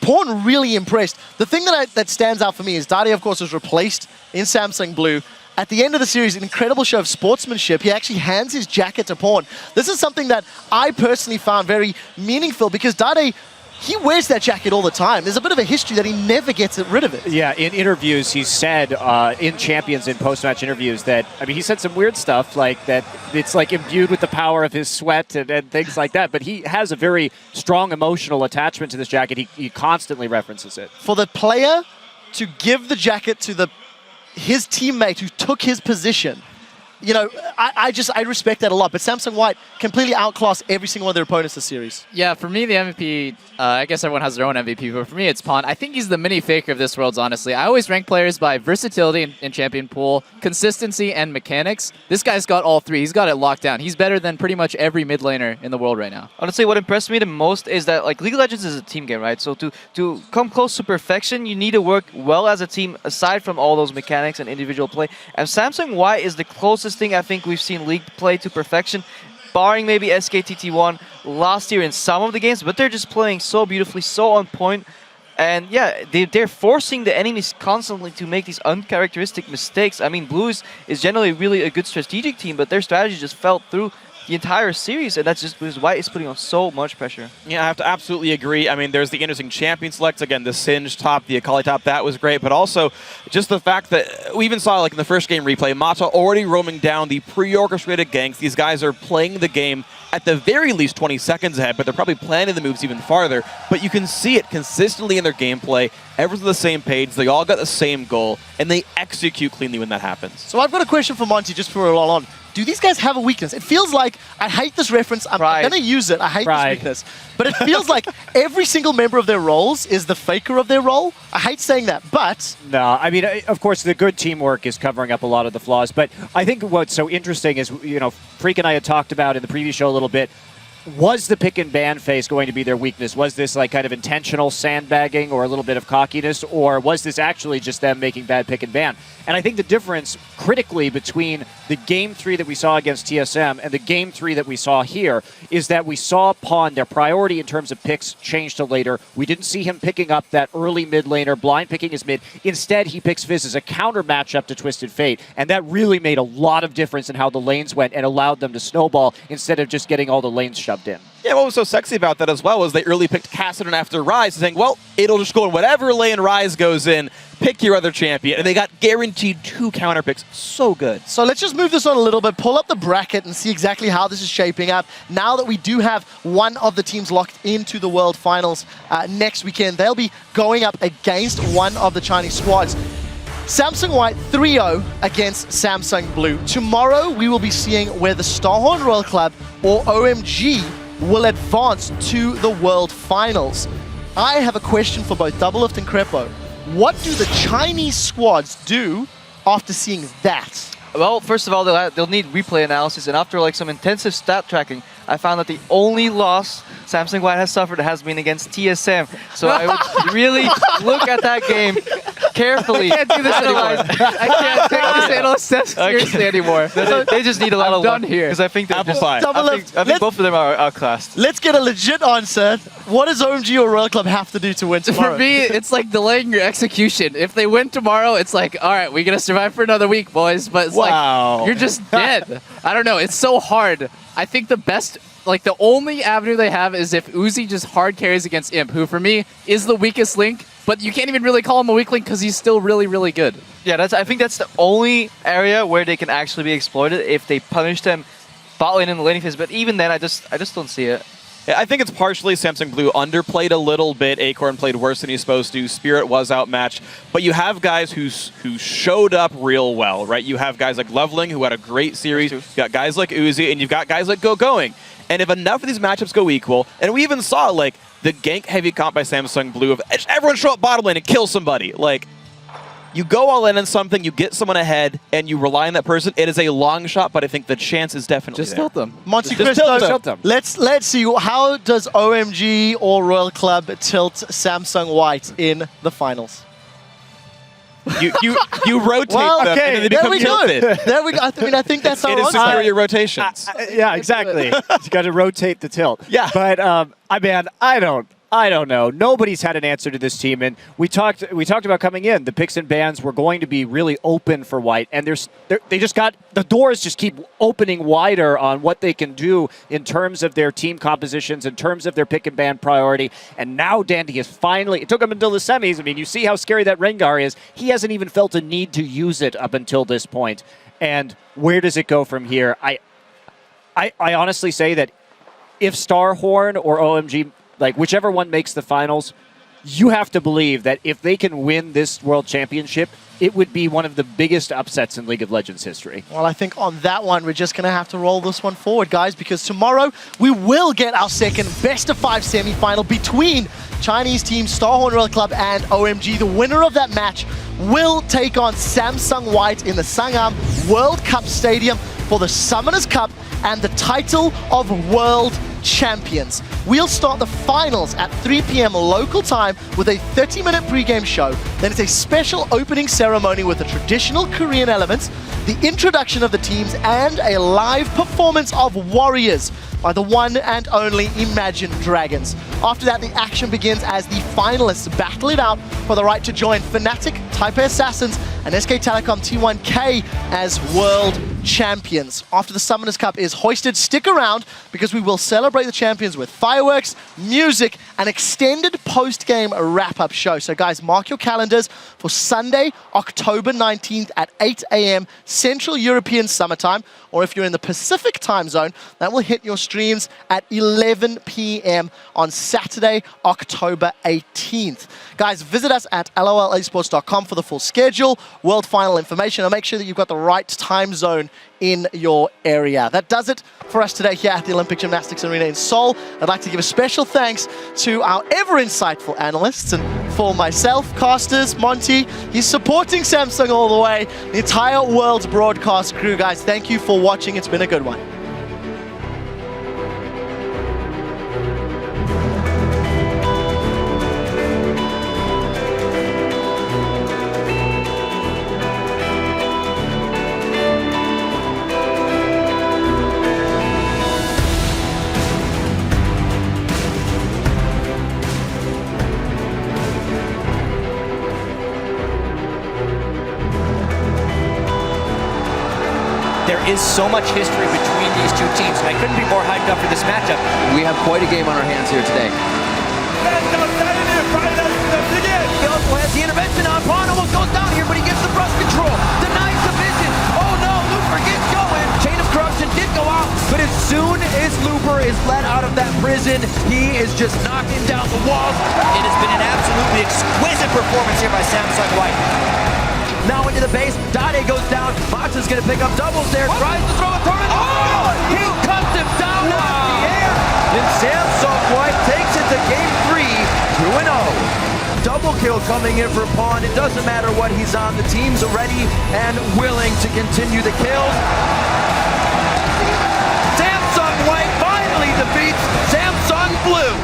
Pawn really impressed. The thing that stands out for me is Dade, of course, was replaced in Samsung Blue. At the end of the series, an incredible show of sportsmanship. He actually hands his jacket to Pawn. This is something that I personally found very meaningful because Dade, he wears that jacket all the time. There's a bit of a history that he never gets rid of it. Yeah, in interviews, he said, in Champions, in post-match interviews, that, I mean, he said some weird stuff, like that it's like imbued with the power of his sweat and things like that, but he has a very strong emotional attachment to this jacket. He constantly references it. For the player to give the jacket to his teammate who took his position, you know, I respect that a lot. But Samsung White completely outclassed every single one of their opponents this series. Yeah, for me, the MVP, I guess everyone has their own MVP, but for me, it's Pawn. I think he's the mini Faker of this Worlds, honestly. I always rank players by versatility in champion pool, consistency, and mechanics. This guy's got all three. He's got it locked down. He's better than pretty much every mid laner in the world right now. Honestly, what impressed me the most is that like League of Legends is a team game, right? So to come close to perfection, you need to work well as a team aside from all those mechanics and individual play. And Samsung White is the closest thing I think we've seen League play to perfection, barring maybe SKTT1 last year in some of the games, but they're just playing so beautifully, so on point. And yeah, they're forcing the enemies constantly to make these uncharacteristic mistakes. I mean, Blue is generally really a good strategic team, but their strategy just fell through the entire series, and that's just because White is putting on so much pressure. Yeah, I have to absolutely agree. I mean, there's the interesting champion selects. Again, the Singe top, the Akali top, that was great. But also, just the fact that we even saw, like in the first game replay, Mata already roaming down the pre-orchestrated ganks. These guys are playing the game at the very least 20 seconds ahead, but they're probably planning the moves even farther. But you can see it consistently in their gameplay. Everyone's on the same page. They all got the same goal, and they execute cleanly when that happens. So I've got a question for Monty just for a roll on. Do these guys have a weakness? It feels like, I hate this reference, I'm going to use it, I hate this weakness. But it feels like every single member of their roles is the faker of their role. I hate saying that, but... No, I mean, of course, the good teamwork is covering up a lot of the flaws, but I think what's so interesting is, you know, Freak and I had talked about in the previous show a little bit, was the pick and ban phase going to be their weakness? Was this like kind of intentional sandbagging or a little bit of cockiness, or was this actually just them making bad pick and ban? And I think the difference critically between the Game 3 that we saw against TSM and the Game 3 that we saw here is that we saw Pawn, their priority in terms of picks change to later. We didn't see him picking up that early mid laner, blind picking his mid. Instead, he picks Fizz as a counter matchup to Twisted Fate, and that really made a lot of difference in how the lanes went and allowed them to snowball instead of just getting all the lanes shoved in. Yeah, what was so sexy about that as well was they early picked Kassadin after Ryze, saying, well, it'll just go in whatever lane Ryze goes in, pick your other champion, and they got guaranteed 2 counter picks. So good. So let's just move this on a little bit, pull up the bracket and see exactly how this is shaping up. Now that we do have one of the teams locked into the World Finals next weekend, they'll be going up against one of the Chinese squads. Samsung White 3-0 against Samsung Blue. Tomorrow we will be seeing where the Starhorn Royal Club or OMG will advance to the World Finals. I have a question for both Doublelift and Crepo. What do the Chinese squads do after seeing that? Well, first of all, they'll need replay analysis, and after like some intensive stat tracking, I found that the only loss Samsung White has suffered has been against TSM. So I would really look at that game carefully. I can't do this anymore. I can't take this analyst stuff seriously anymore. They just need a lot of luck here because I think I think both of them are outclassed. Let's get a legit answer. What does OMG or Royal Club have to do to win tomorrow? For me, it's like delaying your execution. If they win tomorrow, it's like, all right, we're gonna survive for another week, boys. But it's like you're just dead. I don't know. It's so hard. I think the best, like the only avenue they have is if Uzi just hard carries against Imp, who for me is the weakest link, but you can't even really call him a weak link because he's still really, really good. Yeah, I think that's the only area where they can actually be exploited if they punish them bot lane in the laning phase, but even then I just don't see it. I think it's partially Samsung Blue underplayed a little bit. Acorn played worse than he's supposed to. Spirit was outmatched. But you have guys who showed up real well, right? You have guys like Leveling who had a great series. You've got guys like Uzi, and you've got guys like Going. And if enough of these matchups go equal, and we even saw like the gank heavy comp by Samsung Blue of everyone show up bottom lane and kill somebody. Like, you go all in on something, you get someone ahead, and you rely on that person. It is a long shot, but I think the chance is definitely Just there. tilt them. Monte Just Cristo, tilt them. let's see, how does OMG or Royal Club tilt Samsung White in the finals? You rotate Well, them, okay, and then they there become we go. tilted. There we go. I think that's our It is answer. superior rotations. Yeah, exactly. You got to rotate the tilt. Yeah. But I don't know. Nobody's had an answer to this team, and we talked about coming in. The picks and bans were going to be really open for White, and they just got the doors just keep opening wider on what they can do in terms of their team compositions, in terms of their pick and ban priority. And now Dandy is finally. It took him until the semis. I mean, you see how scary that Rengar is. He hasn't even felt a need to use it up until this point. And where does it go from here? I honestly say that if Starhorn or OMG, like whichever one makes the finals, you have to believe that if they can win this World Championship, it would be one of the biggest upsets in League of Legends history. Well, I think on that one, we're just going to have to roll this one forward, guys, because tomorrow we will get our second best-of-5 semi-final between Chinese team Starhorn Royal Club and OMG. The winner of that match will take on Samsung White in the Sangam World Cup Stadium for the Summoners Cup and the title of World Champions. We'll start the finals at 3 p.m. local time with a 30-minute pre-game show. Then it's a special opening ceremony with the traditional Korean elements, the introduction of the teams, and a live performance of Warriors by the one and only Imagine Dragons. After that, the action begins as the finalists battle it out for the right to join Fnatic, Taipei Assassins, and SK Telecom T1K as world champions. After the Summoners Cup is hoisted, stick around because we will celebrate the champions with fireworks, music, and extended post-game wrap-up show. So guys, mark your calendars for Sunday, October 19th at 8 a.m. Central European Summertime, or if you're in the Pacific time zone, that will hit your streams at 11 p.m. on Saturday, October 18th. Guys, visit us at lolesports.com for the full schedule, world final information, and make sure that you've got the right time zone in your area. That does it for us today here at the Olympic Gymnastics Arena in Seoul. I'd like to give a special thanks to our ever-insightful analysts, and for myself, Casters, Monty, he's supporting Samsung all the way, the entire world's broadcast crew. Guys, thank you for watching. It's been a good one. There is so much history between these two teams, and I couldn't be more hyped up for this matchup. We have quite a game on our hands here today. He also has the intervention on. Pawn almost goes down here, but he gets the brush control. Denies the vision. Oh no, Looper gets going. Chain of Corruption did go out, but as soon as Looper is let out of that prison, he is just knocking down the walls. It has been an absolutely exquisite performance here by Samsung White. Now into the base, Dade goes down. Matza's gonna pick up doubles there. Tries to throw a tornado. Oh! He cuts him down out of the air. And Samsung White takes it to game 3, 2-0. Double kill coming in for Pawn. It doesn't matter what he's on. The team's ready and willing to continue the kills. Samsung White finally defeats Samsung Blue.